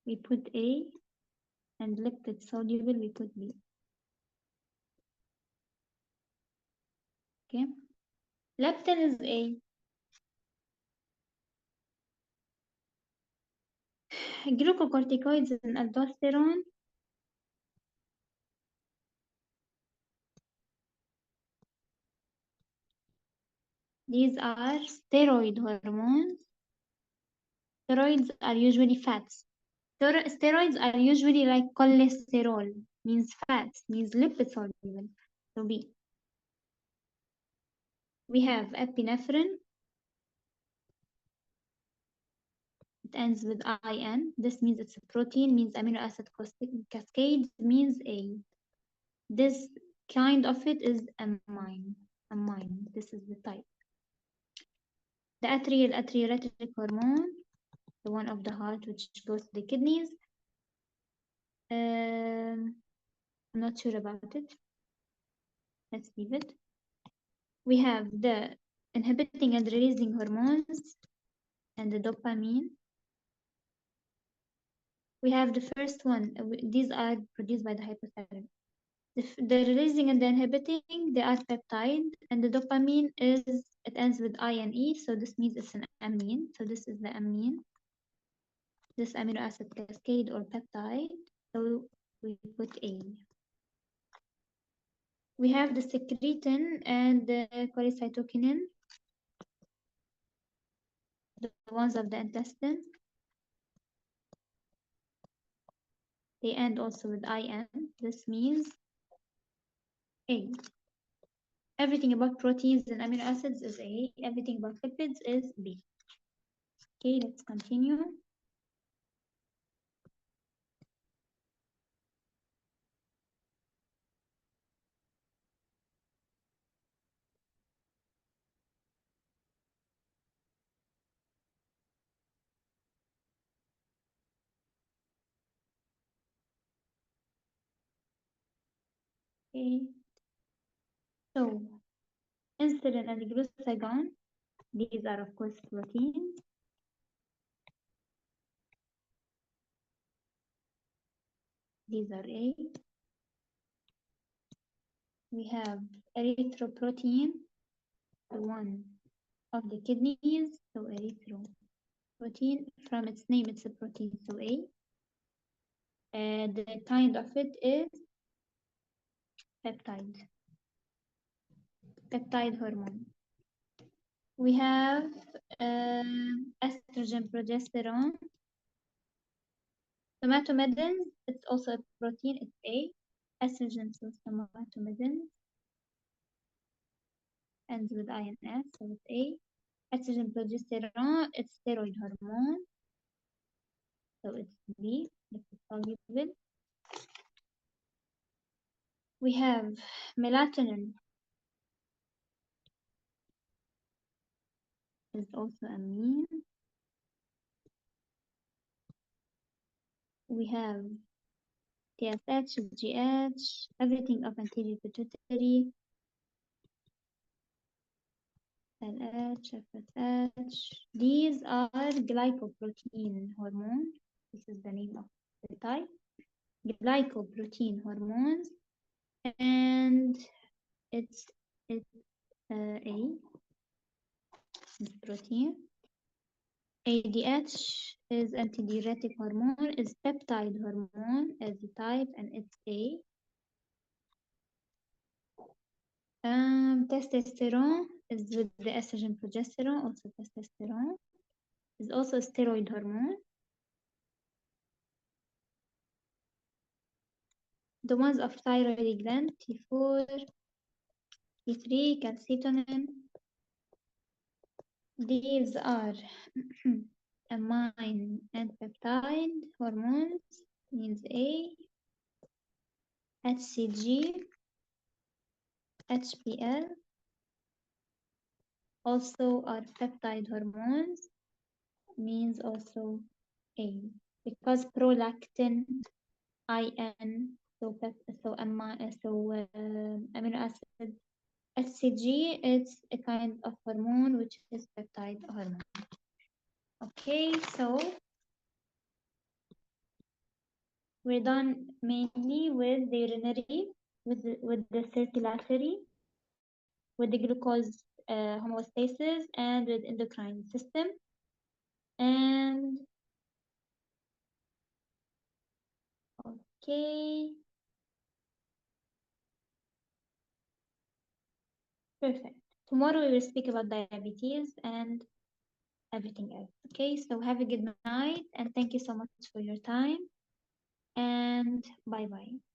We put A, and lipid soluble we put B. Okay. Leptin is A. Glucocorticoids and aldosterone. These are steroid hormones. Steroids are usually fats. Steroids are usually like cholesterol, means fats, means lipid soluble. So B. We have epinephrine. It ends with IN. This means it's a protein, means amino acid cascade, means A. This kind of it is amine. Amine. This is the type. The atrioretic hormone, the one of the heart which goes to the kidneys. I'm not sure about it. Let's leave it. We have the inhibiting and releasing hormones and the dopamine. We have the first one. These are produced by the hypothalamus. The releasing and the inhibiting, they are peptide, and the dopamine it ends with INE, so this means it's an amine. So this is the amine, this amino acid cascade or peptide. So we put A. We have the secretin and the cholecytokinin, the ones of the intestine. They end also with IN. This means A. Everything about proteins and amino acids is A. Everything about lipids is B. Okay, let's continue. Okay, so insulin and glucagon, these are of course proteins. These are A. We have erythroprotein, the one of the kidneys, so erythroprotein, from its name it's a protein, so A. And the kind of it is peptide, peptide hormone. We have estrogen, progesterone, somatomedin, it's also a protein, it's A. Estrogen, so somatomedin, ends with INS, so it's A. Estrogen, progesterone, it's steroid hormone, so it's B, liposoluble. We have melatonin, is also amine. We have TSH, GH, everything up until your pituitary, LH, FSH. These are glycoprotein hormone. This is the name of the type. Glycoprotein hormones, and it's A, is protein. ADH is antidiuretic hormone, is peptide hormone as the type, and it's A. Testosterone is with the estrogen progesterone, also testosterone is also a steroid hormone. The ones of thyroid gland, T4, T3, calcitonin. These are amine and peptide hormones, means A. HCG, HPL, also are peptide hormones, means also A. Because prolactin, IN, so amino acid. HCG, it's a kind of hormone which is peptide hormone. Okay, so we're done mainly with the urinary, with the circulatory, with the glucose homeostasis, and with endocrine system. And okay, perfect. Tomorrow we will speak about diabetes and everything else. Okay, so have a good night and thank you so much for your time, and bye bye.